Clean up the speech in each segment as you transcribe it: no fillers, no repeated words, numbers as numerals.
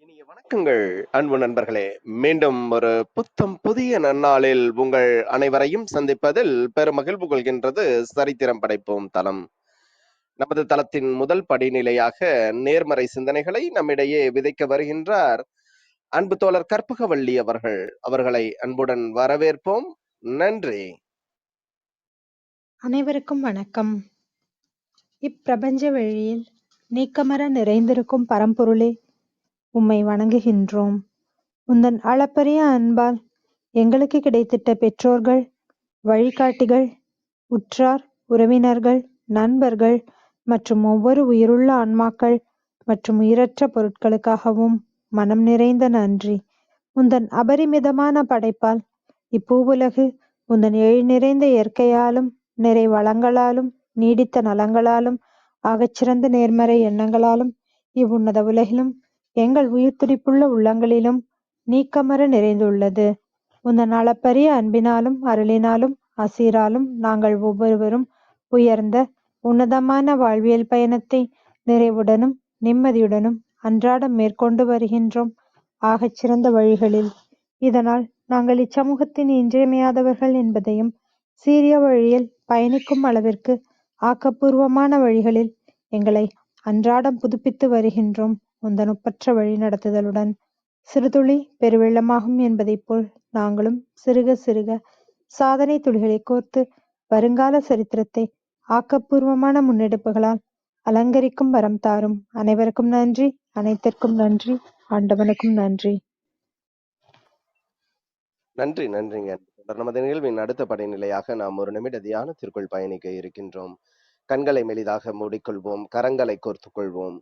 இனிய வணக்கங்கள் அன்பு நண்பர்களே. மீண்டும் ஒரு புதிய நன்னாளில் உங்கள் அனைவரையும் சந்திப்பதில் பெருமகிழ்வு கொள்கின்றது சரித்திரம் படைப்போம் தளம். நமது தளத்தின் முதல் படிநிலையாக நேர்மறை சிந்தனைகளை நம்மிடையே விதைக்க வருகின்றார் அன்பு தோழர் கற்பகவள்ளி அவர்களை அன்புடன் வரவேற்போம். நன்றி. அனைவருக்கும் வணக்கம். இப்பிரபஞ்ச வெளியில் நீக்கமற நிறைந்திருக்கும் பரம்பொருளே, உம்மை வணங்குகின்றோம். உந்தன் அளப்பரிய அன்பால் எங்களுக்கு கிடைத்திட்ட பெற்றோர்கள், வழிகாட்டிகள், உற்றார், உறவினர்கள், நண்பர்கள் மற்றும் ஒவ்வொரு உயிருள்ள ஆன்மாக்கள் மற்றும் உயிரற்ற பொருட்களுக்காகவும் மனம் நிறைந்த நன்றி. உந்தன் அபரிமிதமான படைப்பால் இப்பூவுலகு உந்தன் எழி நிறைந்த இயற்கையாலும் நிறை வளங்களாலும் நீடித்த நலங்களாலும் ஆகச்சிறந்த நேர்மறை எண்ணங்களாலும் இவ்வுன்னத உலகிலும் எங்கள் உயிர் துடிப்புள்ள உள்ளங்களிலும் நீக்கமற நிறைந்துள்ளது. உந்தன் அளப்பரிய அன்பினாலும் அருளினாலும் அசீராலும் நாங்கள் ஒவ்வொருவரும் உயர்ந்த உன்னதமான வாழ்வியல் பயணத்தை நிறைவுடனும் நிம்மதியுடனும் அன்றாடம் மேற்கொண்டு வருகின்றோம் ஆகச்சிறந்த வழிகளில். இதனால் நாங்கள் இச்சமூகத்தின் இன்றியமையாதவர்கள் என்பதையும் சீரிய வழியில் பயணிக்கும் அளவிற்கு ஆக்கப்பூர்வமான வழிகளில் எங்களை அன்றாடம் புதுப்பித்து வருகின்றோம் உந்தன் ஒப்பற்ற வழி நடத்துதலுடன். சிறுதுளி பெருவெள்ளமாகும் என்பதைப் போல் நாங்களும் சிறுக சிறுக சாதனை துளிகளை கோர்த்து வருங்கால சரித்திரத்தை ஆக்கப்பூர்வமான முன்னெடுப்புகளால் அலங்கரிக்கும் வரம் தாரும். அனைவருக்கும் நன்றி, அனைத்திற்கும் நன்றி, ஆண்டவனுக்கும் நன்றி. நன்றி. நன்றிங்க. நமது நிகழ்வின் அடுத்த படிநிலையாக நாம் ஒரு நிமிட தியானத்திற்குள் பயணிக்க இருக்கின்றோம். கண்களை மெலிதாக மூடிக்கொள்வோம், கரங்களை கோர்த்துக் கொள்வோம்.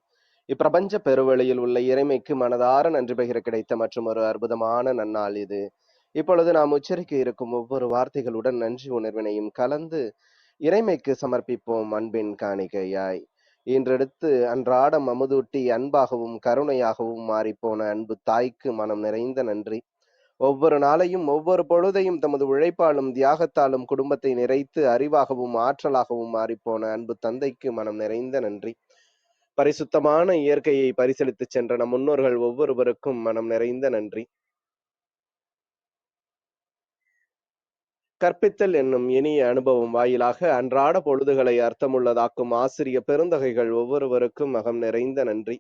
இப்பிரபஞ்ச பெருவெளியில் உள்ள இறைமைக்கு மனதார நன்றி பகிர கிடைத்த மற்றும் ஒரு அற்புதமான நன்னாள் இது. இப்பொழுது நாம் உச்சரிக்க இருக்கும் ஒவ்வொரு வார்த்தைகளுடன் நன்றி உணர்வினையும் கலந்து இறைமைக்கு சமர்ப்பிப்போம் அன்பின் காணிக்கையாய். இன்றெடுத்து அன்றாடம் அமுதூட்டி அன்பாகவும் கருணையாகவும் மாறிப்போன அன்பு தாய்க்கு மனம் நிறைந்த நன்றி. ஒவ்வொரு நாளையும் ஒவ்வொரு பொழுதையும் தமது உழைப்பாலும் தியாகத்தாலும் குடும்பத்தை நிறைத்து அறிவாகவும் ஆற்றலாகவும் மாறிப்போன அன்பு தந்தைக்கு மனம் நிறைந்த நன்றி. பரிசுத்தமான இயற்கையை பரிசளித்து சென்ற நம் முன்னோர்கள் ஒவ்வொருவருக்கும் மனம் நிறைந்த நன்றி. கற்பித்தல் என்னும் இனிய அனுபவம் வாயிலாக அன்றாட பொழுதுகளை அர்த்தமுள்ளதாக்கும் ஆசிரிய பெருந்தகைகள் ஒவ்வொருவருக்கும் மகம் நிறைந்த நன்றி.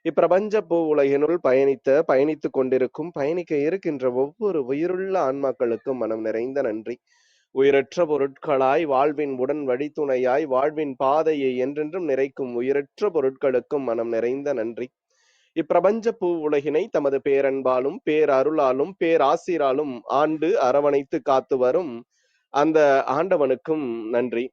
இப்பிரபஞ்ச பூ உலகினுள் பயணித்துக் கொண்டிருக்கும் பயணிக்க இருக்கின்ற ஒவ்வொரு உயிருள்ள ஆன்மாக்களுக்கும் மனம் நிறைந்த நன்றி. உயிரற்ற பொருட்களாய் வாழ்வின் உடன் வழித்துணையாய் வாழ்வின் பாதையை என்றென்றும் நிறைக்கும் உயிரற்ற பொருட்களுக்கும் மனம் நிறைந்த நன்றி. இப்பிரபஞ்ச பூ உலகினை தமது பேரன்பாலும் பேரருளாலும் பேராசிராலும் ஆண்டு அரவணைத்து காத்து வரும் அந்த ஆண்டவனுக்கும் நன்றி.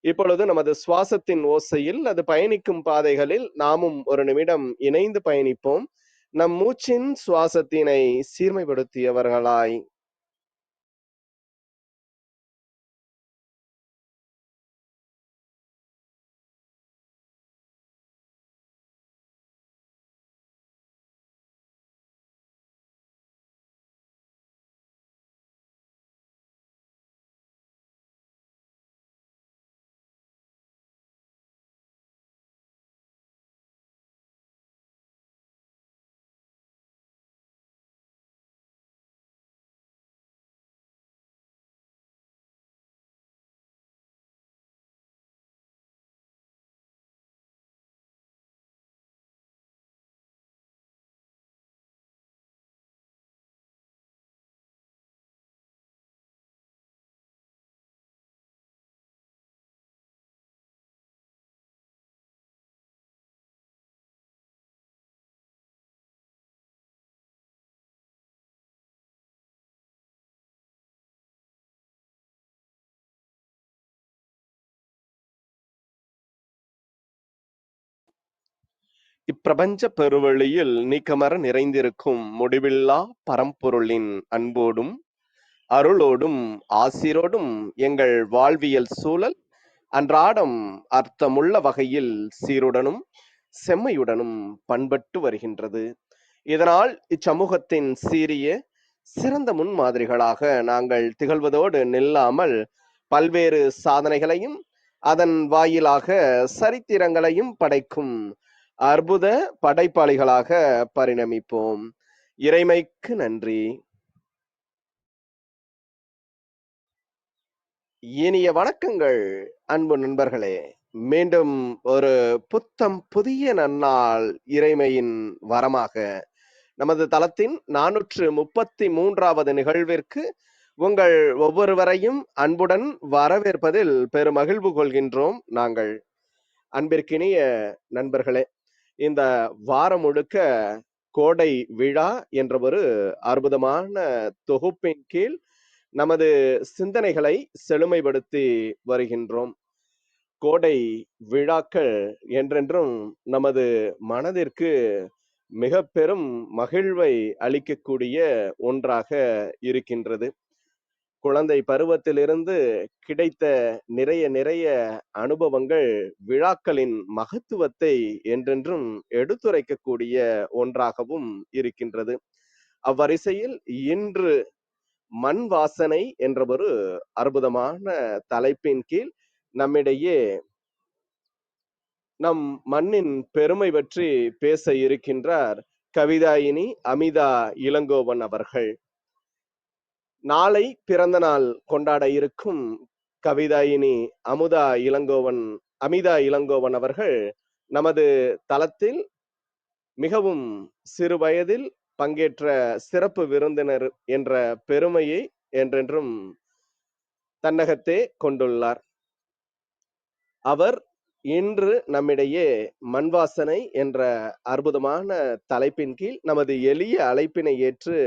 இப்பொழுது நமது சுவாசத்தின் ஓசையில் அது பயணிக்கும் பாதைகளில் நாமும் ஒரு நிமிடம் இணைந்து பயணிப்போம். நம் மூச்சின் சுவாசத்தினை சீர்மைப்படுத்தியவர்களாய். இப்பிரபஞ்ச பெருவெளியில் நீக்கமர நிறைந்திருக்கும் முடிவில்லா பரம்பொருளின் அன்போடும் அருளோடும் ஆசிரோடும் எங்கள் வாழ்வியல் சூழல் அன்றாடம் அர்த்தமுள்ள வகையில் சீருடனும் செம்மையுடனும் பண்பட்டு வருகின்றது. இதனால் இச்சமூகத்தின் சீரிய சிறந்த முன்மாதிரிகளாக நாங்கள் திகழ்வதோடு நில்லாமல் பல்வேறு சாதனைகளையும் அதன் வாயிலாக சரித்திரங்களையும் படைக்கும் அற்புத படைப்பாளிகளாக பரிணமிப்போம். இறைமைக்கு நன்றி. இனிய வணக்கங்கள் அன்பு நண்பர்களே. மீண்டும் ஒரு புத்தம் புதிய நன்னாள் இறைமையின் வரமாக நமது தளத்தின் 433வது நிகழ்விற்கு உங்கள் ஒவ்வொருவரையும் அன்புடன் வரவேற்பதில் பெருமகிழ்வு கொள்கின்றோம் நாங்கள். அன்பிற்கினிய நண்பர்களே, இந்த வாரம் முழுக்க கோடை விழா என்ற ஒரு அற்புதமான தொகுப்பின் கீழ் நமது சிந்தனைகளை செழுமைப்படுத்தி வருகின்றோம். கோடை விழாக்கள் என்றென்றும் நமது மனதிற்கு மிக பெரும் மகிழ்வை அளிக்கக்கூடிய ஒன்றாக இருக்கின்றது. குழந்தை பருவத்திலிருந்து கிடைத்த நிறைய நிறைய அனுபவங்கள் விழாக்களின் மகத்துவத்தை என்றென்றும் எடுத்துரைக்கக்கூடிய ஒன்றாகவும் இருக்கின்றது. அவ்வரிசையில் இன்று மண் வாசனை என்ற ஒரு அற்புதமான தலைப்பின் கீழ் நம்மிடையே நம் மண்ணின் பெருமை பற்றி பேச இருக்கின்றார் கவிதாயினி அமிதா இளங்கோவன் அவர்கள். நாளை பிறந்த நாள் கொண்டாட இருக்கும் கவிதாயினி அமிதா இளங்கோவன் அவர்கள் நமது தளத்தில் மிகவும் சிறு வயதில் பங்கேற்ற சிறப்பு விருந்தினர் என்ற பெருமையை என்றென்றும் தன்னகத்தே கொண்டுள்ளார். அவர் இன்று நம்மிடையே மண்வாசனை என்ற அற்புதமான தலைப்பின் கீழ் நமது எளிய அழைப்பினை ஏற்று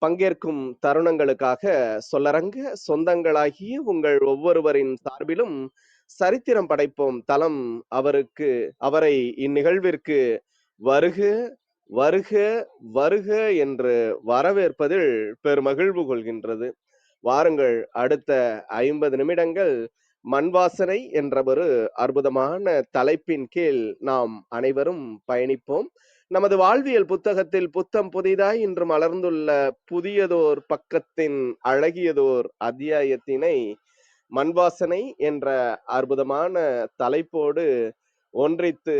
பங்கேற்கும் தருணங்களுக்காக சொல்லரங்க சொந்தங்களாகிய உங்கள் ஒவ்வொருவரின் சார்பிலும் சரித்திரம் படைப்போம் தளம் அவரை இந்நிகழ்விற்கு வருக வருக வருக என்று வரவேற்பதில் பெருமகிழ்வு கொள்கின்றது. வாருங்கள், அடுத்த 50 நிமிடங்கள் மண்வாசனை என்ற ஒரு அற்புதமான தலைப்பின் கீழ் நாம் அனைவரும் பயணிப்போம். நமது வாழ்வியல் புத்தகத்தில் புத்தம் புதிதாய் இன்று மலர்ந்துள்ள புதியதோர் பக்கத்தின் அழகியதோர் அத்தியாயத்தினை மண்வாசனை என்ற அற்புதமான தலைப்போடு ஒன்றித்து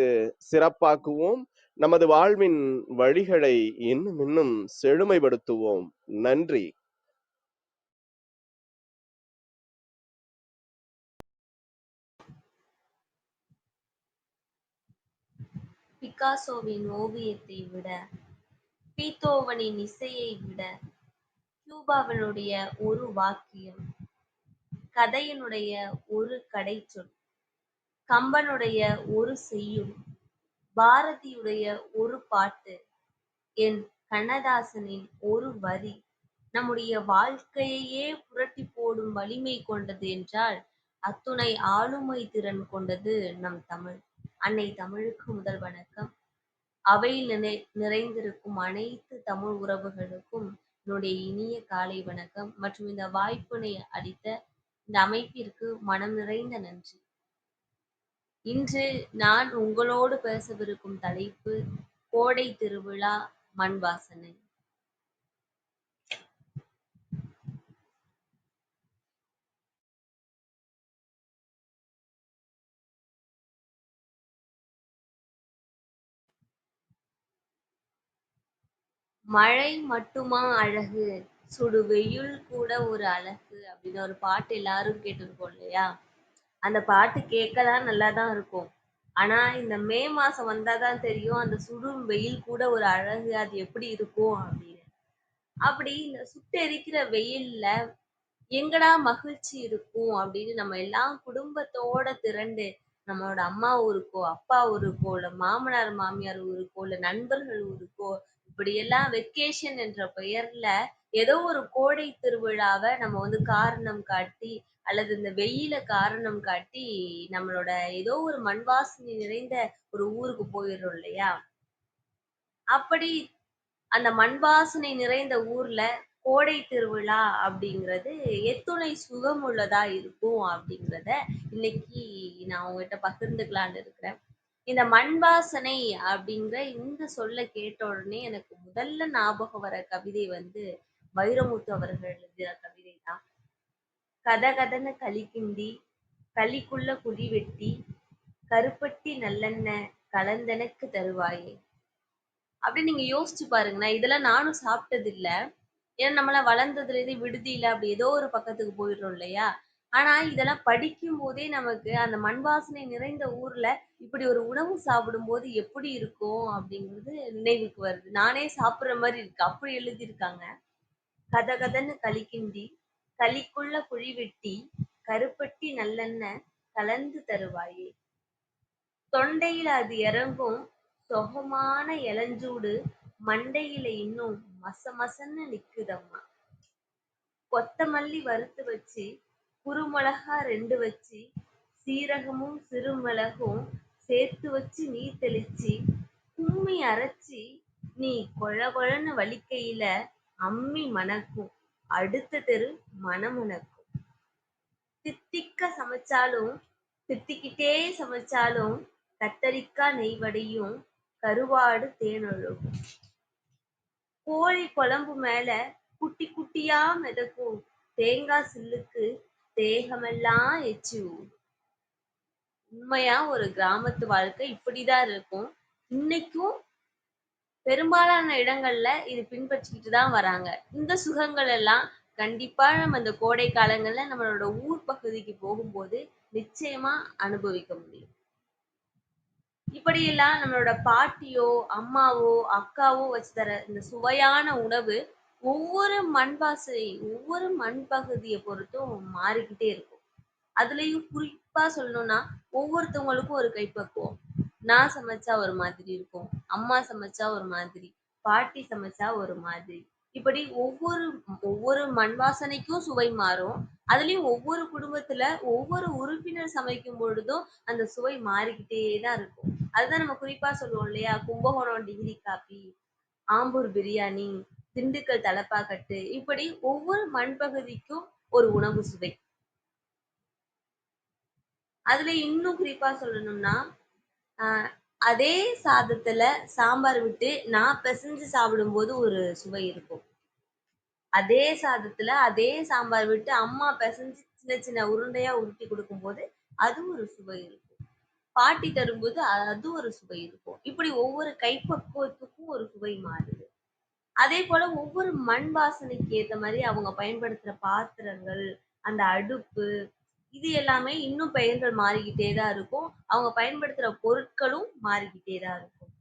சிறப்பாக்குவோம். நமது வாழ்வின் வழிகளை இன்னும் இன்னும் செழுமைப்படுத்துவோம். நன்றி. பிக்காசோவின் ஓவியத்தை விட, பீத்தோவனின் இசையை விட, கியூபாவினுடைய ஒரு வாக்கியம், கதையினுடைய ஒரு கடைச்சொல், கம்பனுடைய ஒரு செய்யுள், பாரதியுடைய ஒரு பாட்டு, என் கண்ணதாசனின் ஒரு வரி நம்முடைய வாழ்க்கையையே புரட்டி போடும் வலிமை கொண்டது என்றால் அத்துணை ஆளுமை திறன் கொண்டது நம் தமிழ். அன்னை தமிழுக்கு முதல் வணக்கம். அவையில் நிறைந்திருக்கும் அனைத்து தமிழ் உறவுகளுக்கும் என்னுடைய இனிய காலை வணக்கம் மற்றும் இந்த வாய்ப்பினை அளித்த இந்த அமைப்பிற்கு மனம் நிறைந்த நன்றி. இன்று நான் உங்களோடு பேசவிருக்கும் தலைப்பு கோடை திருவிழா மண் வாசனை. மழை மட்டுமா அழகு, சுடு வெயில் கூட ஒரு அழகு அப்படின்னு ஒரு பாட்டு எல்லாரும் கேட்டிருக்கோம் இல்லையா? அந்த பாட்டு கேட்கலாம் நல்லாதான் இருக்கும். ஆனா இந்த மே மாசம் வந்தாதான் தெரியும் அந்த சுடும் வெயில் கூட ஒரு அழகு, அது எப்படி இருக்கும் அப்படின்னு. அப்படி இந்த சுட்டெரிக்கிற வெயில்ல எங்கடா மகிழ்ச்சி இருக்கும் அப்படின்னு நம்ம எல்லாம் குடும்பத்தோட திரண்டு நம்மளோட அம்மா ஊருக்கோ, அப்பா ஊருக்கோ, இல்ல மாமனார் மாமியார் ஊருக்கோ, இல்ல நண்பர்கள் ஊருக்கோ, இப்படி எல்லாம் வெக்கேஷன் என்ற பெயர்ல ஏதோ ஒரு கோடை திருவிழாவை நம்ம காரணம் காட்டி அல்லது இந்த வெயில காரணம் காட்டி நம்மளோட ஏதோ ஒரு மண் வாசனை நிறைந்த ஒரு ஊருக்கு போயிடுறோம் இல்லையா? அப்படி அந்த மண் வாசனை நிறைந்த ஊர்ல கோடை திருவிழா அப்படிங்கிறது எத்துணை சுகம் உள்ளதா இருக்கும் அப்படிங்கிறத இன்னைக்கு நான் உங்ககிட்ட பகிர்ந்துக்கலான்னு இருக்கிறேன். இந்த மண் வாசனை அப்படிங்கிற இந்த சொல்ல கேட்ட உடனே எனக்கு முதல்ல ஞாபகம் வர கவிதை வைரமுத்து அவர்கள் எழுதிய கவிதை தான். கதகதன்னு களி கிண்டி களிக்குள்ள குழி வெட்டி கருப்பட்டி நல்லெண்ணெய் கலந்தெனக்கு தருவாயே. அப்படின்னு நீங்க யோசிச்சு பாருங்களேன். இதெல்லாம் நானும் சாப்பிட்டது இல்ல. ஏன்னா நம்மலாம் வளர்ந்ததுலேருந்து விடுதியில அப்படி ஏதோ ஒரு பக்கத்துக்கு போயிடுறோம் இல்லையா? ஆனா இதெல்லாம் படிக்கும்போதே நமக்கு அந்த மண் வாசனை நிறைந்த ஊர்ல இப்படி ஒரு உணவு சாப்பிடும்போது எப்படி இருக்கும் அப்படிங்கிறது நினைவுக்கு வருது. நானே சாப்பிடுற மாரி இருக்கு. அப்படி எழுதியிருக்காங்க. கதகதன்னு களிக்கிண்டி, களிக்குள்ள குழி வெட்டி, கருப்பட்டி நல்லெண்ணெய் கலந்து தருவாயே. தொண்டையில அது இறங்கும் சொகமான இளஞ்சூடு மண்டையில இன்னும் மசமசன்னு நிக்குதம்மா. கொத்தமல்லி வறுத்து வச்சு, குறுமிளகா 2 வச்சு, சீரகமும் சிறுமிளகும் சேர்த்து வச்சு நீர் தெளிச்சு, கும்மி அரைச்சு நீ கொழ கொழன்னு வலிக்கையில அம்மி மணக்கும். அடுத்த தெரு மணமணக்கும். தித்திக்க சமைச்சாலும் தித்திக்கிட்டே சமைச்சாலும் கத்தரிக்காய் நெய் வடியும் கருவாடு தேனொழுகும். கோழி குழம்பு மேல குட்டி குட்டியா மிதக்கும் தேங்காய் சில்லுக்கு தேகமெல்லாம் எச்சி ஊறும். உண்மையா ஒரு கிராமத்து வாழ்க்கை இப்படிதான் இருக்கும். இன்னைக்கும் பெரும்பாலான இடங்கள்ல இது பின்பற்றிக்கிட்டு தான் வராங்க. இந்த சுகங்கள் எல்லாம் கண்டிப்பா நம்ம இந்த கோடை காலங்கள்ல நம்மளோட ஊர் பகுதிக்கு போகும்போது நிச்சயமா அனுபவிக்க முடியும். இப்படியெல்லாம் நம்மளோட பாட்டியோ, அம்மாவோ, அக்காவோ வச்சு தர இந்த சுவையான உணவு ஒவ்வொரு மண் வாசனை, ஒவ்வொரு மண் பகுதிய பொறுத்தும் மாறிக்கிட்டே இருக்கும். அதுலயும் குறிப்பா சொல்லணும்னா, ஒவ்வொருத்தவங்களுக்கும் ஒரு கைப்பக்குவம். நான் சமைச்சா ஒரு மாதிரி இருக்கும். அம்மா சமைச்சா ஒரு மாதிரி. பாட்டி சமைச்சா ஒரு மாதிரி. இப்படி ஒவ்வொரு ஒவ்வொரு மண் வாசனைக்கும் சுவை மாறும். அதுலயும் ஒவ்வொரு குடும்பத்துல ஒவ்வொரு உறுப்பினர் சமைக்கும் பொழுதும் அந்த சுவை மாறிக்கிட்டே தான் இருக்கும். அதுதான் நம்ம குறிப்பா சொல்லுவோம் இல்லையா? கும்பகோணம் டிகிரி காப்பி, ஆம்பூர் பிரியாணி, திண்டுக்கல் தலப்பாக்கட்டு இப்படி ஒவ்வொரு மண் பகுதிக்கும் ஒரு உணவு சுவை. அதுல இன்னும் குறிப்பா சொல்லணும்னா, அ அதே சாதத்துல சாம்பார் விட்டு நான் பெசஞ்சு சாப்பிடும்போது ஒரு சுவை இருக்கும். அதே சாதத்துல அதே சாம்பார் விட்டு அம்மா பெசஞ்சு சின்ன சின்ன உருண்டையா உருட்டி குடுக்கும்போது, அது ஒரு சுவை இருக்கும். பாட்டி தரும்போது அது ஒரு சுவை இருக்கும். இப்படி ஒவ்வொரு கைப்பக்குவத்துக்கும் ஒரு சுவை மாறுது. அதேபோல ஒவ்வொரு மண் வாசனைக்கு ஏத்த மாரி அவங்க பயன்படுத்துற பாத்திரங்கள், அந்த அடுப்பு, இது எல்லாமே இன்னும் பெயர்கள் மாறிக்கிட்டே தான் இருக்கும். அவங்க பயன்படுத்துற பொருட்களும் மாறிக்கிட்டே தான் இருக்கும்.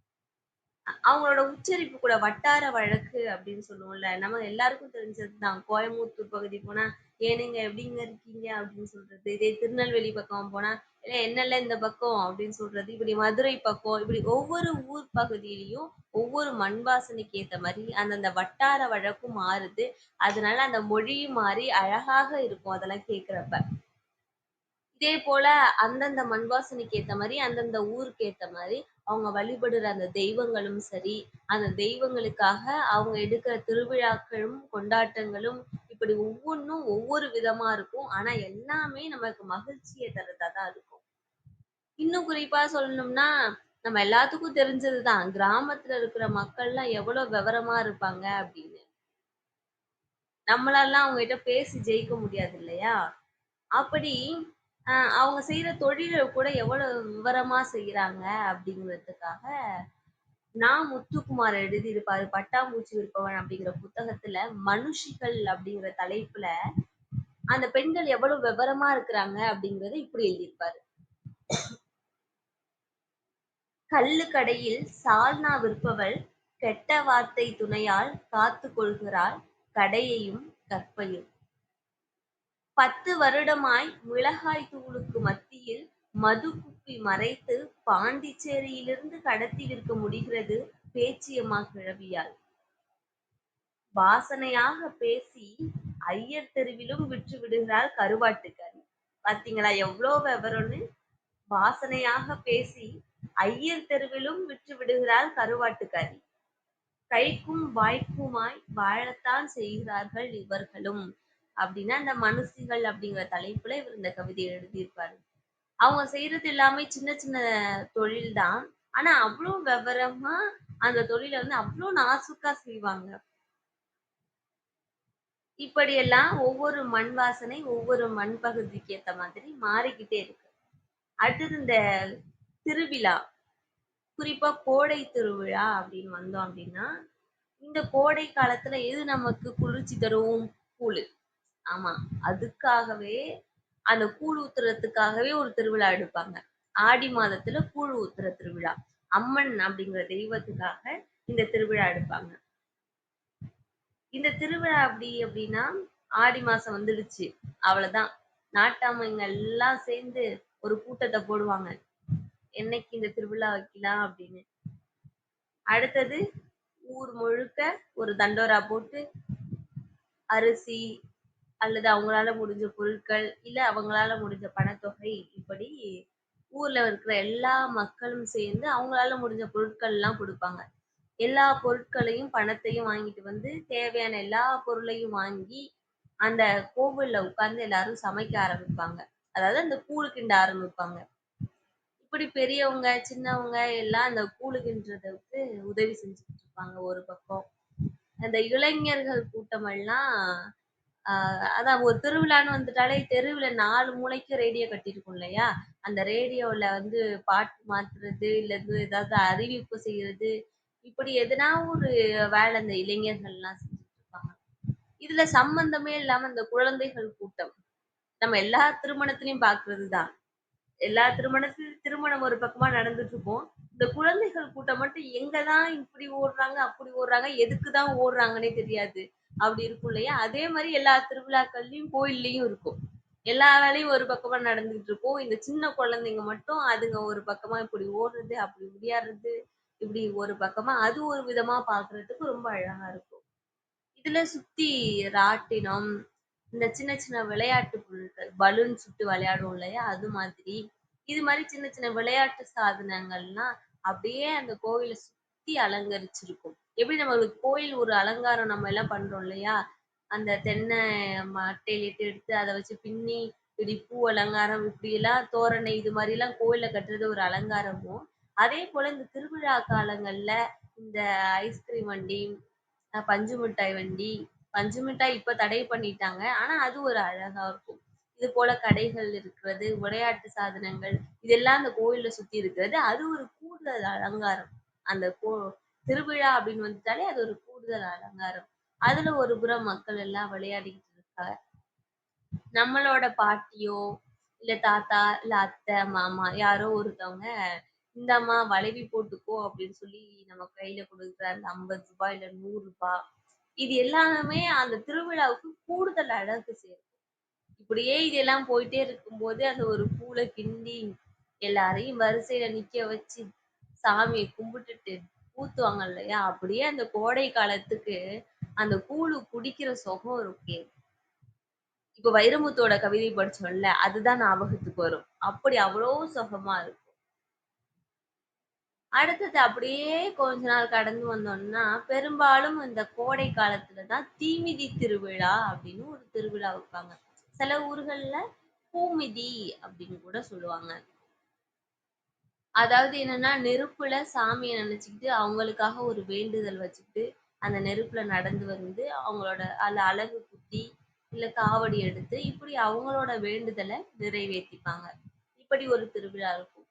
அவங்களோட உச்சரிப்பு கூட வட்டார வழக்கு அப்படின்னு சொல்லுவோம்ல. நம்ம எல்லாருக்கும் தெரிஞ்சதுதான். கோயம்புத்தூர் பகுதி போனா, "ஏனுங்க எப்படிங்க இருக்கீங்க?" அப்படின்னு சொல்றது. இதே திருநெல்வேலி பக்கம் போனா, என்னல்ல இந்த பக்கம்?" அப்படின்னு சொல்றது. இப்படி மதுரை பக்கம், இப்படி ஒவ்வொரு ஊர் பகுதியிலயும் ஒவ்வொரு மண் வாசனைக்கு ஏத்த மாரி அந்தந்த வட்டார வழக்கும் மாறுது. அதனால அந்த மொழியும் மாறி அழகாக இருக்கும் அதெல்லாம் கேட்கிறப்ப. இதே போல அந்தந்த மண் வாசனைக்கு ஏத்த மாரி, அந்தந்த ஊருக்கு ஏத்த மாரி, அவங்க வழிபடுற அந்த தெய்வங்களும் சரி, அந்த தெய்வங்களுக்காக அவங்க எடுக்கிற திருவிழாக்களும், கொண்டாட்டங்களும் இப்படி ஒவ்வொன்னும் ஒவ்வொரு விதமா இருக்கும். ஆனா எல்லாமே நமக்கு மகிழ்ச்சிய தர்றதா தான் இருக்கும். இன்னும் குறிப்பா சொல்லணும்னா, நம்ம எல்லாத்துக்கும் தெரிஞ்சதுதான். கிராமத்துல இருக்கிற மக்கள்லாம் எவ்வளோ விவரமா இருப்பாங்க அப்படின்னு. நம்மளாலாம் அவங்ககிட்ட பேசி ஜெயிக்க முடியாது இல்லையா? அப்படி அவங்க செய்யற தொழில கூட எவ்வளவு விவரமா செய்யறாங்க அப்படிங்கிறதுக்காக முத்துக்குமார் எழுதியிருப்பாரு பட்டாம்பூச்சி விற்பவன் அப்படிங்கிற புத்தகத்துல மனுஷிகள் அப்படிங்கிற தலைப்புல அந்த பெண்கள் எவ்வளவு விவரமா இருக்கிறாங்க அப்படிங்கறத இப்படி எழுதியிருப்பாரு. கள்ளு கடையில் சால்னா விற்பவள் கெட்ட வார்த்தை துணையால் காத்து கொள்கிறாள் கடையையும் கற்பையும். 10 வருடமாய் மிளகாய் தூளுக்கு மத்தியில் மது குப்பி மறைத்து பாண்டிச்சேரியிலிருந்து கடத்தி விற்க முடிகிறது பேச்சியம்மா கிழவியால். வாசனையாக பேசி ஐயர் தெருவிலும் விற்று விடுகிறாள் கருவாட்டுக்கறி. பாத்தீங்களா எவ்வளோ விவரம்னு? வாசனையாக பேசி ஐயர் தெருவிலும் விற்று விடுகிறாள் கருவாட்டுக்கறி. கைக்கும் வாய்க்குமாய் வாழத்தான் செய்கிறார்கள் இவர்களும் அப்படின்னு அந்த மனுஷிகள் அப்படிங்கிற தலைப்புல இவர் இந்த கவிதையை எழுதியிருப்பாரு. அவங்க செய்யறது எல்லாமே சின்ன சின்ன தொழில் தான். ஆனா அவ்வளோ விவரமா அந்த தொழிலை வந்து அவ்வளோ நாசூக்கா செய்வாங்க. இப்படியெல்லாம் ஒவ்வொரு மண் வாசனை ஒவ்வொரு மண் பகுதிக்கு ஏத்த மாதிரி மாறிக்கிட்டே இருக்கு. அடுத்தது இந்த திருவிழா. குறிப்பா கோடை திருவிழா அப்படின்னு வந்தோம் அப்படின்னா, இந்த கோடை காலத்துல எது நமக்கு குளிர்ச்சி தரும்? கூழு. ஆமா. அதுக்காகவே அந்த கூழ் ஊத்துறதுக்காகவே ஒரு திருவிழா எடுப்பாங்க. ஆடி மாதத்துல கூழ் ஊத்துற திருவிழா. அம்மன் அப்படிங்கிற தெய்வத்துக்காக இந்த திருவிழா எடுப்பாங்க. இந்த திருவிழா அப்படின்னா, ஆடி மாசம் வந்துடுச்சு. அவ்வளவுதான். நாட்டாமைங்க எல்லாம் சேர்ந்து ஒரு கூட்டத்த போடுவாங்க. என்னைக்கு இந்த திருவிழா வைக்கலாம் அப்படின்னு. அடுத்தது ஊர் முழுக்க ஒரு தண்டோரா போட்டு அரிசி அல்லது அவங்களால முடிஞ்ச பொருட்கள், இல்ல அவங்களால முடிஞ்ச பணத்தொகை, இப்படி ஊர்ல இருக்கிற எல்லா மக்களும் சேர்ந்து அவங்களால முடிஞ்ச பொருட்கள் எல்லாம் கொடுப்பாங்க. எல்லா பொருட்களையும் பணத்தையும் வாங்கிட்டு வந்து தேவையான எல்லா பொருளையும் வாங்கி அந்த கோவில்ல உட்கார்ந்து எல்லாரும் சமைக்க ஆரம்பிப்பாங்க. அதாவது அந்த கூழு கிண்ட ஆரம்பிப்பாங்க. இப்படி பெரியவங்க சின்னவங்க எல்லாம் அந்த கூழு கிண்டுறதுக்கு உதவி செஞ்சுட்டு இருப்பாங்க ஒரு பக்கம். அந்த இளைஞர்கள் கூட்டம் எல்லாம் அதான் ஒரு திருவிழான்னு வந்துட்டாலே தெருவுல 4 மூலைக்கும் ரேடியோ கட்டியிருக்கும் இல்லையா? அந்த ரேடியோல வந்து பாட்டு மாத்துறது, இல்ல ஏதாவது அறிவிப்பு செய்யறது, இப்படி எதனா ஒரு வேலை அந்த இளைஞர்கள்லாம் செஞ்சுட்டு இருப்பாங்க. இதுல சம்பந்தமே இல்லாம இந்த குழந்தைகள் கூட்டம். நம்ம எல்லா திருமணத்திலயும் பார்க்கிறதுதான். எல்லா திருமணம் ஒரு பக்கமா நடந்துட்டு இருக்கும். இந்த குழந்தைகள் கூட்டம் மட்டும் எங்கதான் இப்படி ஓடுறாங்க, அப்படி ஓடுறாங்க, எதுக்கு தான் ஓடுறாங்கன்னே தெரியாது. அப்படி இருக்கும் இல்லையா? அதே மாரி எல்லா திருவிழாக்கள்லயும், கோயில்லயும் இருக்கும். எல்லா வேலையும் ஒரு பக்கமா நடந்துட்டு இருக்கும். இந்த சின்ன குழந்தைங்க மட்டும் அதுங்க ஒரு பக்கமா இப்படி ஓடுறது, அப்படி விளையாடுறது, இப்படி ஒரு பக்கமா அது ஒரு விதமா பார்க்கிறதுக்கு ரொம்ப அழகா இருக்கும். இதுல சுத்தி ராட்டினம், இந்த சின்ன சின்ன விளையாட்டு பொருட்கள், பலூன் சுட்டு விளையாடுவோம் இல்லையா? அது மாதிரி. இது மாரி சின்ன சின்ன விளையாட்டு சாதனங்கள்லாம் அப்படியே அந்த கோவில சுத்தி அலங்கரிச்சிருக்கும். எப்படி நம்ம ஒரு கோயில் ஒரு அலங்காரம் நம்ம எல்லாம் பண்றோம் இல்லையா? அந்த தென்னை மட்டையில எடுத்து அத வச்சு பின்னி, இப்படி பூ அலங்காரம் இப்படியெல்லாம் தோரணை இது மாரிலாம் கோயில்ல கட்டுறது ஒரு அலங்காரமோ, அதே போல இந்த திருவிழா காலங்கள்ல இந்த ஐஸ்கிரீம் வண்டி, பஞ்சு மிட்டாய் வண்டி. பஞ்சு மிட்டாய் இப்ப தடை பண்ணிட்டாங்க. ஆனா அது ஒரு அழகா இருக்கும். இது போல கடைகள் இருக்கிறது, விளையாட்டு சாதனங்கள், இதெல்லாம் அந்த கோயில்ல சுத்தி இருக்கிறது. அது ஒரு கூடுதல் அலங்காரம். அந்த திருவிழா அப்படின்னு வந்துட்டாலே அது ஒரு கூடுதல் அலங்காரம். அதுல ஒரு புறம் மக்கள் எல்லாம் விளையாடிக்கிட்டு இருக்காங்க. நம்மளோட பாட்டியோ, இல்ல தாத்தா, இல்ல அத்தை, மாமா யாரோ ஒருத்தவங்க, இந்தாம்மா வளைவி போட்டுக்கோ அப்படின்னு சொல்லி நம்ம கையில குடுக்குற அந்த ரூ. 50 இல்ல ரூ. 100 இது எல்லாமே அந்த திருவிழாவுக்கு கூடுதல் அழகு சேர்க்கும். இப்படியே இதெல்லாம் போயிட்டே இருக்கும்போது அந்த ஒரு கூழ கிண்டி எல்லாரையும் வரிசையில நிக்க வச்சு சாமிய கும்பிட்டுட்டு ஊத்துவாங்க இல்லையா? அப்படியே அந்த கோடை காலத்துக்கு அந்த கூழு குடிக்கிற சுகம் இருக்கே. இப்ப வைரமுத்தோட கவிதை படிச்சோம்ல, அதுதான் ஞாபகத்துக்கு வரும். அப்படி அவ்வளோ சுகமா இருக்கும். அடுத்தது அப்படியே கொஞ்ச நாள் கடந்து வந்தோம்னா, பெரும்பாலும் இந்த கோடை காலத்துல தான் தீமிதி திருவிழா அப்படின்னு ஒரு திருவிழா வைப்பாங்க. சில ஊர்கள்ல பூமிதி அப்படின்னு கூட சொல்லுவாங்க. அதாவது என்னன்னா, நெருப்புல சாமிய நினைச்சுக்கிட்டு, அவங்களுக்காக ஒரு வேண்டுதல் வச்சுக்கிட்டு, அந்த நெருப்புல நடந்து வந்து, அவங்களோட அதுல அலகு குத்தி, இல்ல காவடி எடுத்து, இப்படி அவங்களோட வேண்டுதல நிறைவேத்திப்பாங்க. இப்படி ஒரு திருவிழா இருக்கும்.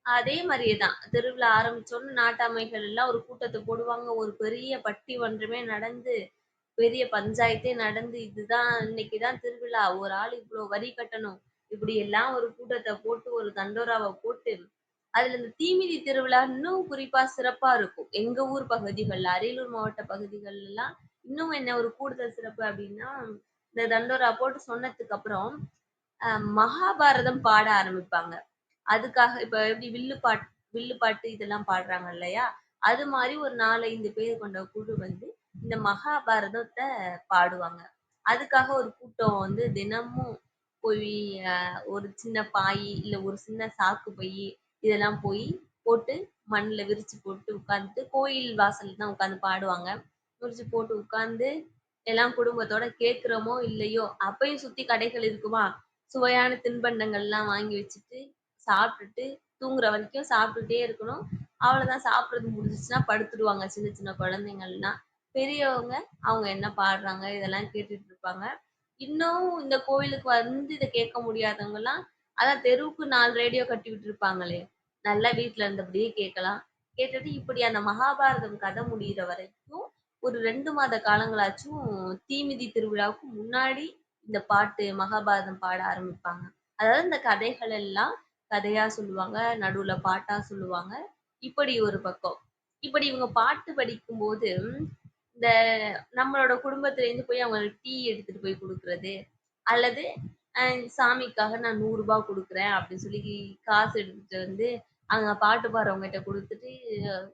அதே மாரியே தான். திருவிழா ஆரம்பிச்சோனே நாட்டாமைகள் எல்லாம் ஒரு கூட்டத்த போடுவாங்க. ஒரு பெரிய பட்டிமன்றமே நடந்து, பெரிய பஞ்சாயத்தே நடந்து, இதுதான் இன்னைக்கு தான் திருவிழா. ஒரு ஆள் இவ்ளோ வரி கட்டணும். இப்படி எல்லாம் ஒரு கூட்டத்த போட்டு, ஒரு தண்டோராவ போட்டு, அதுல இந்த தீமிதி திருவிழா இன்னும் குறிப்பா சிறப்பா இருக்கும். எங்க ஊர் பகுதிகள்ல, அரியலூர் மாவட்ட பகுதிகள்லாம் இன்னும் என்ன ஒரு கூடுதல் சிறப்பு அப்படின்னா, இந்த தண்டோரா போட்டு சொன்னதுக்கு அப்புறம், மகாபாரதம் பாட ஆரம்பிப்பாங்க. அதுக்காக இப்ப எப்படி வில்லு பாட்டு இதெல்லாம் பாடுறாங்க இல்லையா? அது மாரி ஒரு 4, 5 பேர் கொண்ட குழு வந்து இந்த மகாபாரதத்த பாடுவாங்க. அதுக்காக ஒரு கூட்டம் வந்து தினமும் போய் அ ஒரு சின்ன பாய், இல்ல ஒரு சின்ன சாக்கு பையி இதெல்லாம் போய் போட்டு மண்ணுல விரிச்சு போட்டு உட்கார்ந்துட்டு கோயில் வாசல்ல தான் உட்கார்ந்து பாடுவாங்க. விரிச்சு போட்டு உட்கார்ந்து எல்லாம் குடும்பத்தோட கேட்கிறோமோ இல்லையோ, அப்பயும் சுத்தி கடைகள் இருக்குமா? சுவையான தின்பண்டங்கள்லாம் வாங்கி வச்சுட்டு, சாப்பிட்டுட்டு, தூங்குற வரைக்கும் சாப்பிட்டுட்டே இருக்கணும். அவ்வளோதான் சாப்பிடுறது முடிஞ்சிருச்சுன்னா படுத்துடுவாங்க சின்ன சின்ன குழந்தைங்கள்லாம். பெரியவங்க அவங்க என்ன பாடுறாங்க இதெல்லாம் கேட்டுட்டு இருப்பாங்க. இன்னும் இந்த கோயிலுக்கு வந்து இத கேட்க முடியாதவங்கலாம், அதான் தெருவுக்கு 4 ரேடியோ கட்டி விட்டுருப்பாங்களே! நல்லா வீட்ல இருந்தபடியே கேட்கலாம். கேட்டுட்டு இப்படி அந்த மகாபாரதம் கதை முடியிற வரைக்கும் ஒரு 2 மாத காலங்களாச்சும் தீமிதி திருவிழாவுக்கு முன்னாடி இந்த பாட்டு மகாபாரதம் பாட ஆரம்பிப்பாங்க. அதாவது இந்த கதைகள் எல்லாம் கதையா சொல்லுவாங்க. நடுவுல பாட்டா சொல்லுவாங்க. இப்படி ஒரு பக்கம். இப்படி இவங்க பாட்டு படிக்கும்போது, இந்த நம்மளோட குடும்பத்துல இருந்து போய் அவங்களுக்கு டீ எடுத்துட்டு போய் குடுக்குறது, அல்லது சாமிக்காக நான் ரூ. 100 குடுக்குறேன் அப்படின்னு சொல்லி காசு எடுத்துட்டு வந்து அங்க பாட்டு பாடுறவங்ககிட்ட குடுத்துட்டு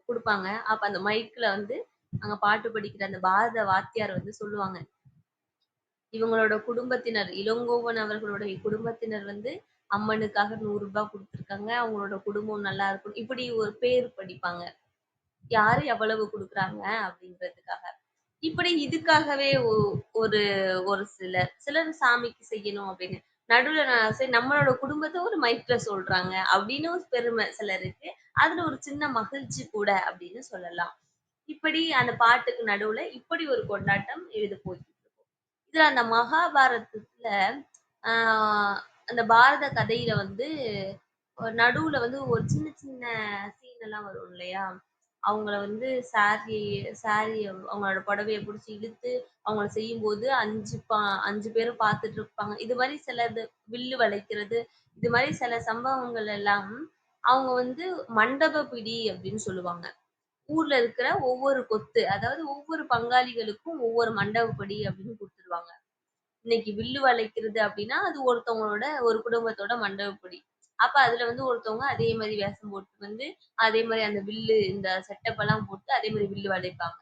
குடுப்பாங்க. அப்ப அந்த மைக்ல வந்து அங்க பாட்டு படிக்கிற அந்த பாரத வாத்தியார் வந்து சொல்லுவாங்க. இவங்களோட குடும்பத்தினர், இளங்கோவன் அவர்களுடைய குடும்பத்தினர் வந்து அம்மனுக்காக ரூ. 100 குடுத்துருக்காங்க. அவங்களோட குடும்பம் நல்லா இருக்கணும். இப்படி ஒரு பேர் படிப்பாங்க. யாரு எவ்வளவு குடுக்குறாங்க அப்படின்றதுக்காக. இப்படி இதுக்காகவே ஒரு ஒரு சிலர் சாமிக்கு செய்யணும் அப்படின்னு. நடுவுல சரி நம்மளோட குடும்பத்த ஒரு மைக்ல சொல்றாங்க அப்படின்னு ஒரு பெருமை சிலருக்கு. அதுல ஒரு சின்ன மகிழ்ச்சி கூட அப்படின்னு சொல்லலாம். இப்படி அந்த பாட்டுக்கு நடுவுல இப்படி ஒரு கொண்டாட்டம் இது போயிட்டு இருக்கும். இதுல அந்த மகாபாரதத்துல ஆஹ் அந்த பாரத கதையில வந்து நடுவுல வந்து ஒரு சின்ன சின்ன சீன் எல்லாம் வரும் இல்லையா? அவங்கள வந்து சாரி அவங்களோட புடவைய புடிச்சு இழுத்து அவங்கள செய்யும்போது 5 பேரும் பார்த்துட்டு இருப்பாங்க. இது மாரி சிலது வில்லு வளைக்கிறது, இது மாரி சில சம்பவங்கள் எல்லாம் அவங்க வந்து மண்டப பிடி அப்படின்னு சொல்லுவாங்க. ஊர்ல இருக்கிற ஒவ்வொரு கொத்து, அதாவது ஒவ்வொரு பங்காளிகளுக்கும் ஒவ்வொரு மண்டபப்படி அப்படின்னு குடுத்துருவாங்க. இன்னைக்கு வில்லு வளைக்கிறது அப்படின்னா, அது ஒருத்தவங்களோட ஒரு குடும்பத்தோட மண்டகப்படி. அப்ப அதுல வந்து ஒருத்தவங்க அதே மாரி வேஷம் போட்டு வந்து, அதே மாரி அந்த வில்லு இந்த செட்டப் எல்லாம் போட்டு அதே மாரி வில்லு வளைப்பாங்க.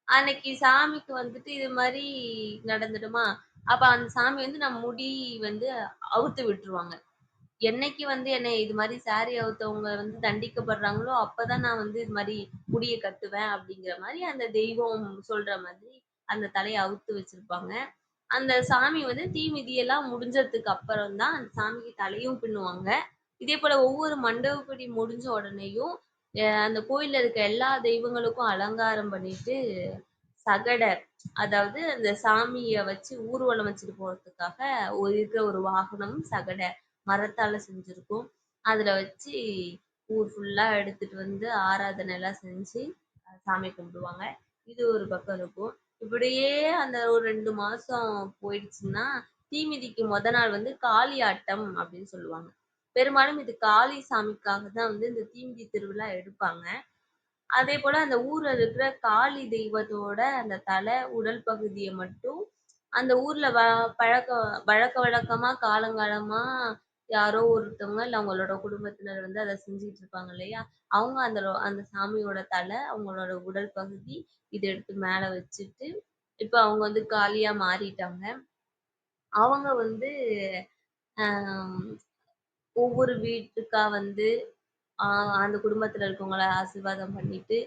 அன்னைக்கு சாமிக்கு வந்துட்டு இது மாரி நடந்துடுமா, அப்ப அந்த சாமி வந்து நம்ம முடி வந்து அவுத்து விட்டுருவாங்க. என்னைக்கு வந்து என்னை இது மாரி சாரி அவுத்தவங்க வந்து தண்டிக்கப்படுறாங்களோ, அப்பதான் நான் வந்து இது மாரி முடிய கட்டுவேன் அப்படிங்கிற மாரி அந்த தெய்வம் சொல்ற மாதிரி அந்த தலைய அவுத்து வச்சிருப்பாங்க. அந்த சாமி வந்து தீ மிதியெல்லாம் முடிஞ்சதுக்கு அப்புறம் தான் அந்த சாமிக்கு தலையும் பின்னுவாங்க. இதே போல ஒவ்வொரு மண்டகப்படி முடிஞ்ச உடனேயும், அந்த கோயில்ல இருக்க எல்லா தெய்வங்களுக்கும் அலங்காரம் பண்ணிட்டு, சகட அதாவது அந்த சாமிய வச்சு ஊர்வலம் வச்சுட்டு போறதுக்காக இருக்கிற ஒரு வாகனம் சகட. மரத்தால செஞ்சிருக்கும். அதுல வச்சு ஊர் ஃபுல்லா எடுத்துட்டு வந்து ஆராதனை எல்லாம் செஞ்சு சாமி கும்பிடுவாங்க. இது ஒரு பக்கம் இருக்கும். இப்படியே அந்த ஒரு 2 மாசம் போயிடுச்சுன்னா, தீ மிதிக்கு நாள் வந்து காளி ஆட்டம் அப்படின்னு சொல்லுவாங்க. பெரும்பாலும் இது காளி சாமிக்காக தான் வந்து இந்த தீமிதி திருவிழா எடுப்பாங்க. அதேபோல அந்த ஊர்ல இருக்கிற காளி தெய்வத்தோட அந்த தலை, உடல் பகுதிய மட்டும் அந்த ஊர்ல பழக்க வழக்க வழக்கமா காலங்காலமா யாரோ ஒருத்தவங்க, இல்ல அவங்களோட குடும்பத்தினர் வந்து அத செஞ்சுட்டு இருப்பாங்க இல்லையா? அவங்க அந்த சாமியோட தலை, அவங்களோட உடல் பகுதி இத எடுத்து மேல வச்சுட்டு, இப்ப அவங்க வந்து காளியா மாறிட்டாங்க. அவங்க வந்து அ ஒவ்வொரு வீட்டுக்கா வந்து ஆ அந்த குடும்பத்துல இருக்கவங்கள ஆசீர்வாதம் பண்ணிட்டு,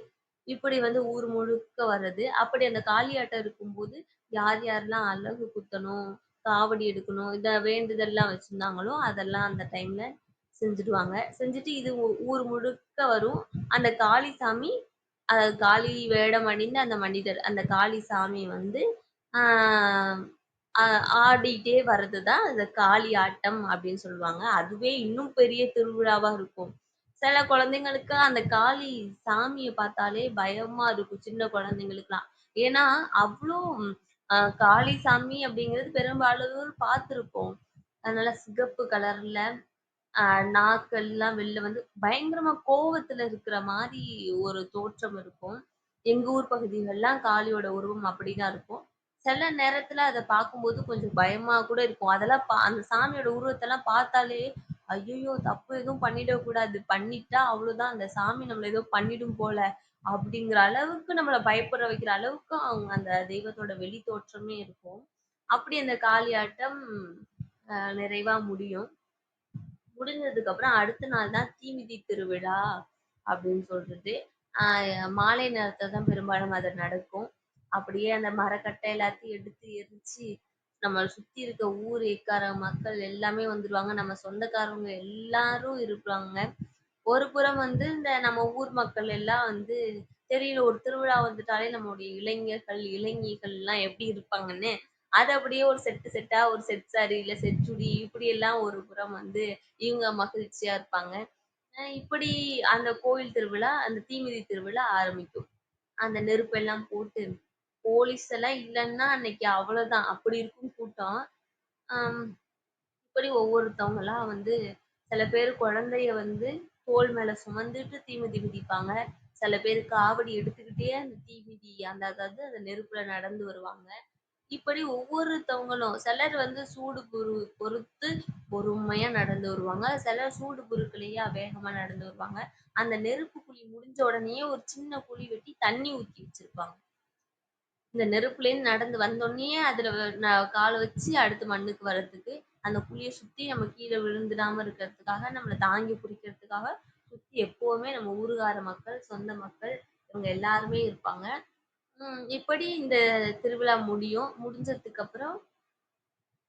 இப்படி வந்து ஊர் முழுக்க வர்றது. அப்படி அந்த காளியாட்டம் இருக்கும்போது, யார் யாரெல்லாம் அலகு குத்தணும், காவடி எடுக்கணும், இந்த வேண்டுதல்லாம் வச்சிருந்தாங்களோ, அதெல்லாம் அந்த டைம்ல செஞ்சுடுவாங்க. செஞ்சுட்டு இது ஊர் முழுக்க வரும். அந்த காளி சாமி, காளி வேடம் அணிந்த அந்த மனிதர், அந்த காளி சாமி வந்து ஆ அ ஆடிட்டே வர்றது தான் அந்த காளி ஆட்டம் அப்படின்னு சொல்லுவாங்க. அதுவே இன்னும் பெரிய திருவிழாவா இருக்கும். சில குழந்தைங்களுக்கு அந்த காளி சாமிய பார்த்தாலே பயமா இருக்கும், சின்ன குழந்தைங்களுக்குலாம். ஏன்னா, அவ்ளோ காளி சாமி அப்படிங்கிறது பெரும்பாலும் பார்த்திருப்போம். அதனால சிகப்பு கலர்ல நாக்கெல்லாம் வெளில வந்து பயங்கரமா கோவத்துல இருக்கிற மாரி ஒரு தோற்றம் இருக்கும். எங்க ஊர் பகுதிகள்லாம் காளியோட உருவம் அப்படிதான் இருக்கும். சில நேரத்துல அத பார்க்கும்போது கொஞ்சம் பயமா கூட இருக்கும். அதெல்லாம் அந்த சாமியோட உருவத்தெல்லாம் பார்த்தாலே, ஐய்யய்யோ! தப்பு எதுவும் பண்ணிடக்கூடாது. பண்ணிட்டா அவ்வளோதான். அந்த சாமி நம்மள ஏதோ பண்ணிடும் போல. அப்படிங்கிற அளவுக்கு நம்மள பயப்பட வைக்கிற அளவுக்கு அவங்க அந்த தெய்வத்தோட வெளி தோற்றமே இருக்கும். அப்படி அந்த காளியாட்டம் நிறைவா முடியும். முடிஞ்சதுக்கு அப்புறம் அடுத்த நாள் தான் தீமிதி திருவிழா அப்படின்னு சொல்றது. மாலை நேரத்துல தான் பெரும்பாலும் அது நடக்கும். அப்படியே அந்த மரக்கட்டை எல்லாத்தையும் எடுத்து எரிச்சு, நம்மள சுத்தி இருக்க ஊர் எக்கார மக்கள் எல்லாமே வந்துருவாங்க. நம்ம சொந்தக்காரவங்க எல்லாரும் இருப்பாங்க. ஒரு புறம் வந்து இந்த நம்ம ஊர் மக்கள் எல்லாம் வந்து தெரியல ஒரு திருவிழா வந்துட்டாலே நம்மளுடைய இளைஞர்கள், இளைஞிகள்லாம் எப்படி இருப்பாங்கன்னு, அத அப்படியே ஒரு செட்டா ஒரு செட் சாரி, இல்ல செட் சுடி இப்படி எல்லாம் ஒரு புறம் வந்து இவங்க மகிழ்ச்சியா இருப்பாங்க. இப்படி அந்த கோயில் திருவிழா, அந்த தீமிதி திருவிழா ஆரம்பிக்கும். அந்த நெருப்பெல்லாம் போட்டு, போலீஸ் எல்லாம் இல்லன்னா அன்னைக்கு அவ்வளோதான். அப்படி இருக்கும் கூட்டம். ஆம். இப்படி ஒவ்வொருத்தவங்களா வந்து சில பேர் குழந்தைய வந்து தோள் மேல சுமந்துட்டு தீமிதி மிதிப்பாங்க. சில பேர் காவடி எடுத்துக்கிட்டே அந்த தீமிதி அதாவது அந்த நெருப்புல நடந்து வருவாங்க. இப்படி ஒவ்வொருத்தவங்களும் சிலர் வந்து சூடு பொறுத்து பொறுமையா நடந்து வருவாங்க. சிலர் சூடு பொறுக்கலையா வேகமா நடந்து வருவாங்க. அந்த நெருப்பு குழி முடிஞ்ச உடனேயே ஒரு சின்ன குழி வெட்டி தண்ணி ஊத்தி வச்சிருப்பாங்க. இந்த நெருப்புலேருந்து நடந்து வந்தோனயே அதுல கால வச்சு அடுத்து மண்ணுக்கு வர்றதுக்கு, அந்த குழிய சுத்தி நம்ம கீழ விழுந்துடாம இருக்கிறதுக்காக, நம்மள தாங்கி பிடிக்கிறதுக்காக சுத்தி எப்பவுமே நம்ம ஊருகார மக்கள், சொந்த மக்கள் இவங்க எல்லாருமே இருப்பாங்க. இப்படி இந்த திருவிழா முடியும். முடிஞ்சதுக்கு அப்புறம்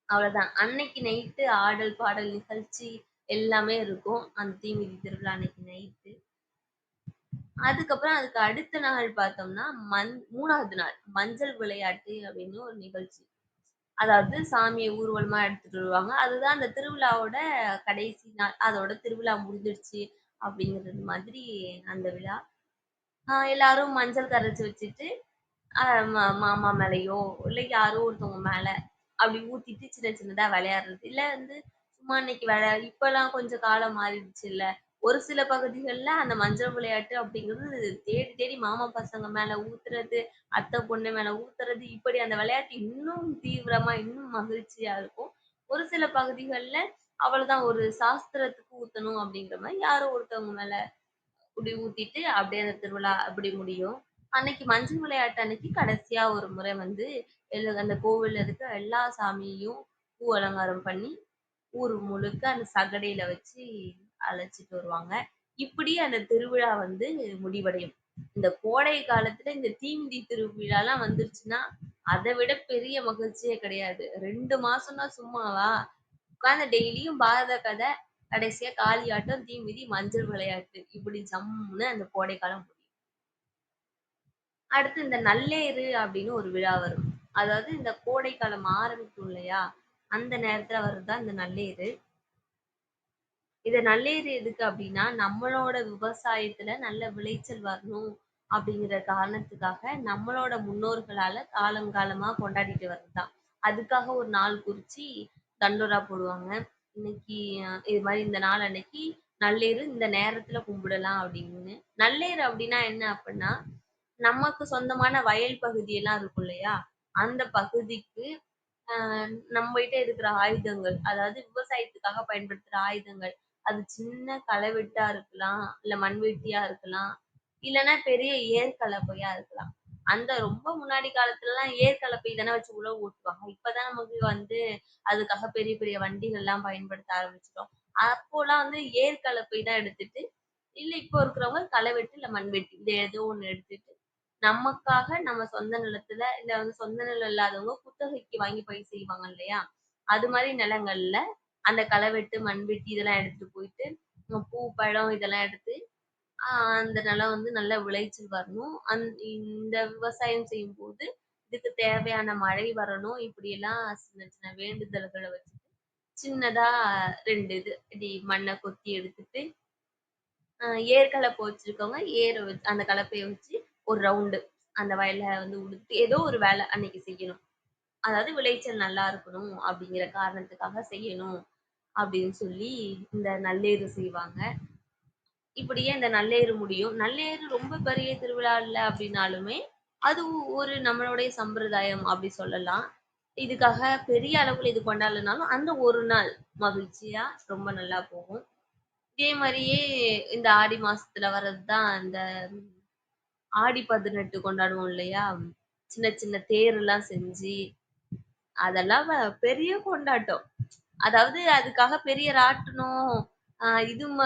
அவ்வளோதான். அன்னைக்கு நைட்டு ஆடல், பாடல் நிகழ்ச்சி எல்லாமே இருக்கும். அந்த தீமிதி திருவிழா அன்னைக்கு நைட்டு. அதுக்கப்புறம் அதுக்கு அடுத்த நாள் பார்த்தோம்னா, 3வது நாள் மஞ்சள் விளையாட்டு அப்படின்னு ஒரு நிகழ்ச்சி. அதாவது சாமிய ஊர்வலமா எடுத்துட்டு வருவாங்க. அதுதான் அந்த திருவிழாவோட கடைசி நாள். அதோட திருவிழா முடிஞ்சிடுச்சு அப்படிங்கிறது மாதிரி அந்த விழா. எல்லாரும் மஞ்சள் கரைச்சு வச்சுட்டு, அ மாமா மேலயோ, இல்ல யாரோ ஒருத்தவங்க மேல அப்படி ஊத்திட்டு சின்ன சின்னதா விளையாடுறது. இல்ல வந்து சும்மா இன்னைக்கு இப்பலாம் கொஞ்சம் காலம் மாறிடுச்சுல்ல. ஒரு சில பகுதிகள்ல அந்த மஞ்சள் விளையாட்டு அப்படிங்கிறது தேடி தேடி மாமா பசங்க மேல ஊத்துறது, அத்தை பொண்ணு மேல ஊத்துறது, இப்படி அந்த விளையாட்டு இன்னும் தீவிரமா, இன்னும் மகிழ்ச்சியா இருக்கும். ஒரு சில பகுதிகள்ல அவ்வளவுதான் ஒரு சாஸ்திரத்துக்கு ஊத்தணும் அப்படிங்கிற மாரி யாரோ ஒருத்தவங்க மேல அப்படி ஊத்திட்டு அப்படியே அந்த திருவிழா அப்படி முடியும். அன்னைக்கு மஞ்சள் விளையாட்டு அன்னைக்கு கடைசியா ஒரு முறை வந்து அந்த கோவில்ல இருக்க எல்லா சாமியையும் பூ அலங்காரம் பண்ணி ஊர் முழுக்க அந்த சகடியில வச்சு அழைச்சிட்டு வருவாங்க. இப்படி அந்த திருவிழா வந்து முடிவடையும். இந்த கோடை காலத்துல இந்த தீமிதி திருவிழாலாம் வந்துருச்சுன்னா, அதை விட பெரிய மகிழ்ச்சியே கிடையாது. 2 மாசம்னா சும்மாவா? உட்கார்ந்து டெய்லியும் பாரத கதை, கடைசியா காளியாட்டம், தீமிதி, மஞ்சள் விளையாட்டு. இப்படி ஜம்முன்னு அந்த கோடைக்காலம் முடியும். அடுத்து இந்த நல்லேறு அப்படின்னு ஒரு விழா வரும். அதாவது இந்த கோடைக்காலம் ஆரம்பிக்கும் இல்லையா? அந்த நேரத்துல வர்றதுதான் இந்த நல்லேறு. இத நல்லேறு எதுக்கு அப்படின்னா, நம்மளோட விவசாயத்துல நல்ல விளைச்சல் வரணும் அப்படிங்கிற காரணத்துக்காக, நம்மளோட முன்னோர்களால காலம் காலமா கொண்டாடிட்டு வர்றதுதான். அதுக்காக ஒரு நாள் குறிச்சு தண்டோரா போடுவாங்க. இன்னைக்கு இது மாரி இந்த நாள் அன்னைக்கு நல்லேறு இந்த நேரத்துல கும்பிடலாம் அப்படின்னு. நல்லேறு அப்படின்னா என்ன அப்படின்னா, நமக்கு சொந்தமான வயல் பகுதி எல்லாம் இருக்கும் இல்லையா? அந்த பகுதிக்கு நம்மகிட்ட இருக்கிற ஆயுதங்கள், அதாவது விவசாயத்துக்காக பயன்படுத்துற ஆயுதங்கள். அது சின்ன களவெட்டா இருக்கலாம், இல்ல மண்வெட்டியா இருக்கலாம், இல்லன்னா பெரிய ஏர்கலப்பையா இருக்கலாம். அந்த ரொம்ப முன்னாடி காலத்துலலாம் ஏர்கலப்பை தானே வச்சு உழவு ஓட்டுவாங்க. இப்பதான் நமக்கு வந்து அதுக்காக பெரிய பெரிய வண்டிகள்லாம் பயன்படுத்த ஆரம்பிச்சுட்டோம். அப்போலாம் வந்து ஏர்கலப்பை தான் எடுத்துட்டு, இல்ல இப்போ இருக்கிறவங்க களவெட்டு, இல்ல மண்வெட்டி இத ஏதோ ஒண்ணு எடுத்துட்டு நமக்காக நம்ம சொந்த நிலத்துல, இல்ல வந்து சொந்த நிலம் இல்லாதவங்க குத்தகைக்கு வாங்கி பயிர் செய்வாங்க இல்லையா? அது மாரி நிலங்கள்ல அந்த களவெட்டு, மண்வெட்டி இதெல்லாம் எடுத்துட்டு போயிட்டு, பூ, பழம் இதெல்லாம் எடுத்து, அ அந்த நிலம் வந்து நல்ல விளைச்சல் வரணும். இந்த விவசாயம் செய்யும்போது, இதுக்கு தேவையான மழை வரணும். இப்படியெல்லாம் சின்ன சின்ன வேண்டுதல்கள வச்சு, சின்னதா 2 இது இப்டி மண்ண கொத்தி எடுத்துட்டு, அ ஏர் கலப்பை வச்சிருக்கவங்க அந்த கலப்பைய வச்சு ஒரு ரவுண்டு அந்த வயல்ல வந்து உழுதுட்டு ஏதோ ஒரு வேலை அன்னைக்கு செய்யணும். அதாவது விளைச்சல் நல்லா இருக்கணும் அப்படிங்கிற காரணத்துக்காக செய்யணும் அப்படின்னு சொல்லி இந்த நல்லேறு செய்வாங்க. இப்படியே இந்த நல்லேறு முடியும். நல்லேறு ரொம்ப பெரிய திருவிழா இல்ல அப்படின்னாலுமே, அது ஒரு நம்மளுடைய சம்பிரதாயம் அப்படி சொல்லலாம். இதுக்காக பெரிய அளவுல இது கொண்டாடலனாலும், அந்த ஒரு நாள் மகிழ்ச்சியா ரொம்ப நல்லா போகும். இதே மாரியே இந்த ஆடி மாசத்துல வர்றதுதான் அந்த ஆடி 18 கொண்டாடுவோம் இல்லையா? சின்ன சின்ன தேர்லாம் செஞ்சு, அதெல்லாம் பெரிய கொண்டாட்டம். அதாவது அதுக்காக பெரிய ராட்டினம்,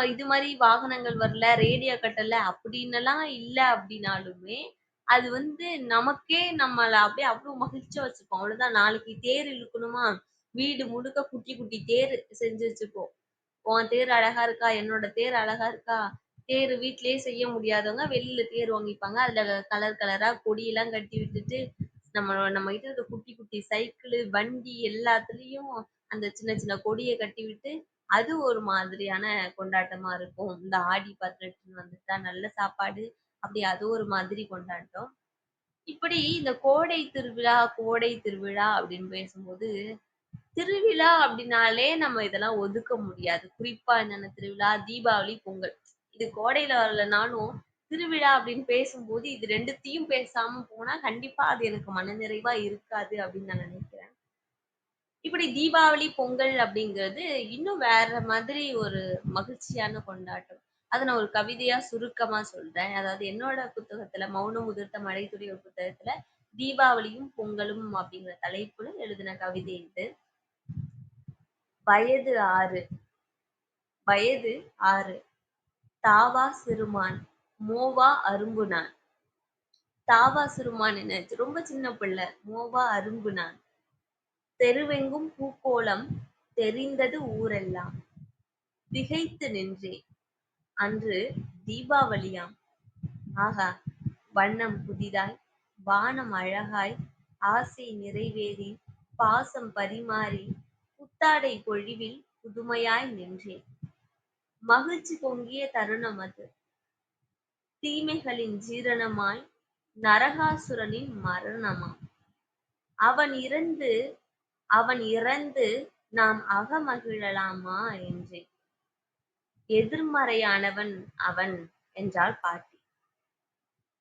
இது மாரி வாகனங்கள் வரல, ரேடியோ கட்டல அப்படின்னுலாம் இல்ல அப்படின்னாலுமே, அது வந்து நமக்கே நம்மள அப்படியே அவ்ளோ மகிழ்ச்சியா வச்சுக்கும். அவ்வளோதான் நாளைக்கு தேர் இழுக்கணுமா, வீடு முழுக்க குட்டி குட்டி தேர் செஞ்சு வச்சுப்போம். உன் தேர் அழகா இருக்கா? என்னோட தேர் அழகா இருக்கா? தேர் வீட்லயே செய்ய முடியாதவங்க வெளியில தேர் வாங்கிப்பாங்க. அதுல கலர் கலரா கொடியெல்லாம் கட்டி விட்டுட்டு, நம்மகிட்ட இருக்க குட்டி குட்டி சைக்கிளு, வண்டி எல்லாத்துலயும் அந்த சின்ன சின்ன கொடிய கட்டி விட்டு, அது ஒரு மாதிரியான கொண்டாட்டமா இருக்கும். இந்த ஆடி 18 வந்துட்டா நல்ல சாப்பாடு, அப்படி அது ஒரு மாதிரி கொண்டாட்டம். இப்படி இந்த கோடை திருவிழா அப்படின்னு பேசும்போது, திருவிழா அப்படின்னாலே நம்ம இதெல்லாம் ஒதுக்க முடியாது. குறிப்பா என்னென்ன திருவிழா? தீபாவளி, பொங்கல். இது கோடையில வரலனாலும், திருவிழா அப்படின்னு பேசும்போது இது 2த்தையும் பேசாம போனா, கண்டிப்பா அது எனக்கு மனநிறைவா இருக்காது அப்படின்னு நான் நினைக்கிறேன். இப்படி தீபாவளி, பொங்கல் அப்படிங்கிறது இன்னும் வேற மாதிரி ஒரு மகிழ்ச்சியான கொண்டாட்டம். அத நான் ஒரு கவிதையா சுருக்கமா சொல்றேன். அதாவது என்னோட புத்தகத்துல "மௌனம் உதிர்த்த மழைத்துளி" ஒரு புத்தகத்துல தீபாவளியும், பொங்கலும் அப்படிங்கிற தலைப்புல எழுதின கவிதை இது. வயது 6 வயது 6 தாவா சிறுமான் மோவா அரும்பு நான். தாவா சிறுமான் என்னாச்சு? ரொம்ப சின்ன பிள்ளை. மோவா அரும்பு நான். தெருவெங்கும் பூக்கோலம் தெரிந்தது ஊரெல்லாம். திகைத்து நின்றேன். அன்று தீபாவளியாம். ஆகா! வண்ணம் புதிதாய், வானம் அழகாய், ஆசை நிறைவேறி, பாசம் பரிமாறி, புத்தாடை பொழிவில் புதுமையாய் நின்றேன். மகிழ்ச்சி பொங்கிய தருணம் அது. தீமைகளின் ஜீரணமாய், நரகாசுரனின் மரணமாம். அவன் இறந்து அவன் இறந்து நாம் அகமகிழலாமா என்றேன். எதிர்மறையானவன் அவன் என்றாள் பாட்டி.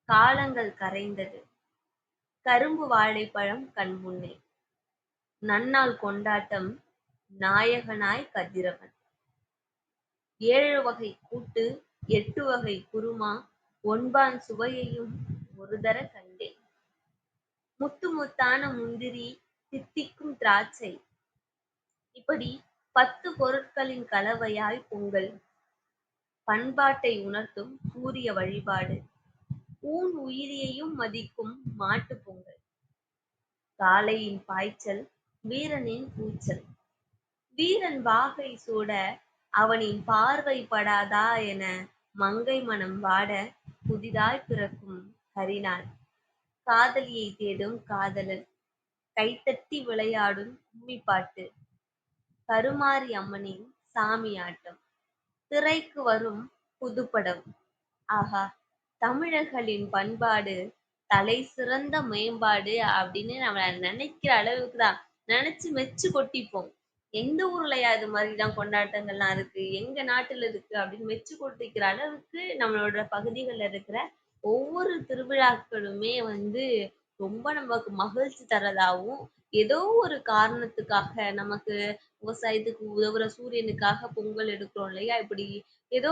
காலங்கள் கரைந்தது. கரும்பு வாழைப்பழம் கண்முன்னே. நன்னாள் கொண்டாட்டம். நாயகனாய் கதிரவன். 7 வகை கூட்டு, 8 வகை குருமா, ஒன்பான் சுவையையும் ஒருதர கண்டேன். முத்து முத்தான முந்திரி, தித்திக்கும் திராட்சை. இப்படி 10 பொருட்களின் கலவையாய் பொங்கல். பண்பாட்டை உணர்த்தும் சூரிய வழிபாடு. ஊன் உயிரியையும் மதிக்கும் மாட்டுப் பொங்கல். காளையின் பாய்ச்சல், வீரனின் கூச்சல். வீரன் வாகை சூட, அவனின் பார்வை படாதா என மங்கை மனம் வாட, புதிதாய் பிறக்கும் கரிநாள். காதலியை தேடும் காதலன். கைத்தட்டி விளையாடும் கும்மிப்பாட்டு. கருமாரி அம்மனின் சாமியாட்டம். திரைக்கு வரும் புதுப்படம். ஆஹா! தமிழர்களின் பண்பாடு தலை சிறந்த மேம்பாடு அப்படின்னு நம்ம நினைக்கிற அளவுக்கு தான். நினைச்சு மெச்சு கொட்டிப்போம். எந்த ஊர்லயா இது மாதிரிலாம் கொண்டாட்டங்கள்லாம் இருக்கு? எங்க நாட்டுல இருக்கு? அப்படின்னு மெச்சு கொட்டிக்கிற அளவுக்கு நம்மளோட பகுதிகள்ல இருக்கிற ஒவ்வொரு திருவிழாக்களுமே வந்து ரொம்ப நமக்கு மகிழ்ச்சி தர்றதாவும், ஏதோ ஒரு காரணத்துக்காக நமக்கு விவசாயத்துக்கு உதவுற சூரியனுக்காக பொங்கல் எடுக்கிறோம் இல்லையா? இப்படி ஏதோ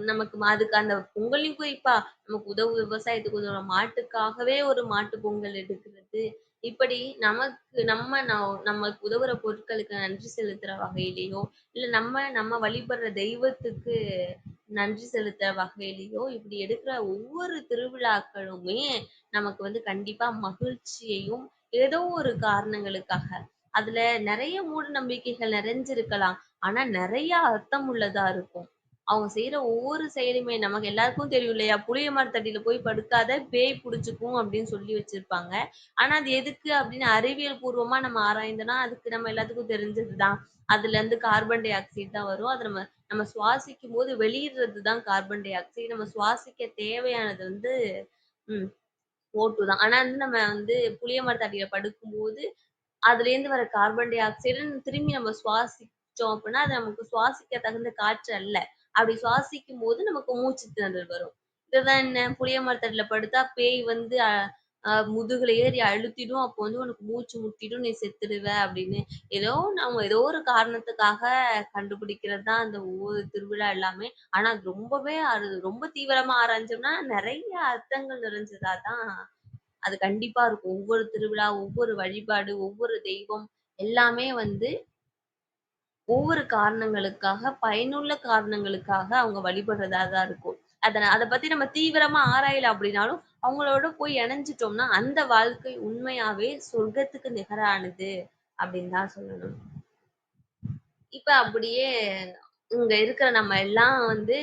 நமக்கு அதுக்கு அந்த பொங்கலையும் குறிப்பா நமக்கு விவசாயத்துக்கு உதவுற மாட்டுக்காகவே ஒரு மாட்டு பொங்கல் எடுக்கிறது. இப்படி நமக்கு நமக்கு உதவுற பொருட்களுக்கு நன்றி செலுத்துற வகையிலயோ, இல்ல நம்ம நம்ம வழிபடுற தெய்வத்துக்கு நன்றி செலுத்துற வகையிலயோ, இப்படி எடுக்கிற ஒவ்வொரு திருவிழாக்களுமே நமக்கு வந்து கண்டிப்பா மகிழ்ச்சியையும், ஏதோ ஒரு காரணங்களுக்காக அதுல நெறைய மூட நம்பிக்கைகள் நிறைஞ்சிருக்கலாம். ஆனா நெறைய அர்த்தம் உள்ளதா இருக்கும். அவங்க செய்யற ஒவ்வொரு செயலுமே நமக்கு எல்லாருக்கும் தெரியும் இல்லையா? புளிய மரத்தடியில போய் படுக்காத பேய் புடிச்சுக்கும் அப்படின்னு சொல்லி வச்சிருப்பாங்க. ஆனா அது எதுக்கு அப்படின்னு அறிவியல் பூர்வமா நம்ம ஆராய்ந்தோம்னா, அதுக்கு நம்ம எல்லாத்துக்கும் தெரிஞ்சதுதான். அதுல இருந்து கார்பன் டை ஆக்சைடு தான் வரும். அது நம்ம நம்ம சுவாசிக்கும்போது வெளியிடுறது தான் கார்பன் டை ஆக்சைடு. நம்ம சுவாசிக்க தேவையானது வந்து ம் O2 தான். ஆனா வந்து நம்ம வந்து புளிய மரத்தடியில படுக்கும்போது அதுலேருந்து வர கார்பன் டை ஆக்சைடு திரும்பி நம்ம சுவாசிச்சோம் அப்படின்னா, அது நமக்கு சுவாசிக்க தகுந்த காற்று அல்ல. அப்படி சுவாசிக்கும் போது நமக்கு மூச்சு திணறல் வரும். இதுதான் என்ன புளிய மரத்தடியில படுத்தா பேய் வந்து அ அ முதுகுல ஏறி அழுத்திடும். அப்போ வந்து உனக்கு மூச்சு முட்டிடும். நீ செத்துடுவ அப்படின்னு. ஏதோ ஒரு காரணத்துக்காக கண்டுபிடிக்கிறது தான் அந்த ஒவ்வொரு திருவிழா எல்லாமே. ஆனா அது அது ரொம்ப தீவிரமா ஆராய்ஞ்சோம்னா நெறைய அர்த்தங்கள் நிறைஞ்சதா தான் அது கண்டிப்பா இருக்கும். ஒவ்வொரு திருவிழா, ஒவ்வொரு வழிபாடு, ஒவ்வொரு தெய்வம் எல்லாமே வந்து ஒவ்வொரு காரணங்களுக்காக, பயனுள்ள காரணங்களுக்காக அவங்க வழிபடுறதா தான் இருக்கும். அத பத்தி நம்ம தீவிரமா ஆராயல அப்படின்னாலும், அவங்களோட போய் இணைஞ்சுட்டோம்னா, அந்த வாழ்க்கை உண்மையாவே சொர்க்கத்துக்கு நிகரானது அப்படின்னு தான் சொல்லணும். இப்ப அப்படியே இங்க இருக்கிற நம்ம எல்லாம் வந்து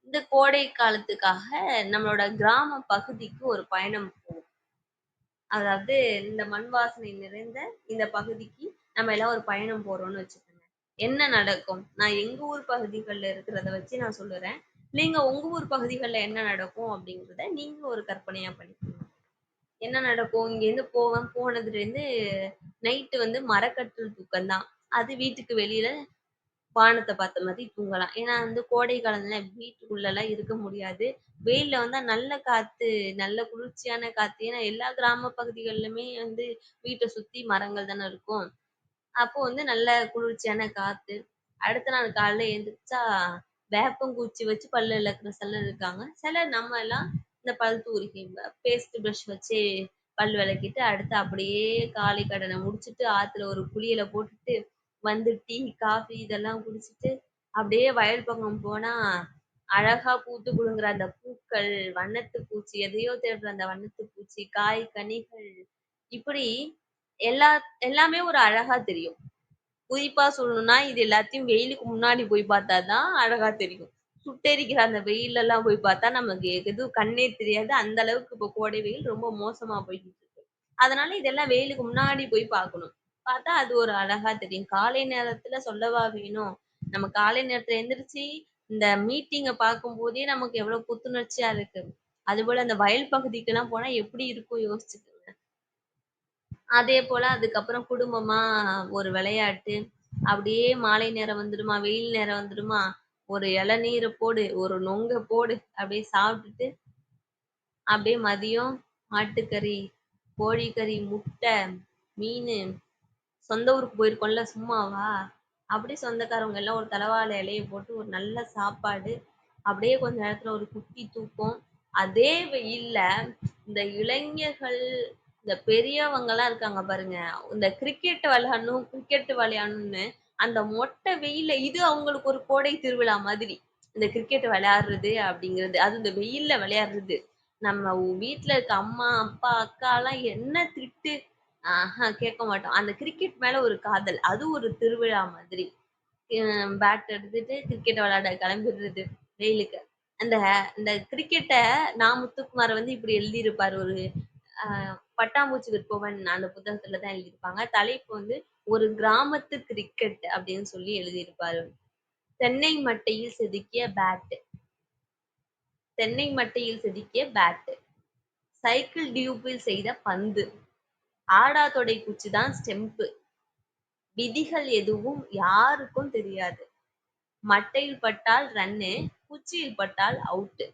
இந்த கோடை காலத்துக்காக நம்மளோட கிராம பகுதிக்கு ஒரு பயணம் அதாவது இந்த மண் வாசனை நிறைந்த இந்த பகுதிக்கு நம்ம எல்லாம் ஒரு பயணம் போறோம்னு வச்சுக்கோங்க. என்ன நடக்கும்? நான் எங்க ஊர் பகுதிகள்ல இருக்கிறத வச்சு நான் சொல்லுறேன். நீங்க உங்க ஊர் பகுதிகள்ல என்ன நடக்கும் அப்படிங்கிறத நீங்க ஒரு கற்பனையா பண்ணிக்கோங்க. என்ன நடக்கும்? இங்கேருந்து போவேன். போனதுலேருந்து நைட்டு வந்து மரக்கட்டில் தூக்கம் தான். அது வீட்டுக்கு வெளியில வானத்த பார்த்த மாதிரி தூங்கலாம். ஏன்னா வந்து கோடை காலம்ல வீட்டுக்குள்ளலாம் இருக்க முடியாது. வெயில்ல வந்தா நல்ல காத்து, நல்ல குளிர்ச்சியான காத்து. ஏன்னா எல்லா கிராம பகுதிகள்லுமே வந்து வீட்ட சுத்தி மரங்கள் தானே இருக்கும். அப்போ வந்து நல்ல குளிர்ச்சியான காத்து. அடுத்த நாள் காலையில எந்திரிச்சா, வேப்பங்குச்சி வச்சு பல்லு விளக்குற சிலர் இருக்காங்க. சிலர் நம்ம எல்லாம் இந்த பல் தூரிகை பேஸ்ட் பிரஷ் வச்சு பல் விளக்கிட்டு, அடுத்து அப்படியே காலை கடன முடிச்சுட்டு, ஆத்துல ஒரு குளியல போட்டுட்டு, வந்து டீ, காஃபி இதெல்லாம் குடிச்சிட்டு, அப்படியே வயல் பக்கம் போனா, அழகா பூத்து குலுங்குற அந்த பூக்கள், வண்ணத்து பூச்சி, எதையோ தேடுற அந்த வண்ணத்து பூச்சி, காய், கனிகள், இப்படி எல்லா எல்லாமே ஒரு அழகா தெரியும். குறிப்பா சொல்லணும்னா, இது எல்லாத்தையும் வெயிலுக்கு முன்னாடி போய் பார்த்தா தான் அழகா தெரியும். சுட்டெரிக்கிற அந்த வெயில்லலாம் போய் பார்த்தா நமக்கு எதுவும் கண்ணே தெரியாது. அந்த அளவுக்கு இப்போ கோடை வெயில் ரொம்ப மோசமா போய்க்கிட்டு இருக்கு. அதனால இதெல்லாம் வெயிலுக்கு முன்னாடி போய் பார்க்கணும். பார்த்தா அது ஒரு அழகா தெரியும். காலை நேரத்துல சொல்லவா வேணும்? நம்ம காலை நேரத்துல எந்திரிச்சு இந்த மீட்டிங்க பார்க்கும்போதே நமக்கு எவ்வளவு புத்துணர்ச்சியா இருக்கு. அதுபோல அந்த வயல் பகுதிக்கெல்லாம் போனா எப்படி இருக்கும் யோசிச்சுக்கோங்க. அதே போல அதுக்கப்புறம் குடும்பமா ஒரு விளையாட்டு. அப்படியே மாலை நேரம் வந்துடுமா, வெயில் நேரம் வந்துடுமா, ஒரு இளநீர போடு, ஒரு நொங்க போடு, அப்படியே சாப்பிட்டுட்டு, அப்படியே மதியம் ஆட்டுக்கறி, கோழிக்கறி, முட்டை, மீனு, சொந்த ஊருக்கு போயிருக்கோம்ல சும்மாவா? அப்படியே சொந்தக்காரவங்க எல்லாம் ஒரு தலவாழை இலைய போட்டு ஒரு நல்ல சாப்பாடு. அப்படியே கொஞ்ச நேரத்துல ஒரு குட்டி தூக்கம். அதே வெயில்ல இந்த இளைஞர்கள், இந்த பெரியவங்கலாம் இருக்காங்க பாருங்க. இந்த கிரிக்கெட் விளையாடணும்னு அந்த மொட்டை வெயில்ல இது அவங்களுக்கு ஒரு கோடை திருவிழா மாதிரி. இந்த கிரிக்கெட் விளையாடுறது அப்படிங்கிறது. அதுவும் இந்த வெயில்ல விளையாடுறது. நம்ம வீட்ல இருக்க அம்மா, அப்பா, அக்காலாம் என்ன திட்டு கேட்க மாட்டோம். அந்த கிரிக்கெட் மேல ஒரு காதல். அது ஒரு திருவிழா மாதிரி. பேட் எடுத்துட்டு கிரிக்கெட் விளையாட கிளம்பிடுறது வெயிலுக்கு. அந்த இந்த கிரிக்கெட்ட முத்துக்குமார் வந்து இப்படி எழுதியிருப்பாரு ஒரு பட்டாம்பூச்சி விற்பவன் அந்த புத்தகத்துல தான் எழுதியிருப்பாங்க. தலைப்பு வந்து ஒரு கிராமத்து கிரிக்கெட் அப்படின்னு சொல்லி எழுதியிருப்பாரு. தென்னை மட்டையில் செதுக்கிய பேட், தென்னை மட்டையில் செதுக்கிய பேட், சைக்கிள் டியூப்பில் செய்த பந்து, ஆடா தொடை குச்சி தான் ஸ்டெம்ப், விதிகள் எதுவும் யாருக்கும் தெரியாது. மட்டையில் பட்டால் ரன்னு, குச்சியில் பட்டால் அவுட்டு.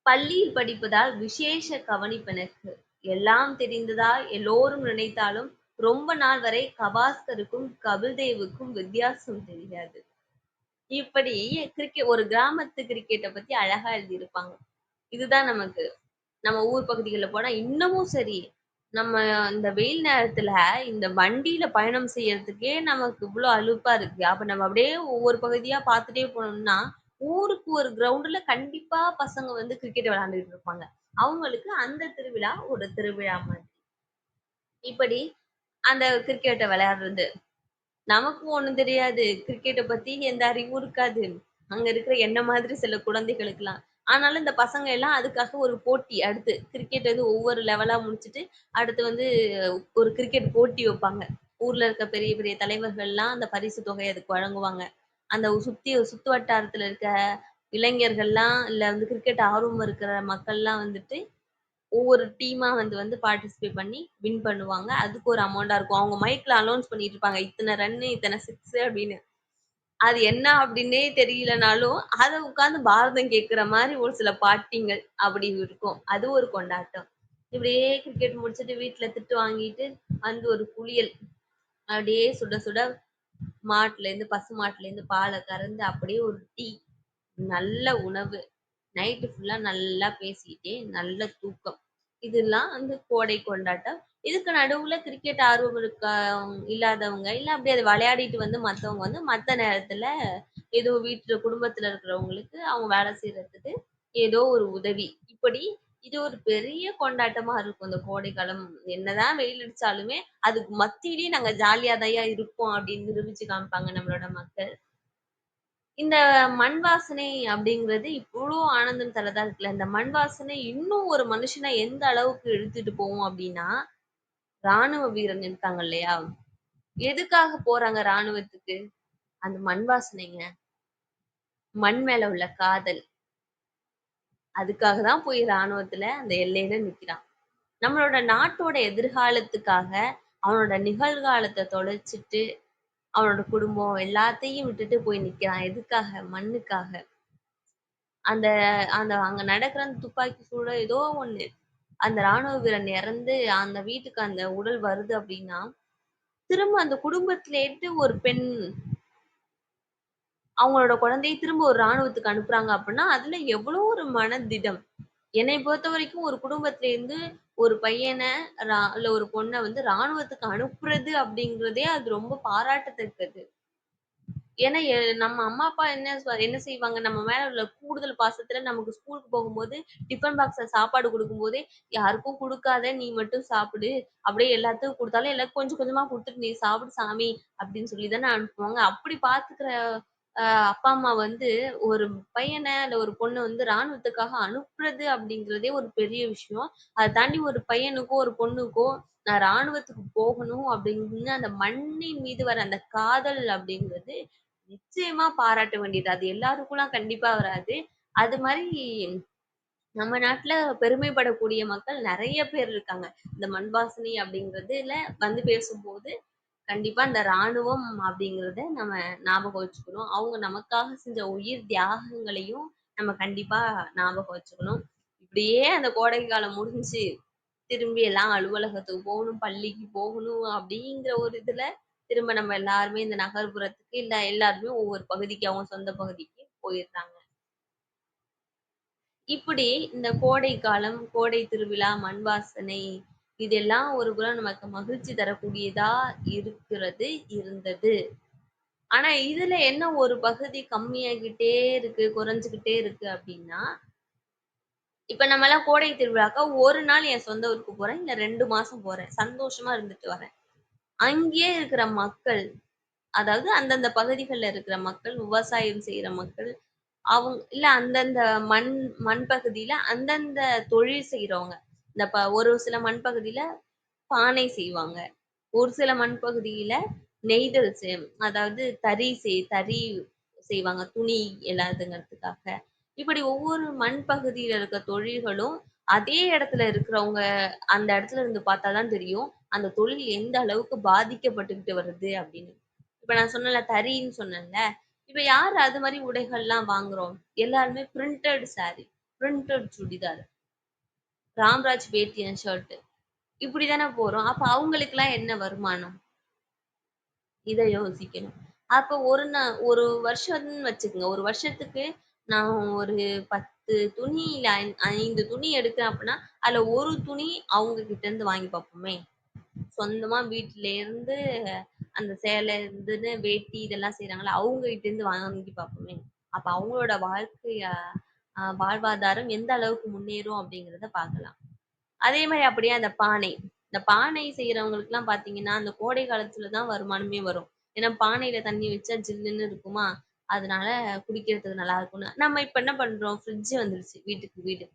பள்ளியில் படிப்பதால் விசேஷ கவனிப்பெனக்கு. எல்லாம் தெரிந்ததா எல்லோரும் நினைத்தாலும் ரொம்ப நாள் வரை கவாஸ்கருக்கும் கபில்தேவுக்கும் வித்தியாசம் தெரியாது. இப்படி ஒரு கிராமத்து கிரிக்கெட்ட பத்தி அழகா எழுதியிருப்பாங்க. இதுதான் நமக்கு நம்ம ஊர் பகுதிகள்ல போனா இன்னமும் சரி, நம்ம இந்த வெயில் நேரத்துல இந்த வண்டியில பயணம் செய்யறதுக்கே நமக்கு இவ்ளோ அலுப்பா இருக்கு. அப்ப நம்ம அப்படியே ஒவ்வொரு பகுதியா பார்த்துட்டே போனோம்னா, ஊருக்கு ஒரு கிரவுண்டுல கண்டிப்பா பசங்க வந்து கிரிக்கெட் விளையாண்டுட்டு இருப்பாங்க. அவங்களுக்கு அந்த திருவிழா ஒரு திருவிழா மாதிரி. இப்படி அந்த கிரிக்கெட்ட விளையாடுறது. நமக்கும் ஒண்ணும் தெரியாது. கிரிக்கெட்ட பத்தி எந்த அறிவும் இருக்காது. அங்க இருக்கிற என்ன மாதிரி சில குழந்தைகளுக்கெல்லாம். ஆனாலும் இந்த பசங்க எல்லாம் அதுக்காக ஒரு போட்டி அடுத்து கிரிக்கெட் வந்து ஒவ்வொரு லெவலா முடிச்சுட்டு, அடுத்து வந்து ஒரு கிரிக்கெட் போட்டி வைப்பாங்க. ஊர்ல இருக்க பெரிய பெரிய தலைவர்கள்லாம் அந்த பரிசு தொகை அதுக்கு வழங்குவாங்க. அந்த சுத்து வட்டாரத்துல இருக்க இளைஞர்கள்லாம் இல்ல வந்து கிரிக்கெட் ஆர்வம் இருக்கிற மக்கள்லாம் வந்துட்டு ஒவ்வொரு டீமா வந்து வந்து பார்ட்டிசிபேட் பண்ணி வின் பண்ணுவாங்க. அதுக்கு ஒரு அமௌண்டா இருக்கும். அவங்க மைக்ல அனௌன்ஸ் பண்ணிட்டு இருப்பாங்க. இத்தன ரன்னு, இத்தன சிக்ஸ் அப்படின்னு. அது என்ன அப்படின்னே தெரியலனாலும், அத உட்கார்ந்து பாரதம் கேட்கிற மாரி ஒரு சில பாட்டிங்கள் அப்படி இருக்கும். அது ஒரு கொண்டாட்டம். இப்படியே கிரிக்கெட் முடிச்சுட்டு வீட்ல திட்டு வாங்கிட்டு, வந்து ஒரு குளியல். அப்படியே சுட சுட பசு மாட்டுலேருந்து பால கறந்து அப்படியே ஒரு டீ. நல்ல உணவு. நைட்டு ஃபுல்லா நல்லா பேசிட்டே, நல்ல தூக்கம். இதெல்லாம் வந்து கோடை கொண்டாட்டம். இதுக்கு நடுவுல கிரிக்கெட் ஆர்வம் இல்லாதவங்க, இல்ல அப்படியே அத விளையாடிட்டு வந்து மத்தவங்க வந்து மத்த நேரத்துல ஏதோ வீட்ல குடும்பத்துல இருக்கிறவங்களுக்கு அவங்க வேலை செய்யறதுக்கு ஏதோ ஒரு உதவி. இப்படி இது ஒரு பெரிய கொண்டாட்டமா இருக்கும் இந்த கோடைக்காலம். என்னதான் வெயில் அடிச்சாலுமே, அதுக்கு மத்தியிலயும் நாங்க ஜாலியா தான்யா இருப்போம் அப்படின்னு நிரூபிச்சு காமிப்பாங்க நம்மளோட மக்கள். இந்த மண் வாசனை அப்படிங்கிறது இவ்ளோ ஆனந்தம் தர்றதா இருக்குல்ல. இந்த மண் வாசனை இன்னும் ஒரு மனுஷன எந்த அளவுக்கு இழுத்துட்டு போகும் அப்படின்னா, ராணுவ வீரன் இருக்காங்க இல்லையா? எதுக்காக போறாங்க ராணுவத்துக்கு? அந்த மண் வாசனைங்க. மண் மேல உள்ள காதல். அதுக்காக தான் போய் ராணுவத்துல அந்த எல்லையில நிக்கிறான். நம்மளோட நாட்டோட எதிர்காலத்துக்காக, அவனோட நிகழ்காலத்த தொலைச்சுட்டு, அவனோட குடும்பம் எல்லாத்தையும் விட்டுட்டு போய் நிக்கிறான். எதுக்காக? மண்ணுக்காக. அந்த அந்த அங்க நடக்கிற அந்த துப்பாக்கி சூடோ ஏதோ ஒண்ணு. அந்த ராணுவ வீரன் இறந்து அந்த வீட்டுக்கு அந்த உடல் வருது அப்படின்னா, திரும்ப அந்த குடும்பத்திலேட்டு ஒரு பெண் அவங்களோட குழந்தைய திரும்ப ஒரு ராணுவத்துக்கு அனுப்புறாங்க அப்படின்னா, அதுல எவ்வளோ ஒரு மனதிடம். என்னைய பொறுத்தவரைக்கும் ஒரு குடும்பத்தில இருந்து ஒரு பையன இல்ல ஒரு பொண்ண வந்து ராணுவத்துக்கு அனுப்புறது அப்படிங்கிறதே அது ரொம்ப பாராட்டத்தக்கது. ஏன்னா, நம்ம அம்மா, அப்பா என்ன செய்வாங்க, நம்ம மேல உள்ள கூடுதல் பாசத்துல நமக்கு ஸ்கூலுக்கு போகும்போது, டிஃபன் பாக்ஸ்ல சாப்பாடு குடுக்கும்போதே, "யாருக்கும் குடுக்காத, நீ மட்டும் சாப்பிடு." அப்படியே எல்லாத்துக்கும் குடுத்தாலும், எல்லாருக்கும் கொஞ்சம் கொஞ்சமா குடுத்துட்டு, "நீ சாப்பிடு சாமி" அப்படின்னு சொல்லி தானே அனுப்புவாங்க. அப்படி பாத்துக்கிற அப்பா, அம்மா வந்து ஒரு பையன, இல்ல ஒரு பொண்ண வந்து ராணுவத்துக்காக அனுப்புறது அப்படிங்கிறதே ஒரு பெரிய விஷயம். அத தாண்டி ஒரு பையனுக்கோ, ஒரு பொண்ணுக்கோ, நான் ராணுவத்துக்கு போகணும் அப்படின்னு அந்த மண்ணின் மீது வர அந்த காதல் அப்படிங்கிறது நிச்சயமா பாராட்ட வேண்டியது. அது எல்லாருக்கும்லாம் கண்டிப்பா வராது. அது மாரி நம்ம நாட்டுல பெருமைப்படக்கூடிய மக்கள் நெறைய பேர் இருக்காங்க. இந்த மண் வாசனை அப்படிங்கிறதுல வந்து பேசும்போது, கண்டிப்பா இந்த ராணுவம் அப்படிங்கிறத நம்ம ஞாபகம் வச்சுக்கணும். அவங்க நமக்காக செஞ்ச உயிர் தியாகங்களையும் நம்ம கண்டிப்பா ஞாபகம் வச்சுக்கணும். இப்படியே அந்த கோடை காலம் முடிஞ்சு, திரும்பி எல்லாம் அலுவலகத்துக்கு போகணும், பள்ளிக்கு போகணும் அப்படிங்கிற ஒரு இதுல, திரும்ப நம்ம எல்லாருமே இந்த நகர்ப்புறத்துக்கு இல்ல எல்லாருமே ஒவ்வொரு பகுதிக்கு அவங்க சொந்த பகுதிக்கு போயிடுறாங்க. இப்படி இந்த கோடை காலம், கோடை திருவிழா, மண் வாசனை இதெல்லாம் ஒருபுறம் நமக்கு மகிழ்ச்சி தரக்கூடியதா இருக்கிறது, இருந்தது. ஆனா இதுல என்ன ஒரு பகுதி கம்மியாகிட்டே இருக்கு, குறைஞ்சுகிட்டே இருக்கு அப்படின்னா, இப்ப நம்மலாம் கோடை திருவிழாக்கு 1 நாள் என் சொந்த ஊருக்கு போறேன். இல்ல 2 மாசம் போறேன். சந்தோஷமா இருந்துட்டு வரேன். அங்கேயே இருக்கிற மக்கள், அதாவது அந்தந்த பகுதிகள்ல இருக்கிற மக்கள், விவசாயம் செய்ற மக்கள், இல்ல அந்தந்த மண் மண் பகுதியில அந்தந்த தொழில் செய்றவங்க. இந்த ஒரு சில மண் பகுதியில பானை செய்வாங்க. ஒரு சில மண் பகுதியில நெய்தல் அதாவது தறி செய்வாங்க. துணி எல்லாத்துங்கிறதுக்காக. இப்படி ஒவ்வொரு மண் பகுதியில இருக்க தொழில்களும், அதே இடத்துல இருக்கிறவங்க அந்த இடத்துல இருந்து பார்த்தா தான் தெரியும். அந்த தொழில் எந்த அளவுக்கு பாதிக்கப்பட்டுக்கிட்டு வருது அப்படின்னு. இப்ப நான் சொன்னேன்ல தறின்னு சொன்னேன்ல. இப்ப யாரு அது மாரி உடைகள்லாம் வாங்குறோம்? எல்லாருமே printed sorry, printed churidar, Ramraj வேட்டி அண்ட் ஷர்ட் இப்படி தானே போறோம். அப்ப அவங்களுக்கெல்லாம் என்ன வருமானம்? இத யோசிக்கணும். அப்ப ஒரு வருஷம்னு வச்சுக்கங்க. ஒரு வருஷத்துக்கு நான் ஒரு 10 துணி இல்ல 5 துணி எடுக்கிறேன் அப்படின்னா, அதுல ஒரு துணி அவங்க கிட்ட இருந்து வாங்கி பார்ப்போமே. சொந்தமா வீட்ல இருந்து அந்த சேலை இருந்துன்னு வேட்டி இதெல்லாம் செய்றாங்கல்ல, அவங்க கிட்ட இருந்து வாங்கி பார்ப்போமே. அப்ப அவங்களோட வாழ்வாதாரம் எந்த அளவுக்கு முன்னேறும் அப்படிங்கிறத பார்க்கலாம். அதே மாரி அப்படியே அந்த பானை. இந்த பானை செய்றவங்களுக்குலாம் பார்த்தீங்கன்னா, அந்த கோடை காலத்துல தான் வருமானமே வரும். ஏன்னா பானையில தண்ணி வச்சா ஜில்லுன்னு இருக்குமா, அதனால குடிக்கிறதுக்கு நல்லா இருக்கும்னு. நம்ம இப்ப என்ன பண்றோம்? ஃப்ரிட்ஜ் வந்துருச்சு வீட்டுக்கு வீடு.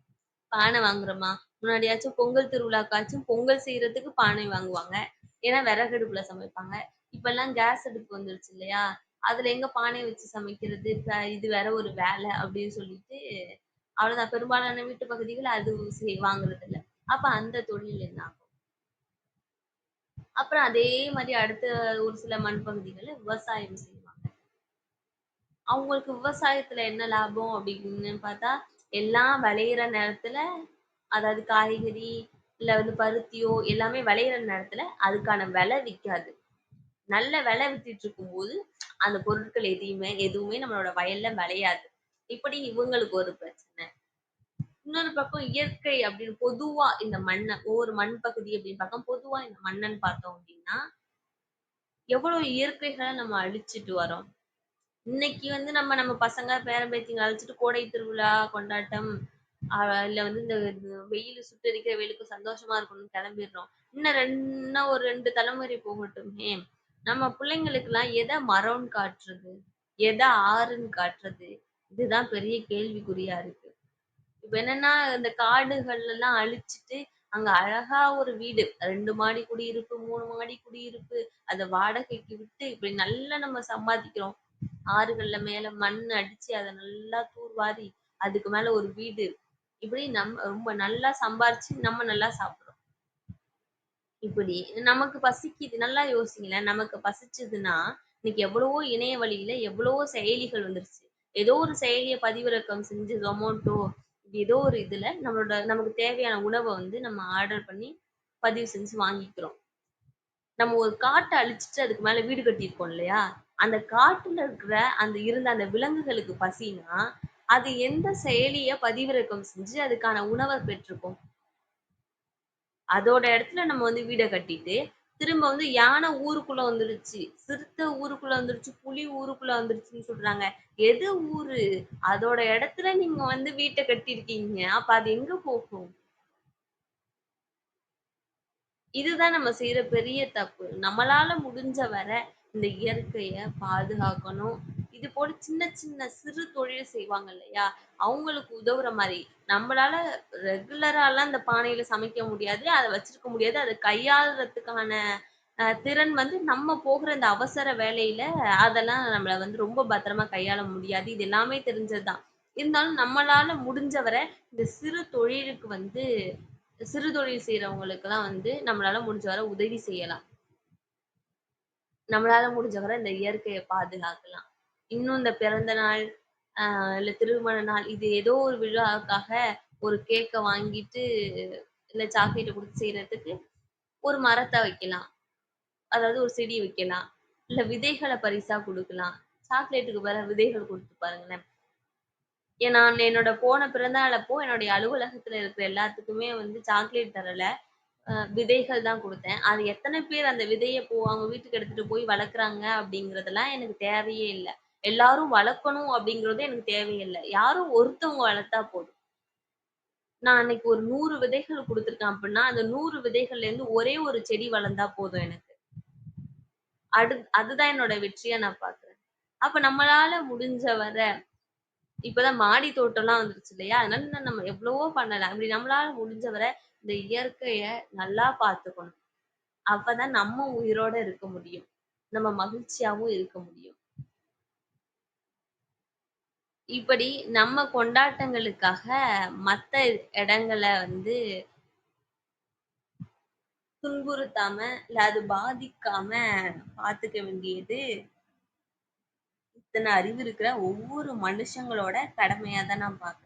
பானை வாங்குறோமா? முன்னாடியாச்சும் பொங்கல் திருவிழாக்காச்சும் பொங்கல் செய்றதுக்கு பானை வாங்குவாங்க. ஏன்னா விறகடுப்புல சமைப்பாங்க. இப்பல்லாம் கேஸ் அடுப்பு வந்துருச்சு இல்லையா? அதுல எங்க பானை வச்சு சமைக்கிறது? இது வேற ஒரு வேலை அப்படின்னு சொல்லிட்டு, அவ்வளவுதான். பெரும்பாலான வீட்டு பகுதிகள் அது வாங்குறதில்ல. அப்ப அந்த தொழில் என்ன ஆகும்? அப்புறம் அதே மாரி அடுத்த ஒரு சில மண் பகுதிகள்ல விவசாயம் செய்வாங்க. அவங்களுக்கு விவசாயத்துல என்ன லாபம் அப்படின்னு பார்த்தா, எல்லாம் விளையிற நேரத்துல அதாவது காய்கறி, இல்ல வந்து பருத்தியோ எல்லாமே விளையிற நேரத்துல அதுக்கான விலை விக்காது. நல்ல விலை வித்துட்டு இருக்கும்போது, அந்த பொருட்கள் எதுவுமே நம்மளோட வயல்ல விளையாது. இப்படி இவங்களுக்கு ஒரு பிரச்சனை. இன்னொரு பக்கம் இயற்கை அப்படின்னு பொதுவா இந்த ஒவ்வொரு மண் பகுதி அப்படின்னு பார்த்தோம். பொதுவா இந்த மண்ணன்னு பார்த்தோம் அப்படின்னா, எவ்வளவு இயற்கைகளை நம்ம அழிச்சிட்டு வரோம். இன்னைக்கு வந்து நம்ம பசங்க, பேரன் பேத்திங்கள அழைச்சிட்டு கோடை திருவிழா கொண்டாட்டம், இல்ல வந்து இந்த வெயில் சுட்டெரிக்கிற வெயிலுக்கு சந்தோஷமா இருக்கணும்னு கிளம்பிடுறோம். இன்னும் ஒரு 2 தலைமுறை போகட்டுமே. நம்ம பிள்ளைங்களுக்கெல்லாம் எத மரம்னு காட்டுறது? எத ஆறுன்னு காட்டுறது? இதுதான் பெரிய கேள்விக்குறியா இருக்கு. இப்ப என்னன்னா இந்த காடுகள் எல்லாம் அழிச்சிட்டு அங்க அழகா ஒரு வீடு 2 மாடி குடியிருப்பு, 3 மாடி குடியிருப்பு, அத வாடகைக்கு விட்டு இப்படி நல்லா நம்ம சம்பாதிக்கிறோம். ஆறுகள்ல மேல மண் அடிச்சு அத நல்லா தூர்வாரி, அதுக்கு மேல ஒரு வீடு. இப்படி ரொம்ப நல்லா சம்பாரிச்சு நம்ம நல்லா சாப்பிடுறோம். இப்படி நமக்கு பசிக்குது. நல்லா யோசிங்களேன். நமக்கு பசிச்சதுன்னா, இன்னைக்கு எவ்வளவோ இணைய வழியில எவ்வளவோ செயலிகள் வந்துருச்சு. ஏதோ ஒரு செயலிய பதிவிறக்கம் செஞ்சு Zomato, ஏதோ ஒரு இதுல நமக்கு தேவையான உணவ வந்து நம்ம ஆர்டர் பண்ணி பதிவு செஞ்சு வாங்கிக்கிறோம். நம்ம ஒரு காட்ட அழிச்சுட்டு அதுக்கு மேல வீடு கட்டியிருக்கோம் இல்லையா? அந்த காட்டுல இருந்த அந்த விலங்குகளுக்கு பசின்னா, அது எந்த செயலிய பதிவிறக்கம் செஞ்சு அதுக்கான உணவ பெற்றிருக்கும்? அதோட இடத்துல நம்ம வந்து வீட கட்டிட்டு, திரும்ப வந்து யானை ஊருக்குள்ள வந்துருச்சு, சிறுத்தை ஊருக்குள்ள வந்துருச்சு, புலி ஊருக்குள்ள வந்துருச்சுன்னு சொல்றாங்க. எது ஊரு? அதோட இடத்துல நீங்க வந்து வீட்ட கட்டியிருக்கீங்க. அப்ப அது எங்க போகும்? இதுதான் நம்ம செய்யற பெரிய தப்பு. நம்மளால முடிஞ்ச வர இந்த இயற்கைய பாதுகாக்கணும். இது போல சின்ன சின்ன சிறு தொழில் செய்வாங்க இல்லையா? அவங்களுக்கு உதவுற மாரி. நம்மளால ரெகுலராலாம் இந்த பானையில சமைக்க முடியாது. அத வச்சிருக்க முடியாது. அத கையாளுறதுக்கான திறன் வந்து நம்ம போகுற இந்த அவசர வேலையில அதெல்லாம் நம்மள வந்து ரொம்ப பத்திரமா கையாள முடியாது. இது எல்லாமே தெரிஞ்சது தான். இருந்தாலும் நம்மளால முடிஞ்ச வர இந்த சிறு தொழிலுக்கு வந்து சிறு தொழில் செய்றவங்களுக்கெல்லாம் வந்து நம்மளால முடிஞ்ச வரை உதவி செய்யலாம். நம்மளால முடிஞ்ச வரை இந்த இயற்கைய பாதுகாக்கலாம். இன்னும் இந்த பிறந்த நாள், இல்ல திருமண நாள், இது ஏதோ ஒரு விழாவுக்காக ஒரு கேக்க வாங்கிட்டு, இல்ல சாக்லேட்ட குடுத்து செய்றதுக்கு ஒரு மரத்த வைக்கலாம். அதாவது ஒரு செடி வைக்கலாம். இல்ல விதைகள பரிசா குடுக்கலாம். சாக்லேட்டுக்கு பதிலா விதைகள் குடுத்து பாருங்களேன். நான் என்னோட போன பிறந்த நாள் அப்போ என்னுடைய அலுவலகத்துல இருக்கிற எல்லாத்துக்குமே வந்து சாக்லேட் தரல. விதைகள் தான் குடுத்தேன். அது எத்தன பேர் அந்த விதைய அவங்க வீட்டுக்கு எடுத்துட்டு போய் வளர்க்குறாங்க அப்படிங்கிறதெல்லாம் எனக்கு தேவையே இல்ல. எல்லாரும் வளர்க்கணும் அப்படிங்கிறதும் எனக்கு தேவையில்ல. யாரோ ஒருத்தவங்க வளர்த்தா போதும். நான் அன்னைக்கு ஒரு 100 விதைகள் குடுத்துருக்கேன் அப்படின்னா, அந்த 100 விதைகள்லேருந்து ஒரே ஒரு செடி வளர்ந்தா போதும் எனக்கு. அதுதான் என்னோட வெற்றியா நான் பார்க்குறேன். அப்ப நம்மளால முடிஞ்ச வர இப்பதான் மாடி தோட்டம்லாம் வந்துருச்சு இல்லையா? அதனால நம்ம எவ்வளவோ பண்ணலாம். அப்படி நம்மளால முடிஞ்ச வர இந்த இயற்கைய நல்லா பார்த்துக்கணும். அப்பதான் நம்ம உயிரோட இருக்க முடியும். நம்ம மகிழ்ச்சியாவும் இருக்க முடியும். இப்படி நம்ம கொண்டாட்டங்களுக்காக மத்த இடங்கள வந்து துன்புறுத்தாம, இல்ல அது பாதிக்காம பாத்துக்க வேண்டியது இத்தன அறிவு இருக்கிற ஒவ்வொரு மனுஷங்களோட கடமையா தான் நான் பார்க்கிறேன்.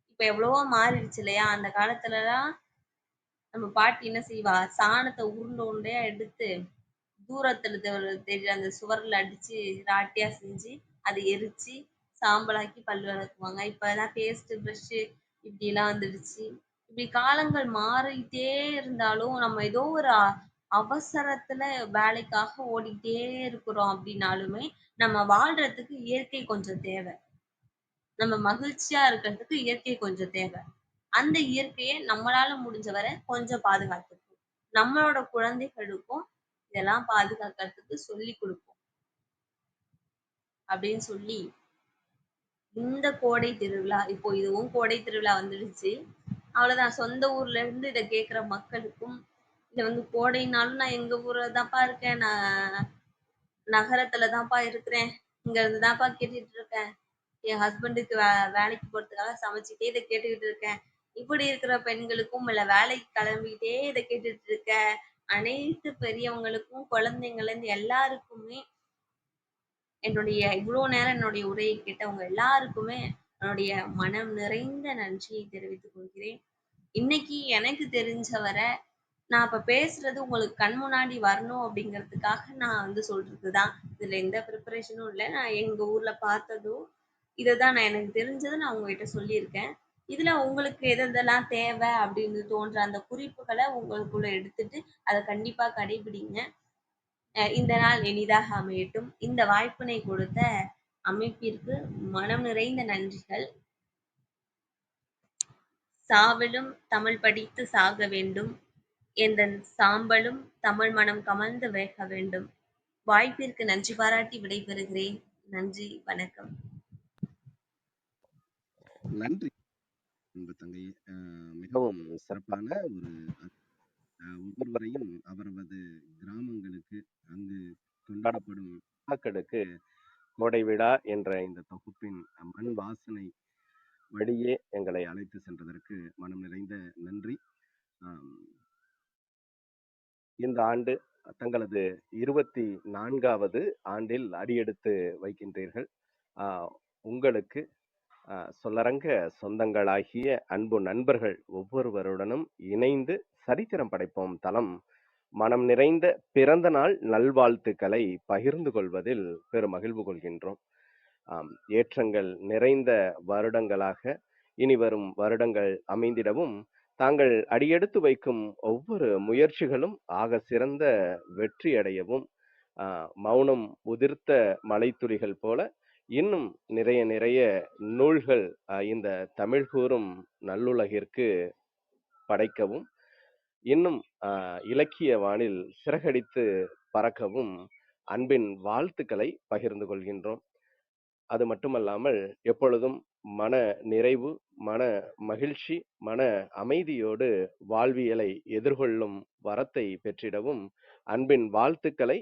இப்ப எவ்வளவோ மாறிடுச்சு இல்லையா? அந்த காலத்துலலாம் நம்ம பாட்டி என்ன செய்வா? சாணத்த உருண்டை உருண்டையா எடுத்து தூரத்துல தெரியுற அந்த சுவர்ல அடிச்சு ராட்டியா செஞ்சு, அத எரிச்சு, சாம்பலாக்கி பல் விளக்குவாங்க. இப்பலாம் பேஸ்ட், பிரஷ் இப்படிலாம் வந்துடுச்சு. இப்படி காலங்கள் மாறிட்டே இருந்தாலும், நம்ம ஏதோ ஒரு அவசரத்துல வேலைக்காக ஓடிட்டே இருக்கிறோம் அப்படின்னாலுமே, நம்ம வாழ்றதுக்கு இயற்கை கொஞ்சம் தேவை. நம்ம மகிழ்ச்சியா இருக்கிறதுக்கு இயற்கை கொஞ்சம் தேவை. அந்த இயற்கைய நம்மளால முடிஞ்ச வரை கொஞ்சம் பாதுகாத்துப்போம். நம்மளோட குழந்தைகளுக்கும் இதெல்லாம் பாதுகாக்கிறதுக்கு சொல்லிக் குடுப்போம். அப்படின்னு சொல்லி, இந்த கோடை திருவிழா இப்போ இதுவும் கோடை திருவிழா வந்துடுச்சு. அவ்வளவுதான். சொந்த ஊர்ல இருந்து இத கேட்கிற மக்களுக்கும், இத வந்து கோடைனாலும் நான் எங்க ஊர்ல தான்ப்பா இருக்கேன். நான் நகரத்துல தான்ப்பா இருக்கிறேன். இங்க இருந்து தான்ப்பா கேட்டுட்டு இருக்கேன். என் ஹஸ்பண்டுக்கு வேலைக்கு போறதுக்காக சமைச்சுட்டே இத கேட்டுக்கிட்டு இருக்கேன். இப்படி இருக்கிற பெண்களுக்கும், இல்ல வேலைக்கு கிளம்பிட்டே இத கேட்டுட்டு இருக்க அனைத்து பெரியவங்களுக்கும், குழந்தைங்கள்ல இருந்து எல்லாருக்குமே இவ்வளோ நேரம் என்னுடைய உரையை கேட்டவங்க எல்லாருக்குமே என்னுடைய மனம் நிறைந்த நன்றியை தெரிவித்துக் கொள்கிறேன். இன்னைக்கு எனக்கு தெரிஞ்ச வர நான் இப்ப பேசுறது உங்களுக்கு கண் முன்னாடி வரணும் அப்படிங்கிறதுக்காக நான் வந்து சொல்றதுதான். இதுல எந்த ப்ரிப்பரேஷனும் இல்ல. நான் எங்க ஊர்ல பார்த்ததும், இததான் நான் எனக்கு தெரிஞ்சத நான் உங்ககிட்ட சொல்லியிருக்கேன். இதுல உங்களுக்கு எதெல்லாம் தேவை அப்படின்னு தோன்ற அந்த குறிப்புகள உங்களுக்குள்ள எடுத்துட்டு, அத கண்டிப்பா கடைபிடிங்க. இந்த நாள் இனிதாக அமையட்டும். இந்த வாய்ப்பினை கொடுத்த அமைப்பிற்கு மனம் நிறைந்த நன்றிகள். சாவலும் தமிழ் படித்து சாக வேண்டும். எந்தன் சாம்பலும் தமிழ் மனம் கமழ்ந்து வேக வேண்டும். வாய்ப்பிற்கு நன்றி பாராட்டி விடைபெறுகிறேன். நன்றி, வணக்கம். நன்றி. அன்பு தங்கை. மிகவும் சிறப்பான ஒரு ஒவ்வொருவரையும் அவரது கிராமங்களுக்கு அங்கு கொண்டாடப்படும் விழாக்களுக்கு கோடை விழா என்ற இந்த தொகுப்பின் மண் வாசனை வழியே எங்களை அழைத்து சென்றதற்கு மனம் நிறைந்த நன்றி. இந்த ஆண்டு தங்களது 24வது ஆண்டில் அடியெடுத்து வைக்கின்றீர்கள். உங்களுக்கு சொல்லரங்க சொந்தங்களாகிய அன்பு நண்பர்கள் ஒவ்வொருவருடனும் இணைந்து சரித்திரம் படைப்போம் தளம் மனம் நிறைந்த பிறந்த நாள் நல்வாழ்த்துக்களை பகிர்ந்து கொள்வதில் பெரும் மகிழ்வு கொள்கின்றோம். ஏற்றங்கள் நிறைந்த வருடங்களாக இனி வரும் வருடங்கள் அமைந்திடவும் தாங்கள் அடியெடுத்து வைக்கும் ஒவ்வொரு முயற்சிகளும் ஆக சிறந்த வெற்றி அடையவும் மௌனம் உதிர்த்த மலைத்துளிகள் போல இன்னும் நிறைய நிறைய நூல்கள் இந்த தமிழ் கூறும் நல்லுலகிற்கு படைக்கவும் இன்னும் இலக்கிய வானில் சிறகடித்து பறக்கவும் அன்பின் வாழ்த்துக்களை பகிர்ந்து கொள்கின்றோம். அது மட்டுமல்லாமல் எப்பொழுதும் மன நிறைவு, மன மகிழ்ச்சி, மன அமைதியோடு வாழ்வியலை எதிர்கொள்ளும் வரத்தை பெற்றிடவும் அன்பின் வாழ்த்துக்களை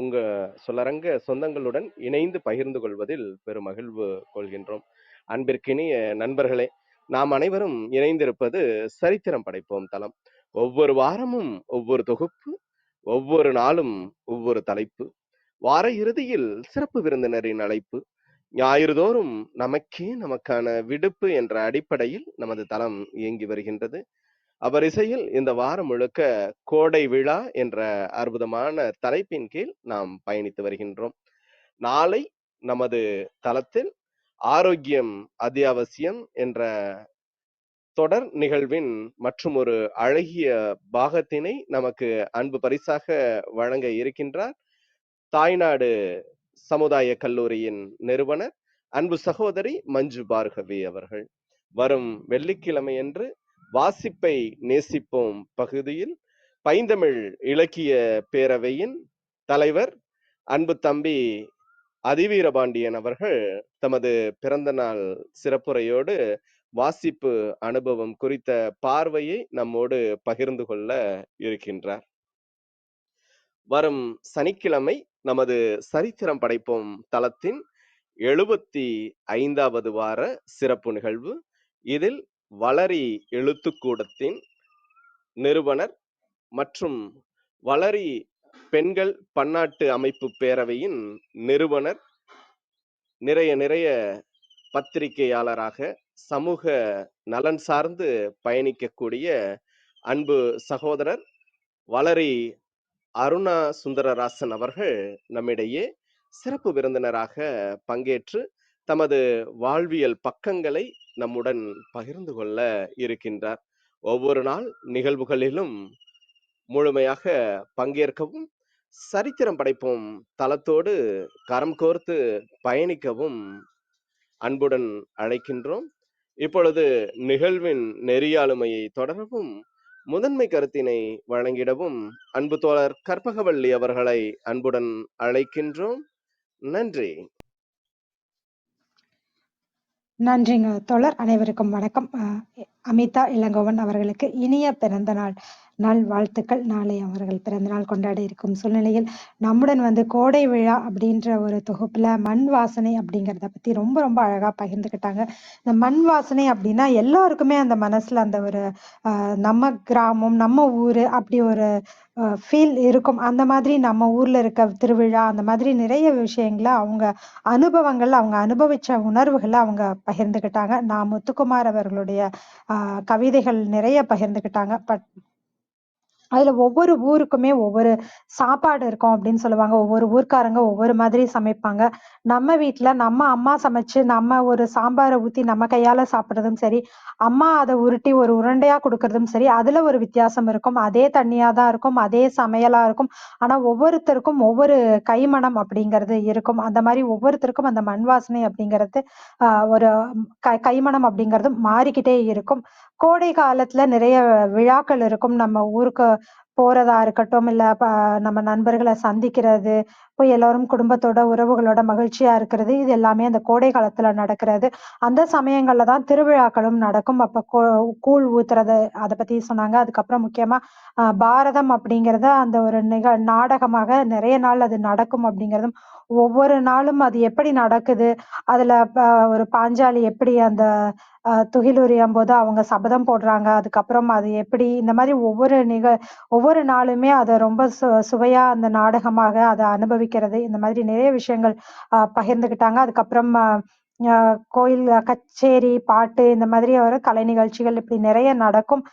உங்க சொல்லரங்க சொந்தங்களுடன் இணைந்து பகிர்ந்து கொள்வதில் பெரும் மகிழ்வு கொள்கின்றோம். அன்பிற்கினிய நண்பர்களே, நாம் அனைவரும் இணைந்திருப்பது சரித்திரம் படைப்போம் தளம். ஒவ்வொரு வாரமும் ஒவ்வொரு தொகுப்பு, ஒவ்வொரு நாளும் ஒவ்வொரு தலைப்பு, வார இறுதியில் சிறப்பு விருந்தினரின் அழைப்பு, ஞாயிறுதோறும் நமக்கான விடுப்பு என்ற அடிப்படையில் நமது தளம் இயங்கி வருகின்றது. அவர் இசையில் இந்த வாரம் முழுக்க கோடை விழா என்ற அற்புதமான தலைப்பின் கீழ் நாம் பயணித்து வருகின்றோம். நாளை நமது தளத்தில் ஆரோக்கியம் அத்தியாவசியம் என்ற தொடர் நிகழ்வின் மற்றும் ஒரு அழகிய பாகத்தினை நமக்கு அன்பு பரிசாக வழங்க இருக்கின்றார் தாய்நாடு சமுதாய கல்லூரியின் நிறுவனர் அன்பு சகோதரி மஞ்சு பார்கவி அவர்கள். வரும் வெள்ளிக்கிழமையன்று வாசிப்பை நேசிப்போம் பகுதியில் பைந்தமிழ் இலக்கிய பேரவையின் தலைவர் அன்பு தம்பி அதிவீரபாண்டியன் அவர்கள் தமது பிறந்த நாள் சிறப்புரையோடு வாசிப்பு அனுபவம் குறித்த பார்வையை நம்மோடு பகிர்ந்து கொள்ள இருக்கின்றார். வரும் சனிக்கிழமை நமது சரித்திரம் படைப்போம் தளத்தின் 75வது வார சிறப்பு நிகழ்வு. இதில் வளரி எழுத்துக்கூடத்தின் நிறுவனர் மற்றும் வளரி பெண்கள் பன்னாட்டு அமைப்பு பேரவையின் நிறுவனர், நிறைய பத்திரிகையாளராக சமூக நலன் சார்ந்து பயணிக்கக்கூடிய அன்பு சகோதரர் வளரி அருணா சுந்தரராசன் அவர்கள் நம்மிடையே சிறப்பு விருந்தினராக பங்கேற்று தமது வாழ்வியல் பக்கங்களை நம்முடன் பகிர்ந்து கொள்ள இருக்கின்றார். ஒவ்வொரு நாள் நிகழ்வுகளிலும் முழுமையாக பங்கேற்கவும் சரித்திரம் படைப்போம் தளத்தோடு கரம் கோர்த்து பயணிக்கவும் அன்புடன் அழைக்கின்றோம். இப்பொழுது நிகழ்வின் நெறியாளுமையை தொடரவும் முதன்மை கருத்தினை வழங்கிடவும் அன்பு தோழர் கற்பகவள்ளி அவர்களை அன்புடன் அழைக்கின்றோம். நன்றி. நன்றிங்க தோழர். அனைவருக்கும் வணக்கம். அமிதா இளங்கோவன் அவர்களுக்கு இனிய பிறந்த நாள் நல்வாழ்த்துக்கள். நாளை அவர்கள் பிறந்தநாள் கொண்டாட இருக்கும் சூழ்நிலையில் நம்முடன் கோடை விழா அப்படின்ற ஒரு தொகுப்புல மண் வாசனை அப்படிங்கிறத பத்தி ரொம்ப ரொம்ப அழகா பகிர்ந்துக்கிட்டாங்க. இந்த மண் வாசனை அப்படின்னா எல்லாருக்குமே அந்த மனசுல அந்த ஒரு நம்ம கிராமம் நம்ம ஊரு அப்படி ஒரு ஃபீல் இருக்கும். அந்த மாதிரி நம்ம ஊர்ல இருக்க திருவிழா அந்த மாதிரி நிறைய விஷயங்கள அவங்க அனுபவங்கள் அவங்க அனுபவிச்ச உணர்வுகளை அவங்க பகிர்ந்துக்கிட்டாங்க. நான் முத்துக்குமார் அவர்களுடைய கவிதைகள் நிறைய பகிர்ந்துக்கிட்டாங்க. அதுல ஒவ்வொரு ஊருக்குமே ஒவ்வொரு சாப்பாடு இருக்கும் அப்படின்னு சொல்லுவாங்க. ஒவ்வொரு ஊர்க்காரங்க ஒவ்வொரு மாதிரி சமைப்பாங்க. நம்ம வீட்டுல நம்ம அம்மா சமைச்சு நம்ம ஒரு சாம்பாரை ஊத்தி நம்ம கையால சாப்பிடுறதும் சரி, அம்மா அதை உருட்டி ஒரு உருண்டையா கொடுக்கறதும் சரி, அதுல ஒரு வித்தியாசம் இருக்கும். அதே தண்ணியா தான் இருக்கும், அதே சமையலா இருக்கும். ஆனா ஒவ்வொருத்தருக்கும் ஒவ்வொரு கைமணம் அப்படிங்கிறது இருக்கும். அந்த மாதிரி ஒவ்வொருத்தருக்கும் அந்த மண் வாசனை அப்படிங்கிறது ஒரு கைமணம் அப்படிங்கிறது மாறிக்கிட்டே இருக்கும். கோடை காலத்துல நிறைய விழாக்கள் இருக்கும். நம்ம ஊருக்கு போறதா இருக்கட்டும், இல்ல நம்ம நண்பர்களை சந்திக்கிறது, போய் எல்லாரும் குடும்பத்தோட, உறவுகளோட மகிழ்ச்சியா இருக்கிறது. இது எல்லாமே அந்த கோடை காலத்துல நடக்கிறது. அந்த சமயங்கள்ல தான் திருவிழாக்களும் நடக்கும். அப்ப கூழ் ஊத்துறது அத பத்தி சொன்னாங்க. அதுக்கப்புறம் முக்கியமா பாரதம் அப்படிங்கிறத அந்த ஒரு நாடகமாக நிறைய நாள் அது நடக்கும் அப்படிங்கிறதும், ஒவ்வொரு நாளும் அது எப்படி நடக்குது, அதுல ஒரு பாஞ்சாலி எப்படி அந்த துகிலுரியும்போது அவங்க சபதம் போடுறாங்க. அதுக்கப்புறம் அது எப்படி இந்த மாரி ஒவ்வொரு நாளுமே அத ரொம்ப சுவையா அந்த நாடகமாக அத அனுபவிக்கிறது. இந்த மாதிரி நிறைய விஷயங்கள் பகிர்ந்துக்கிட்டாங்க. அதுக்கப்புறம் அ கோயில் கச்சேரி, பாட்டு இந்த மாதிரி ஒரு கலை நிகழ்ச்சிகள் இப்படி நிறைய நடக்கும்.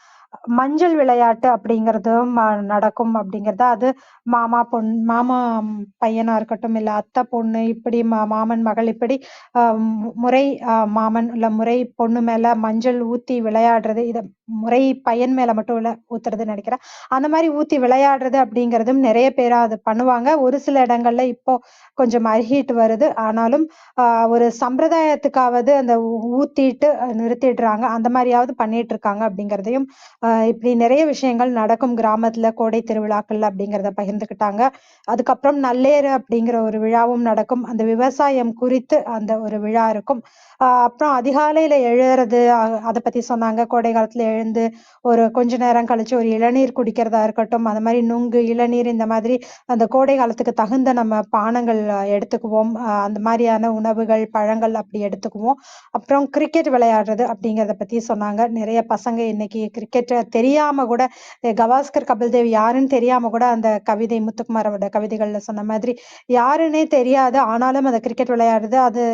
மஞ்சள் விளையாட்டு அப்படிங்கிறதும் நடக்கும் அப்படிங்கிறது. அது மாமா பையனா இருக்கட்டும், இல்ல அத்தை பொண்ணு இப்படி மாமன் மகள் இப்படி முறை மாமன் இல்ல முறை பொண்ணு மேல மஞ்சள் ஊத்தி விளையாடுறது. இத முறை பையன் மேல மட்டும் இல்ல ஊத்துறதுன்னு நினைக்கிறேன். அந்த மாரி ஊத்தி விளையாடுறது அப்படிங்கிறதும் நிறைய பேரா அது பண்ணுவாங்க. ஒரு சில இடங்கள்ல இப்போ கொஞ்சம் அருகிட்டு வருது. ஆனாலும் ஒரு சம்பிரதாயத்துக்காவது அந்த ஊத்திட்டு நிறுத்திடுறாங்க. அந்த மாரியாவது பண்ணிட்டு இருக்காங்க அப்படிங்கிறதையும் இப்படி நிறைய விஷயங்கள் நடக்கும் கிராமத்துல கோடை திருவிழாக்கள் அப்படிங்கிறத பகிர்ந்துக்கிட்டாங்க. அதுக்கப்புறம் நல்லேறு அப்படிங்கிற ஒரு விழாவும் நடக்கும். அந்த விவசாயம் குறித்து அந்த ஒரு விழா இருக்கும். அப்புறம் அதிகாலையில எழுறது அத பத்தி சொன்னாங்க. கோடை காலத்துல எழுந்து ஒரு கொஞ்ச நேரம் கழிச்சு ஒரு இளநீர் குடிக்கிறதா இருக்கட்டும், அந்த மாரி நுங்கு, இளநீர் இந்த மாதிரி அந்த கோடை காலத்துக்கு தகுந்த நம்ம பானங்கள் எடுத்துக்குவோம். அந்த மாரியான உணவுகள், பழங்கள் அப்படி எடுத்துக்குவோம். அப்புறம் கிரிக்கெட் விளையாடுறது அப்படிங்கிறத பத்தி சொன்னாங்க. நிறைய பசங்க இன்னைக்கு கிரிக்கெட் தெரியாம கூட கவாஸ்கர் கபில்தேவ் யாருன்னு தெரியாம கூட அந்த கவிதை முத்துக்குமாரோட கவிதைகள்ல சொன்ன மாதிரி யாருன்னே தெரியாது. ஆனாலும் அந்த கிரிக்கெட் விளையாடுறது அது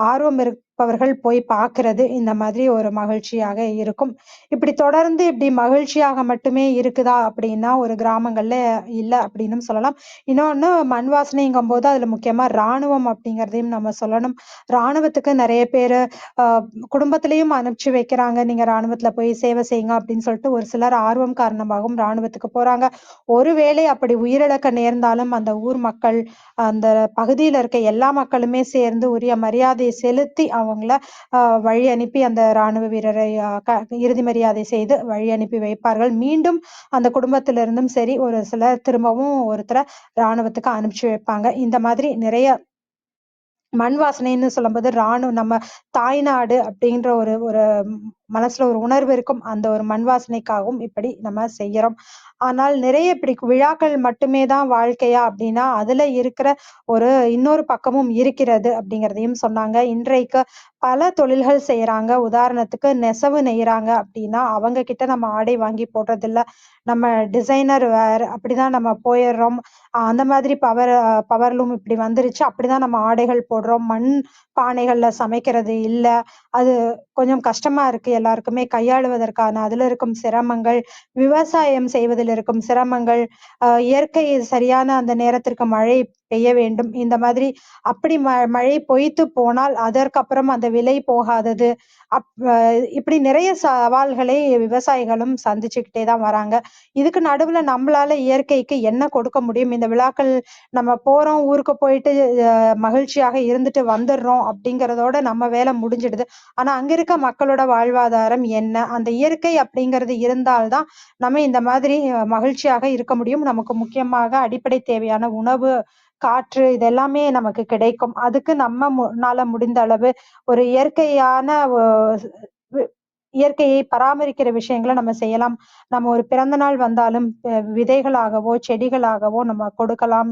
ஆர்வம் இருப்பவர்கள் போய் பார்க்கிறது இந்த மாதிரி ஒரு மகிழ்ச்சியாக இருக்கும். இப்படி தொடர்ந்து இப்படி மகிழ்ச்சியாக மட்டுமே இருக்குதா அப்படின்னா ஒரு கிராமங்கள்ல இல்ல அப்படின்னும் சொல்லலாம். இன்னொன்னு மண் வாசனைங்கும் போது அதுல முக்கியமா ராணுவம் அப்படிங்கிறதையும் நம்ம சொல்லணும். ராணுவத்துக்கு நிறைய பேரு குடும்பத்திலயும் அனுப்பிச்சு வைக்கிறாங்க. நீங்க ராணுவத்துல போய் சேவை செய்யுங்க அப்படின்னு சொல்லிட்டு ஒரு சிலர் ஆர்வம் காரணமாகவும் ராணுவத்துக்கு போறாங்க. ஒருவேளை அப்படி உயிரிழக்க நேர்ந்தாலும் அந்த ஊர் மக்கள், அந்த பகுதியில இருக்க எல்லா மக்களுமே சேர்ந்து உரிய மரியாதை செலுத்தி அவங்கள வழி அனுப்பி அந்த ராணுவ வீரரை இறுதி மரியாதை செய்து வழி அனுப்பி வைப்பார்கள். மீண்டும் அந்த குடும்பத்திலிருந்தும் சரி ஒரு சிலர் திரும்பவும் ஒருத்தர ராணுவத்துக்கு அனுப்பிச்சு வைப்பாங்க. இந்த மாதிரி நிறைய மண் வாசனைன்னு சொல்லும்போது நம்ம தாய்நாடு அப்படின்ற ஒரு ஒரு மனசுல ஒரு உணர்வு இருக்கும். அந்த ஒரு மண் வாசனைக்காகவும் இப்படி நம்ம செய்யறோம். ஆனால் நிறைய இப்படி விழாக்கள் மட்டுமே தான் வாழ்க்கையா அப்படின்னா அதுல இருக்கிற ஒரு இன்னொரு பக்கமும் இருக்கிறது அப்படிங்கிறதையும் சொன்னாங்க. இன்றைக்கு பல தொழில்கள் செய்யறாங்க. உதாரணத்துக்கு நெசவு நெய்யறாங்க அப்படின்னா அவங்க கிட்ட நம்ம ஆடை வாங்கி போடுறதில்ல. நம்ம டிசைனர் வேர் அப்படிதான் நம்ம போயிடுறோம். அந்த மாதிரி பவர்லூம் இப்படி வந்துருச்சு. அப்படிதான் நம்ம ஆடைகள் போடுறோம். மண் பானைகள்ல சமைக்கிறது இல்ல. அது கொஞ்சம் கஷ்டமா இருக்கு எல்லாருக்குமே கையாளுவதற்கான அதுல இருக்கும் சிரமங்கள், விவசாயம் செய்வதில் இருக்கும் சிரமங்கள், இயற்கை சரியான அந்த நேரத்திற்கு மழை பெய்ய வேண்டும். இந்த மாதிரி அப்படி மழை பொய்த்து போனால் அதற்கப்புறம் அந்த விலை போகாதது. அப் அ இப்படி நிறைய சவால்களை விவசாயிகளும் சந்திச்சுக்கிட்டே தான் வராங்க. இதுக்கு நடுவுல நம்மளால இயற்கைக்கு என்ன கொடுக்க முடியும்? இந்த விழாக்கள் நம்ம போறோம், ஊருக்கு போயிட்டு மகிழ்ச்சியாக இருந்துட்டு வந்துடுறோம் அப்படிங்கிறதோட நம்ம வேலை முடிஞ்சிடுது. ஆனா அங்க இருக்க மக்களோட வாழ்வாதாரம் என்ன? அந்த இயற்கை அப்படிங்கிறது இருந்தால் தான் நம்ம இந்த மாதிரி மகிழ்ச்சியாக இருக்க முடியும். நமக்கு முக்கியமாக அடிப்படை தேவையான உணவு, காற்று இதெல்லாமே நமக்கு கிடைக்கும். அதுக்கு நம்மனால முடிந்த அளவு ஒரு இயற்கையான இயற்கையை பராமரிக்கிற விஷயங்கள நம்ம செய்யலாம். நம்ம ஒரு பிறந்த நாள் வந்தாலும் விதைகளாகவோ, செடிகளாகவோ நம்ம கொடுக்கலாம்.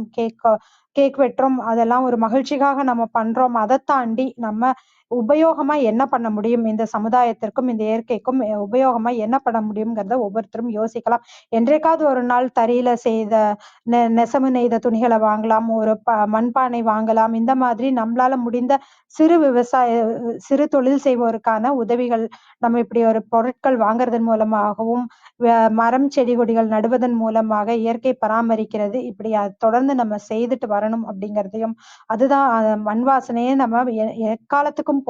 கேக் வெட்டுறோம். அதெல்லாம் ஒரு மகிழ்ச்சிக்காக நம்ம பண்றோம். அதைத் தாண்டி நம்ம உபயோகமா என்ன பண்ண முடியும்? இந்த சமுதாயத்திற்கும், இந்த இயற்கைக்கும் உபயோகமா என்ன பண்ண முடியும்ங்கிறத ஒவ்வொருத்தரும் யோசிக்கலாம். என்றைக்காவது ஒரு நாள் தறியில செய்த நெசவு நெய்த துணிகளை வாங்கலாம். ஒரு மண்பானை வாங்கலாம். இந்த மாதிரி நம்மளால முடிந்த சிறு தொழில் செய்வோருக்கான உதவிகள் நம்ம இப்படி ஒரு பொருட்கள் வாங்குறதன் மூலமாகவும், மரம் செடி கொடிகள் நடுவதன் மூலமாக இயற்கை பராமரிக்கிறது. இப்படி தொடர்ந்து நம்ம செய்துட்டு வரணும் அப்படிங்கிறதையும், அதுதான் மண் வாசனையை நம்ம எக்காலத்துக்கும்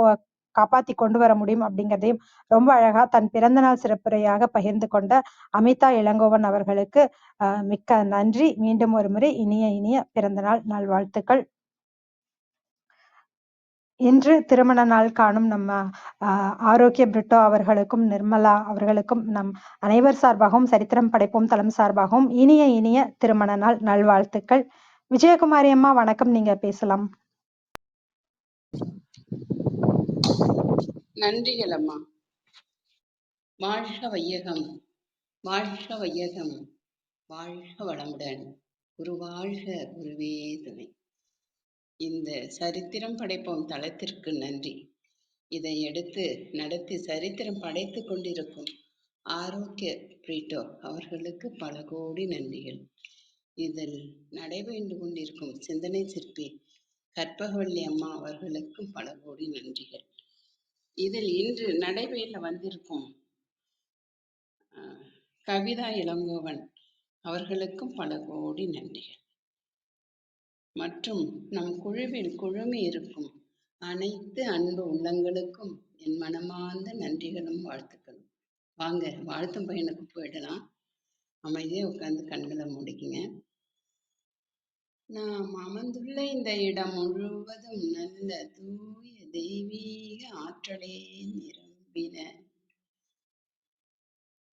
காப்பாத்தி கொண்டு வர முடியும் அப்படிங்கிறதையும் ரொம்ப அழகா தன் பிறந்த நாள் சிறப்புரையாக பகிர்ந்து கொண்ட அமிதா இளங்கோவன் அவர்களுக்கு மிக்க நன்றி. மீண்டும் ஒரு முறை இனிய பிறந்தநாள் நல்வாழ்த்துக்கள். இன்று திருமண நாள் காணும் நம்ம ஆரோக்கிய பிரிட்டோ அவர்களுக்கும், நிர்மலா அவர்களுக்கும் நம் அனைவர் சார்பாகவும், சரித்திரம் படைப்போம் தளம் சார்பாகவும் இனிய திருமண நாள் நல்வாழ்த்துக்கள். விஜயகுமாரி அம்மா வணக்கம், நீங்க பேசலாம். நன்றிகள் அம்மா. வாழ்க வையகம், வாழ்க வையகம், வாழ்க வளமுடன். குரு வாழ்க, குருவே துணை. இந்த சரித்திரம் படைப்போம் தளத்திற்கு நன்றி. இதை எடுத்து நடத்தி சரித்திரம் படைத்து கொண்டிருக்கும் ஆரோக்கிய பிரீட்டோ அவர்களுக்கு பல கோடி நன்றிகள். இதில் நடைபெற்று கொண்டிருக்கும் சிந்தனை சிற்பி கற்பகவல்லி அம்மா அவர்களுக்கும் பல கோடி நன்றிகள். இதில் இன்று நடைபெற வந்திருக்கும் கவிதா இளங்கோவன் அவர்களுக்கும் பல கோடி நன்றிகள். மற்றும் நம் குழுவில் குழுமி இருக்கும் அனைத்து அன்பு உள்ளங்களுக்கும் என் மனமார்ந்த நன்றிகளும் வாழ்த்துக்களும். வாங்க வாழ்த்தும் பையனுக்கு போயிடலாம். அமைதியாக உட்காந்து கண்களை முடிக்குங்க. நாம் அமர்ந்துள்ள இந்த இடம் முழுவதும் நல்ல தூய தெய்வீக ஆற்றலே நிரம்பின.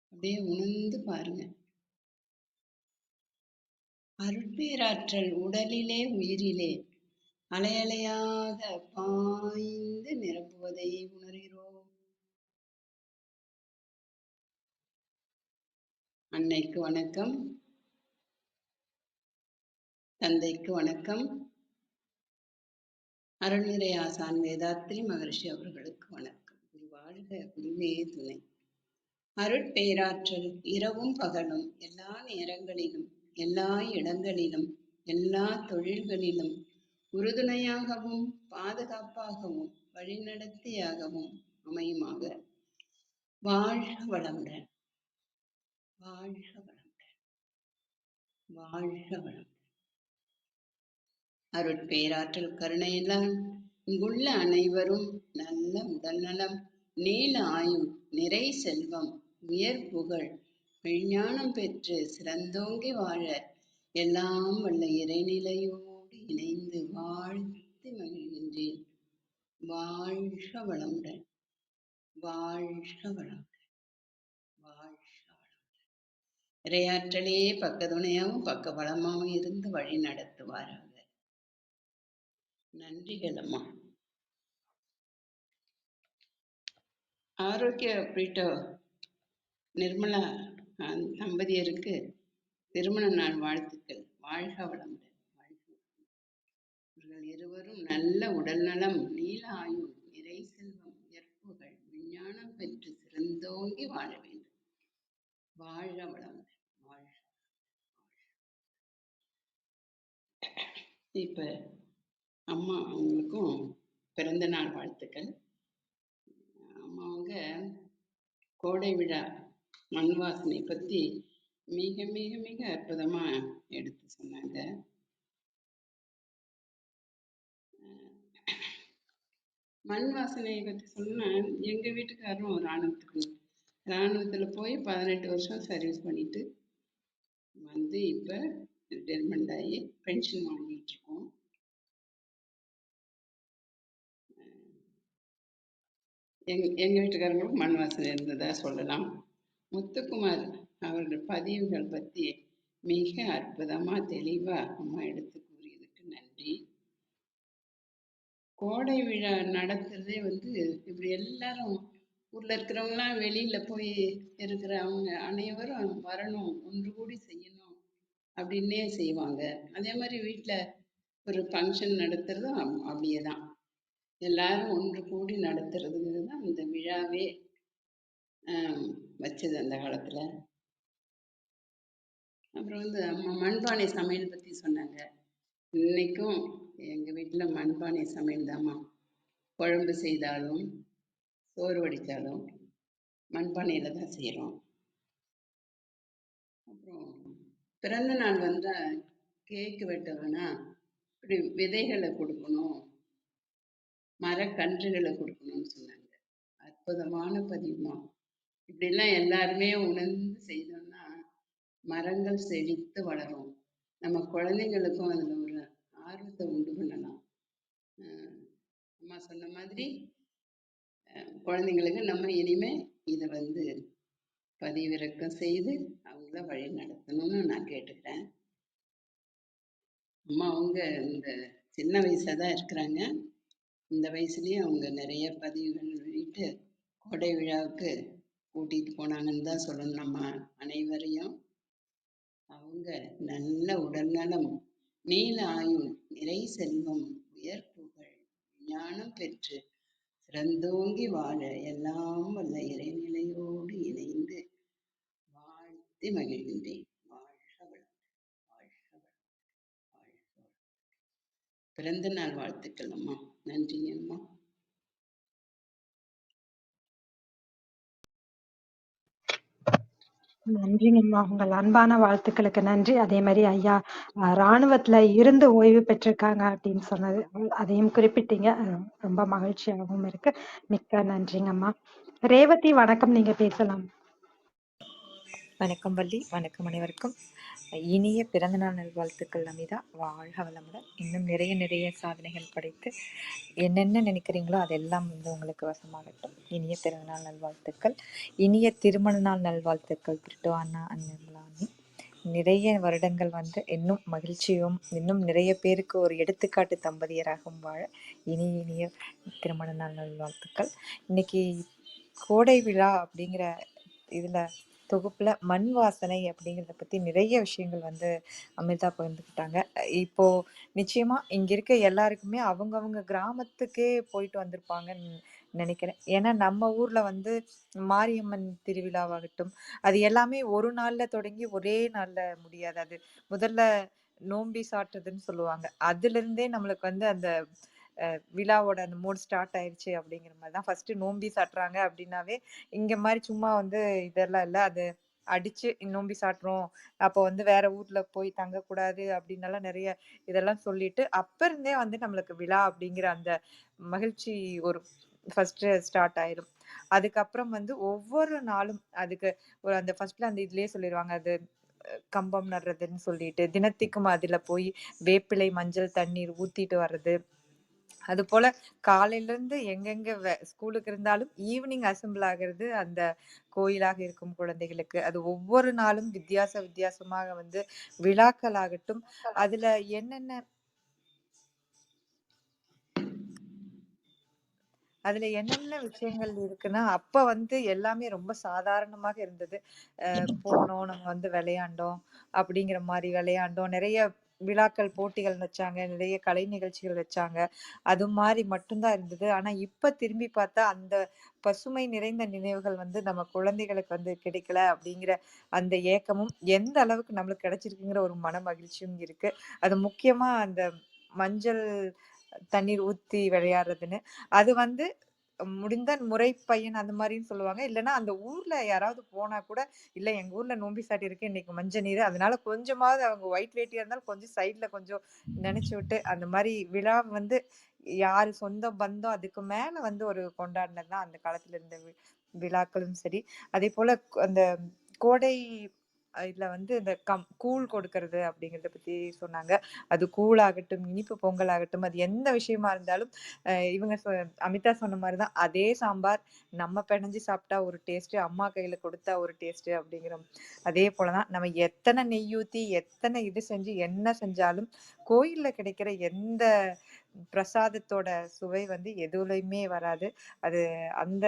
அப்படியே உணர்ந்து பாருங்க. அருட்பேராற்றல் உடலிலே உயிரிலே அலையலையாக பாய்ந்து நிரப்புவதை உணர்கிறோம். அன்னைக்கு வணக்கம், தந்தைக்கு வணக்கம், அருள்நிறை ஆசான் வேதாத்ரி மகரிஷி அவர்களுக்கு வணக்கம். குரு வாழ்க, குருவே துணை. அருட்பேராற்றல் இரவும் பகலும் எல்லா நேரங்களிலும் எல்லா இடங்களிலும் எல்லா தொழில்களிலும் உறுதுணையாகவும் பாதுகாப்பாகவும் வழிநடத்தியாகவும் அமையுமாக. வாழ்க வளமுடன், வாழ்க வளமுடன், வாழ்க வளமுடன். அருட்பேராற்றல் கருணையெல்லாம் இங்குள்ள அனைவரும் நல்ல உடல் நலம், நீல ஆயுள், நிறை செல்வம், உயர் புகழ், விஞ்ஞானம் பெற்று சிறந்தோங்கி வாழ எல்லாம் வல்ல இறைநிலையோடு இணைந்து வாழ்த்து மகிழ்கின்றேன். வாழ்க வளமுடன், வாழ்க வளமுடன், வாழ்க வளமுடன். இறையாற்றலே பக்கத்துணையாகவும் பக்க பலமாகவும் இருந்து வழி நடத்துவாராக. நன்றிகள் அம்மா. ஆரோக்கிய பிரீட்டோ நிர்மலா தம்பதியருக்கு திருமண நாள் வாழ்த்துக்கள். வாழ்க வளமுடன், வாழ்க. இவர்கள் இருவரும் நல்ல உடல் நலம், நீல ஆயுள், நிறை செல்வம், உயர்ப்புகள், விஞ்ஞானம் பெற்று சிறந்தோங்கி வாழ வேண்டும். வாழ்க வளமுடன், வாழ்க. இப்ப அம்மா அவங்களுக்கும் பிறந்த நாள் வாழ்த்துக்கள். அம்மா அவங்க கோடை விழா மண் வாசனை பற்றி மிக மிக மிக அற்புதமா எடுத்து சொன்னாங்க. மண் வாசனையை பற்றி சொன்னா, எங்க வீட்டுக்காரரும் இராணுவத்துல போய் 18 வருஷம் சர்வீஸ் பண்ணிட்டு வந்து இப்ப ரிட்டையர்மெண்ட் ஆகி பென்ஷன் வாங்கிட்டு இருக்கோம். எங்க வீட்டுக்காரங்களும் மண் வாசனை இருந்ததா சொல்லலாம். முத்துக்குமார் அவர்கள் பதிவுகள் பற்றி மிக அற்புதமா தெளிவா அம்மா எடுத்து கூறியதுக்கு நன்றி. கோடை விழா நடத்துறதே இப்படி எல்லாரும் ஊர்ல இருக்கிறவங்களாம் வெளியில போய் இருக்கிறவங்க அனைவரும் வரணும், ஒன்று கூடி செய்யணும் அப்படின்னே செய்வாங்க. அதே மாதிரி வீட்டுல ஒரு ஃபங்க்ஷன் நடத்துறதும் அப்படியே தான். எல்லாரும் ஒன்று கூடி நடத்துறதுங்கிறது தான் இந்த விழாவே வச்சது அந்த காலத்துல. அப்புறம் அம்மா மண்பானை சமையல் பத்தி சொன்னாங்க. இன்னைக்கும் எங்க வீட்டுல மண்பானை சமையல் தாம்மா. குழம்பு செய்தாலும் சோறு வடித்தாலும் மண்பானையில தான் செய்யறோம். அப்புறம் பிறந்த நாள் வந்தா கேக்கு வெட்டணும்னா இப்படி விதைகளை கொடுக்கணும், மரக்கன்றுகளை கொடுக்கணும்னு சொன்னாங்க. அற்புதமான பதிவுமா. இப்படிலாம் எல்லாருமே உணர்ந்து செய்தோம்னா மரங்கள் செழித்து வளரும். நம்ம குழந்தைங்களுக்கும் அதுல ஒரு ஆர்வத்தை உண்டு பண்ணலாம். அம்மா சொன்ன மாதிரி குழந்தைங்களுக்கு நம்ம இனிமே இதை பதிவிறக்கம் செய்து அவங்கள வழி நடத்தணும்னு நான் கேட்டுக்கிறேன். அம்மா அவங்க இந்த சின்ன வயசுல தான் இருக்கிறாங்க. இந்த வயசுலயும் அவங்க நிறைய பதிவுகள் வெளியிட்டு கோடை விழாவுக்கு கூட்டிட்டு போனாங்கன்னு தான் சொல்லணும் நம்ம அனைவரையும். அவங்க நல்ல உடல்நலம், நீல ஆயுள், நிறை செல்வம், உயர் புகழ், ஞானம் பெற்று சிறந்தோங்கி வாழ எல்லாம் வல்ல இறைநிலையோடு இணைந்து வாழ்த்தி மகிழ்கின்றேன். வாழ்க வளம், வாழ்க வளம், வாழ்க வளம். பிறந்த நாள் வாழ்த்துக்கள் அம்மா. நன்றிங்க அம்மா. நன்றிங்கம்மா. உங்கள் அன்பான வாழ்த்துக்களுக்கு நன்றி. அதே மாதிரி ஐயா ராணுவத்துல இருந்து ஓய்வு பெற்றிருக்காங்க அப்படின்னு சொன்னது, அதையும் குறிப்பிட்டீங்க. ரொம்ப மகிழ்ச்சியாகவும் இருக்கு. மிக்க நன்றிங்கம்மா. ரேவதி வணக்கம், நீங்க பேசலாம். வணக்கம் வள்ளி, வணக்கம் அனைவருக்கும். இனிய பிறந்தநாள் நல்வாழ்த்துக்கள் அமிதா. வாழ்க வளமுடன். இன்னும் நிறைய நிறைய சாதனைகள் படைத்து என்னென்ன நினைக்கிறீங்களோ அதெல்லாம் வந்து உங்களுக்கு வசமாகட்டும். இனிய பிறந்தநாள் நல்வாழ்த்துக்கள். இனிய திருமண நாள் நல்வாழ்த்துக்கள் பிரிட்டோ அண்ணா அண்ணி. நிறைய வருடங்கள் வந்து இன்னும் மகிழ்ச்சியும் இன்னும் நிறைய பேருக்கு ஒரு எடுத்துக்காட்டு தம்பதியராகவும் வாழ இனிய திருமண நாள் நல்வாழ்த்துக்கள். இன்னைக்கு கோடை விழா அப்படிங்கிற இதுல தொகுப்புல மண் வாசனை அப்படிங்கிறத பத்தி நிறைய விஷயங்கள் வந்து அமிர்தா பகிர்ந்துக்கிட்டாங்க. இப்போ நிச்சயமா இங்க இருக்க எல்லாருக்குமே அவங்கவங்க கிராமத்துக்கே போயிட்டு வந்திருப்பாங்கன்னு நினைக்கிறேன். ஏன்னா நம்ம ஊர்ல வந்து மாரியம்மன் திருவிழாவாகட்டும், அது எல்லாமே ஒரு நாள்ல தொடங்கி ஒரே நாள்ல முடியாது. அது முதல்ல நோம்பி சாட்டுறதுன்னு சொல்லுவாங்க. அதுல இருந்தே நம்மளுக்கு வந்து அந்த விழாவோட அந்த மூட் ஸ்டார்ட் ஆயிருச்சு அப்படிங்கிற மாதிரி தான். ஃபர்ஸ்ட் நோம்பி சாட்டுறாங்க அப்படின்னாவே இங்க மாதிரி சும்மா வந்து இதெல்லாம் இல்லை. அது அடிச்சு நோம்பி சாட்டுறோம், அப்போ வந்து வேற ஊர்ல போய் தங்கக்கூடாது அப்படின்னலாம் நிறைய இதெல்லாம் சொல்லிட்டு அப்ப இருந்தே வந்து நம்மளுக்கு விழா அப்படிங்கிற அந்த மகிழ்ச்சி ஒரு ஃபர்ஸ்ட் ஸ்டார்ட் ஆயிரும். அதுக்கப்புறம் வந்து ஒவ்வொரு நாளும் அதுக்கு ஒரு அந்த ஃபர்ஸ்ட்ல அந்த இதுலயே சொல்லிடுவாங்க, அது கம்பம் நடுறதுன்னு சொல்லிட்டு தினத்திக்கும் அதுல போய் வேப்பிலை மஞ்சள் தண்ணீர் ஊத்திட்டு வர்றது. அது போல காலையில இருந்து எங்கெங்க ஸ்கூலுக்கு இருந்தாலும் ஈவினிங் அசெம்பிள் ஆகிறது அந்த கோயிலாக இருக்கும் குழந்தைகளுக்கு. அது ஒவ்வொரு நாளும் வித்தியாசமாக வந்து விழாக்கள் ஆகட்டும், அதுல என்னென்ன விஷயங்கள் இருக்குன்னா, அப்ப வந்து எல்லாமே ரொம்ப சாதாரணமாக இருந்தது. போனோம், நம்ம வந்து விளையாண்டோம் அப்படிங்கிற மாதிரி விளையாண்டோம். நிறைய விழாக்கள் போட்டிகள் வச்சாங்க, நிறைய கலை நிகழ்ச்சிகள் வச்சாங்க. அது மாதிரி மட்டும்தான் இருந்தது. ஆனா இப்ப திரும்பி பார்த்தா அந்த பசுமை நிறைந்த நினைவுகள் வந்து நம்ம குழந்தைகளுக்கு வந்து கிடைக்கல அப்படிங்கிற அந்த ஏக்கமும், எந்த அளவுக்கு நம்மளுக்கு கிடைச்சிருக்குங்கிற ஒரு மன மகிழ்ச்சியும் இருக்கு. அது முக்கியமா அந்த மஞ்சள் தண்ணீர் ஊத்தி விளையாடுறதுன்னு, அது வந்து முடிந்த முறை பையன் அந்த மாதிரின்னு சொல்லுவாங்க. இல்லைன்னா அந்த ஊர்ல யாராவது போனா கூட, இல்ல எங்க ஊர்ல நோம்பி சாட்டி இருக்கு, இன்னைக்கு மஞ்சள் நீர், அதனால கொஞ்சமாவது அவங்க ஒயிட் வேட்டியா இருந்தாலும் கொஞ்சம் சைட்ல கொஞ்சம் நினைச்சு விட்டு அந்த மாதிரி விழா வந்து யாரு சொந்த பந்தம் அதுக்கு மேல வந்து ஒரு கொண்டாடினது தான் அந்த காலத்துல இருந்த விழாக்களும் சரி. அதே போல அந்த கோடை இதுல வந்து இந்த கூழ் கொடுக்கறது அப்படிங்கறத பத்தி சொன்னாங்க. அது கூழாகட்டும், இனிப்பு பொங்கல் ஆகட்டும், அது எந்த விஷயமா இருந்தாலும் இவங்க அமிதா சொன்ன மாதிரிதான், அதே சாம்பார் நம்ம பிணைஞ்சு சாப்பிட்டா ஒரு டேஸ்ட், அம்மா கையில கொடுத்தா ஒரு டேஸ்ட் அப்படிங்கிற அதே போலதான் நம்ம எத்தனை நெய் ஊத்தி எத்தனை இது செஞ்சு என்ன செஞ்சாலும் கோயில்ல கிடைக்கிற எந்த பிரசாதத்தோட சுவை வந்து எதுலையுமே வராது. அது அந்த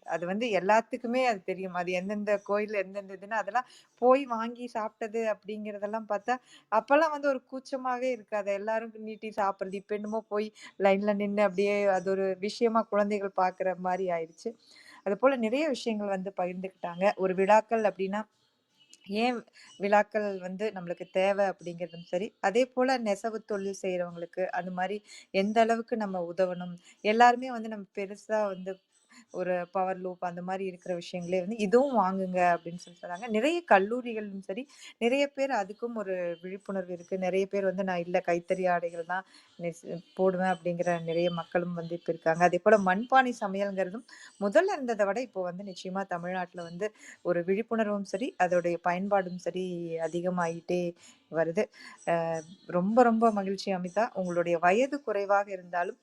அது வந்து எல்லாத்துக்குமே அது தெரியும். அது எந்தெந்த கோயில் எந்தெந்த இதுன்னு அதெல்லாம் போய் வாங்கி சாப்பிட்டது அப்படிங்கறதெல்லாம் பார்த்தா அப்பெல்லாம் வந்து ஒரு கூச்சமாவே இருக்காது. எல்லாரும் நீட்டி சாப்பிடுறது. இப்ப என்னமோ போய் லைன்ல நின்னு அப்படியே அது ஒரு விஷயமா குழந்தைகள் பாக்குற மாதிரி ஆயிடுச்சு. அது போல நிறைய விஷயங்கள் வந்து பகிர்ந்துக்கிட்டாங்க. ஒரு விழாக்கள் அப்படின்னா ஏன் விழாக்கள் வந்து நம்மளுக்கு தேவை அப்படிங்கிறதும் சரி, அதே போல நெசவு தொழில் செய்யறவங்களுக்கு அது மாதிரி எந்த அளவுக்கு நம்ம உதவணும், எல்லாருமே வந்து நம்ம பெருசா வந்து ஒரு பவர் லூப் அந்த மாதிரி இருக்கிற விஷயங்களே வந்து இதுவும் வாங்குங்க அப்படின்னு சொல்லி சொன்னாங்க. நிறைய கல்லூரிகளும் சரி, நிறைய பேர் அதுக்கும் ஒரு விழிப்புணர்வு இருக்கு. நிறைய பேர் வந்து நான் இல்ல கைத்தறி ஆடைகள் தான் போடுவேன் அப்படிங்கிற நிறைய மக்களும் வந்து இப்ப இருக்காங்க. அதே போல மண்பானை சமையல்ங்கிறதும் முதல்ல இருந்ததை விட இப்போ வந்து நிச்சயமா தமிழ்நாட்டுல வந்து ஒரு விழிப்புணர்வும் சரி, அதோடைய பயன்பாடும் சரி அதிகமாயிட்டே வருது. ரொம்ப ரொம்ப மகிழ்ச்சி அமிதா. உங்களுடைய வயது குறைவாக இருந்தாலும்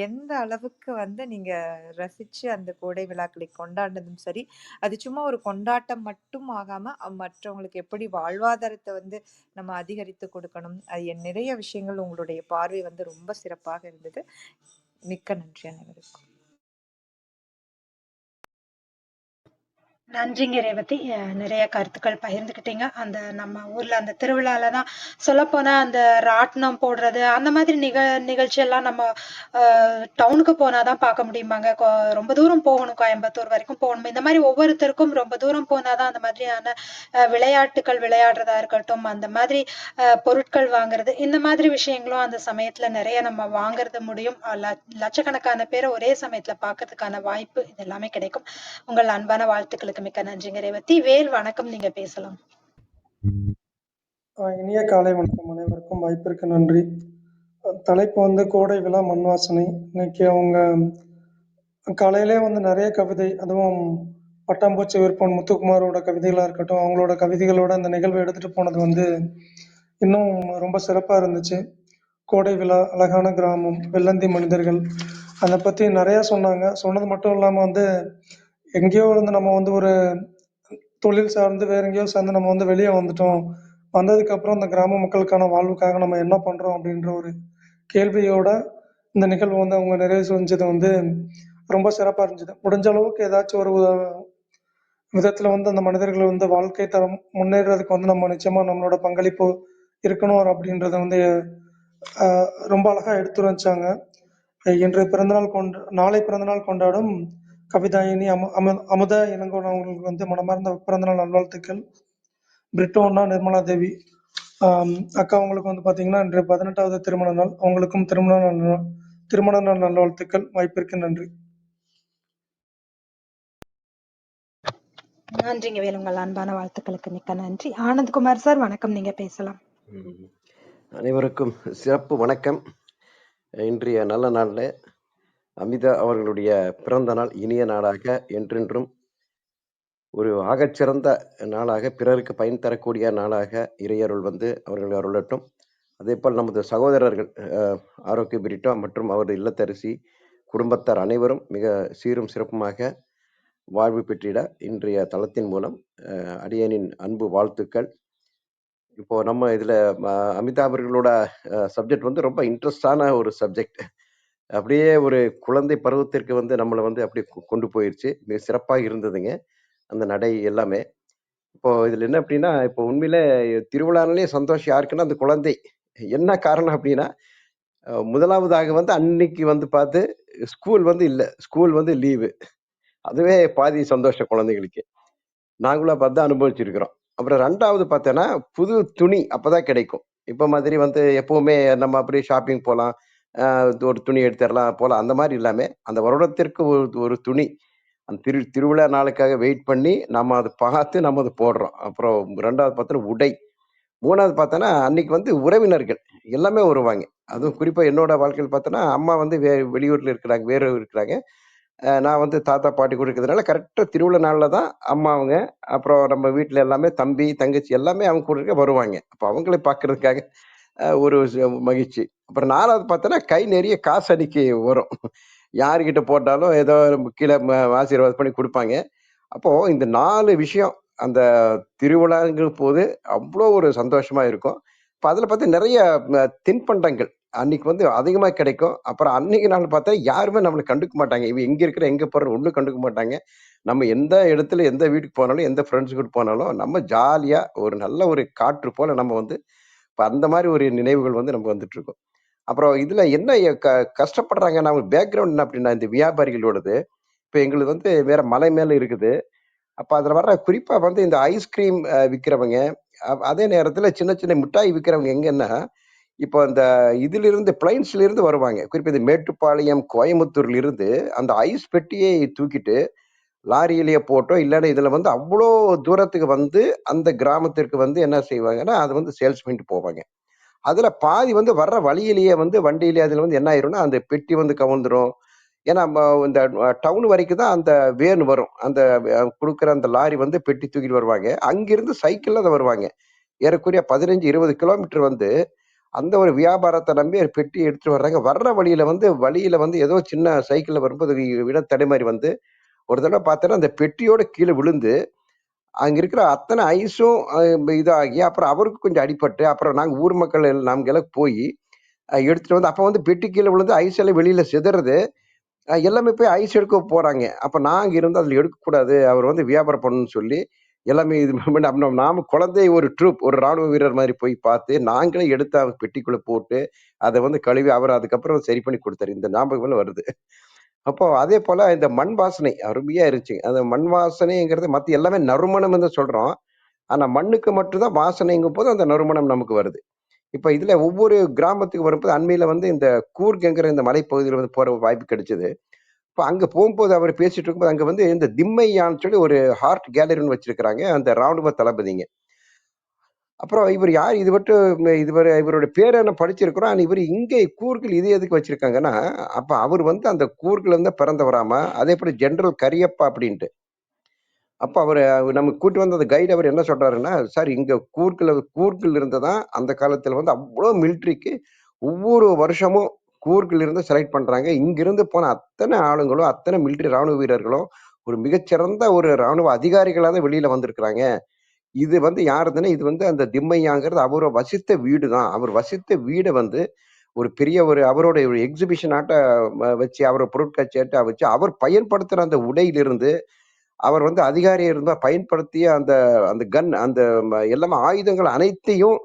எந்த அளவுக்கு வந்து நீங்க ரசிச்சு அந்த கோடை விழாக்களை கொண்டாடினதும் சரி, அது சும்மா ஒரு கொண்டாட்டம் மட்டும் ஆகாம மற்றவங்களுக்கு எப்படி வாழ்வாதாரத்தை வந்து நம்ம அதிகரித்து கொடுக்கணும், அது நிறைய விஷயங்கள் உங்களுடைய பார்வை வந்து ரொம்ப சிறப்பாக இருந்தது. மிக்க நன்றி அனைவருக்கும். நன்றிங்க ரேவதி. நிறைய கருத்துக்கள் பகிர்ந்துக்கிட்டீங்க. அந்த நம்ம ஊர்ல அந்த திருவிழால தான் சொல்லப்போனா அந்த ராட்டினம் போடுறது, அந்த மாதிரி நிகழ்ச்சி எல்லாம் நம்ம டவுனுக்கு போனாதான் பார்க்க முடியுமாங்க. ரொம்ப தூரம் போகணும், கோயம்புத்தூர் வரைக்கும் போகணும். இந்த மாதிரி ஒவ்வொருத்தருக்கும் ரொம்ப தூரம் போனாதான் அந்த மாதிரியான விளையாட்டுகள் விளையாடுறதா இருக்கட்டும், அந்த மாதிரி பொருட்கள் வாங்குறது, இந்த மாதிரி விஷயங்களும் அந்த சமயத்துல நிறைய நம்ம வாங்குறது முடியும். லட்சக்கணக்கான பேரை ஒரே சமயத்துல பார்க்கறதுக்கான வாய்ப்பு இது எல்லாமே கிடைக்கும். உங்கள் அன்பான வாழ்த்துக்களுக்கு மிக்க நன்றிங்க ரேவதி. வேல் வணக்கம், நீங்க பேசலாம். இனிய காலை வணக்கம் அனைவருக்கும். வாய்ப்பிற்கு நன்றி. தலைப்பு வந்து கோடை விழா மண் வாசனை. இன்னைக்கு அவங்க காலையிலே வந்து நிறைய கவிதை, அதுவும் பட்டாம்பூச்சி விற்பன் முத்துக்குமாரோட கவிதைகளா இருக்கட்டும், அவங்களோட கவிதைகளோட அந்த நிகழ்வை எடுத்துட்டு போனது வந்து இன்னும் ரொம்ப சிறப்பா இருந்துச்சு. கோடை விழா, அழகான கிராமம், வெள்ளந்தி மனிதர்கள், அதை பத்தி நிறைய சொன்னாங்க. சொன்னது மட்டும் இல்லாம வந்து எங்கேயோ இருந்து நம்ம வந்து ஒரு தொழில் சார்ந்து வேற எங்கேயோ சார்ந்து நம்ம வந்து வெளியே வந்துட்டோம். வந்ததுக்கப்புறம் இந்த கிராம மக்களுக்கான வாழ்வுக்காக நம்ம என்ன பண்றோம் அப்படின்ற ஒரு கேள்வியோட இந்த நிகழ்வு வந்து அவங்க நிறைவு செஞ்சது வந்து ரொம்ப சிறப்பா இருந்துச்சு. முடிஞ்ச அளவுக்கு ஏதாச்சும் ஒரு விதத்துல வந்து அந்த மனிதர்கள் வந்து வாழ்க்கை தரம் முன்னேறதுக்கு வந்து நம்ம நிச்சயமா நம்மளோட பங்களிப்பு இருக்கணும் அப்படின்றத வந்து ரொம்ப அழகா எடுத்துரைச்சாங்க. இன்று நாளை பிறந்தநாள் கொண்டாடும் கவிதாயினி அமுதா இளங்கோவன் அவங்களுக்கு வந்து மனமார்ந்த பிறந்தநாள் நல்வாழ்த்துக்கள். பிரிட்டோன்னா நிர்மலா தேவி அக்கா அவங்களுக்கு வந்து பாத்தீங்கன்னா இன்று 18வது திருமண நாள். அவங்களுக்கும் திருமண நாள் நல்வாழ்த்துக்கள். வாய்ப்பிற்கு நன்றி. நன்றிங்க வேல், உங்கள் அன்பான வாழ்த்துக்களுக்கு மிக்க நன்றி. ஆனந்த்குமார் சார் வணக்கம், நீங்க பேசலாம். அனைவருக்கும் சிறப்பு வணக்கம். இன்றைய நல்ல நாளில் அமிதா அவர்களுடைய பிறந்த நாள் இனிய நாளாக என்றென்றும் ஒரு ஆகச்சிறந்த நாளாக, பிறருக்கு பயன் தரக்கூடிய நாளாக இறையருள் வந்து அவர்கள் அருளட்டும். அதே போல் நமது சகோதரர்கள் ஆரோக்கிய பிரிட்டோ மற்றும் அவரது இல்லத்தரசி குடும்பத்தார் அனைவரும் மிக சீரும் சிறப்புமாக வாழ்வு பெற்றிட இன்றைய தளத்தின் மூலம் அடியனின் அன்பு வாழ்த்துக்கள். இப்போ நம்ம இதுல அமிதா அவர்களோட சப்ஜெக்ட் வந்து ரொம்ப இன்ட்ரெஸ்டான ஒரு சப்ஜெக்ட். அப்படியே ஒரு குழந்தை பருவத்திற்கு வந்து நம்மளை வந்து அப்படியே கொண்டு போயிருச்சு. மிக சிறப்பாக இருந்ததுங்க அந்த நடை எல்லாமே. இப்போ இதுல என்ன அப்படின்னா, இப்போ உண்மையிலே திருவிழானாலே சந்தோஷம் யாருக்குன்னா அந்த குழந்தை. என்ன காரணம் அப்படின்னா, முதலாவதாக வந்து அன்னைக்கு வந்து பார்த்து ஸ்கூல் வந்து இல்ல. ஸ்கூல் வந்து லீவு. அதுவே பாதி சந்தோஷம் குழந்தைகளுக்கு. நாங்களும் அப்ப அதான் அனுபவிச்சிருக்கிறோம். அப்புறம் 2வது பார்த்தேன்னா, புது துணி அப்பதான் கிடைக்கும். இப்ப மாதிரி வந்து எப்பவுமே நம்ம அப்படியே ஷாப்பிங் போலாம். ஒரு துணி எடுத்துறலாம் போலாம். அந்த மாரி இல்லாம, அந்த வருடத்திற்கு ஒரு ஒரு துணி. அந்த திருவிழா நாளுக்காக வெயிட் பண்ணி, நம்ம அத பார்த்து நம்ம அத போடுறோம். அப்புறம் 2வது பார்த்தோன்னா உடை. 3வது பார்த்தோன்னா, அன்னைக்கு வந்து உறவினர்கள் எல்லாமே வருவாங்க. அதுவும் குறிப்பா என்னோட வாழ்க்கையில பார்த்தோன்னா, அம்மா வந்து வெளியூர்ல இருக்கிறாங்க, வேற இருக்கிறாங்க. நான் வந்து தாத்தா, பாட்டி கூட இருக்கிறதுனால கரெக்ட்டா திருவிழா நாள்ல தான் அம்மா அவங்க, அப்புறம் நம்ம வீட்ல எல்லாமே தம்பி, தங்கச்சி எல்லாமே அவங்க கூட இருக்க வருவாங்க. அப்ப அவங்கள பார்க்கறதுக்காக ஒரு மகிழ்ச்சி. அப்புறம் 4வது பார்த்தோன்னா, கை நிறைய காசு அன்னைக்கு வரும். யாருகிட்ட போட்டாலும் ஏதோ கீழ ஆசீர்வாதம் பண்ணி குடுப்பாங்க. அப்போ இந்த 4 விஷயம் அந்த திருவிழாங்கிற போது அவ்ளோ ஒரு சந்தோஷமா இருக்கும். இப்ப அதுல பார்த்தா நெறைய தின்பண்டங்கள் அன்னைக்கு வந்து அதிகமா கிடைக்கும். அப்புறம் அன்னைக்கு நாள் பார்த்தா யாருமே நம்மள கண்டுக்க மாட்டாங்க. இவன் எங்க இருக்கிற, எங்க போறன்னு ஒண்ணும் கண்டுக்க மாட்டாங்க. நம்ம எந்த இடத்துல, எந்த வீட்டுக்கு போனாலும், எந்த ஃப்ரெண்ட்ஸ் கூட போனாலும், நம்ம ஜாலியா ஒரு நல்ல ஒரு காற்று போல நம்ம வந்து இப்ப அந்த மாரி ஒரு நினைவுகள் வந்து நமக்கு வந்துட்டு இருக்கும். அப்புறம் இதுல என்ன கஷ்டப்படுறாங்கன்னா, அவங்க பேக்கிரவுண்ட் என்ன அப்படின்னா, இந்த வியாபாரிகளோடது. இப்ப எங்களுது வந்து வேற மலை மேல இருக்குது. அப்ப அதுல வர்ற குறிப்பா வந்து இந்த ஐஸ்கிரீம் விக்கிறவங்க, அதே நேரத்துல சின்ன சின்ன மிட்டாய் விக்கிறவங்க எங்கன்னா, இப்போ அந்த இதிலிருந்து பிளைன்ஸ்ல இருந்து வருவாங்க. குறிப்பா இந்த மேட்டுப்பாளையம், கோயம்புத்தூர்ல இருந்து அந்த ஐஸ் பெட்டியை தூக்கிட்டு லாரியிலேயே போட்டோ, இல்லன்னா இதுல வந்து அவ்ளோ தூரத்துக்கு வந்து அந்த கிராமத்திற்கு வந்து என்ன செய்வாங்கன்னா, அத வந்து சேல்ஸ் பண்ணிட்டு போவாங்க. அதுல பாதி வந்து வர்ற வழியிலேயே வந்து வண்டியிலேயே அதுல வந்து என்ன ஆயிரும்னா, அந்த பெட்டி வந்து கவுந்துரும். ஏன்னா இந்த டவுன் வரைக்கும் தான் அந்த வேன் வரும். அந்த குடுக்குற அந்த லாரி வந்து பெட்டி தூக்கிட்டு வருவாங்க. அங்கிருந்து சைக்கிள்ல தான் வருவாங்க. ஏறக்குறைய 15-20 கிலோமீட்டர் வந்து அந்த ஒரு வியாபாரத்தை நம்பி ஒரு பெட்டி எடுத்துட்டு வர்றாங்க. வர்ற வழியில வந்து ஏதோ சின்ன சைக்கிள்ல வரும்போது இட தடுமாறி வந்து ஒரு தடவை பார்த்தோன்னா அந்த பெட்டியோட கீழே விழுந்து அங்க இருக்கிற அத்தனை ஐஸும் இதாகி அப்புறம் அவருக்கு கொஞ்சம் அடிபட்டு அப்புறம் நாங்க ஊர் மக்கள் நாங்க எல்லாம் போய் எடுத்துட்டு வந்து அப்ப வந்து பெட்டி கீழே விழுந்து ஐஸ் எல்லாம் வெளியில சிதறது. எல்லாமே போய் ஐஸ் எடுக்க போறாங்க. அப்ப நாங்க இருந்து அதுல எடுக்கக்கூடாது. அவர் வந்து வியாபாரம் பண்ணணும்னு சொல்லி எல்லாமே இது பண்ணி நாம குழந்தை ஒரு ட்ரூப் ஒரு ராணுவ வீரர் மாதிரி போய் பார்த்து நாங்களே எடுத்து அவர் பெட்டிக்குள்ள போட்டு அதை வந்து கழுவி அவர் அதுக்கப்புறம் சரி பண்ணி கொடுத்தாரு. இந்த ஞாபகம் வருது. அப்போ அதே போல இந்த மண் வாசனை அருமையா இருந்துச்சு. அந்த மண் வாசனைங்கிறது மத்த எல்லாமே நறுமணம் என்று சொல்றோம். ஆனா மண்ணுக்கு மட்டும்தான் வாசனைங்கும் போது அந்த நறுமணம் நமக்கு வருது. இப்ப இதுல ஒவ்வொரு கிராமத்துக்கு வரும்போது அண்மையில வந்து இந்த கூர்க்ங்கிற இந்த மலைப்பகுதியில வந்து போற வாய்ப்பு கிடைச்சது. இப்ப அங்க போகும்போது அவர் பேசிட்டு இருக்கும்போது அங்க வந்து இந்த திம்மையான்னு சொல்லி ஒரு ஹார்ட் கேலரின்னு வச்சிருக்கிறாங்க அந்த ராணுவ தளபதிங்க. அப்புறம் இவர் யார் இது மட்டும் இவருடைய பேரை என்ன படிச்சிருக்கிறோம். ஆனா இவர் இங்கே கூர்கில் இது எதுக்கு வச்சிருக்காங்கன்னா, அப்ப அவர் வந்து அந்த கூர்கில் இருந்து பிறந்தவராமா. அதே போல ஜெனரல் கரியப்பா அப்படின்ட்டு. அப்ப அவரு நமக்கு கூட்டி வந்த அந்த கைடு அவர் என்ன சொல்றாருன்னா, சார் இங்க கூர்கில் இருந்து தான் அந்த காலத்துல வந்து அவ்ளோ மிலிட்டரிக்கு ஒவ்வொரு வருஷமும் கூர்கில் இருந்து செலக்ட் பண்றாங்க. இங்கிருந்து போன அத்தனை ஆளுங்களும், அத்தனை மிலிட்டரி ராணுவ வீரர்களும் ஒரு மிகச்சிறந்த ஒரு ராணுவ அதிகாரிகளா தான் வெளியில வந்திருக்கிறாங்க. இது வந்து யாருதுன்னா, இது வந்து அந்த திம்மையாங்கிறது அவரு வசித்த வீடு தான். அவர் வசித்த வீட வந்து ஒரு பெரிய அவருடைய ஒரு எக்ஸிபிஷன் ஆட்ட வச்சு, அவர பொருட்காட்சியாட்ட வச்சு, அவர் பயன்படுத்துற அந்த உடையிலிருந்து, அவர் வந்து அதிகாரியா இருந்தா பயன்படுத்திய அந்த அந்த கன் அந்த எல்லாமே ஆயுதங்கள் அனைத்தையும்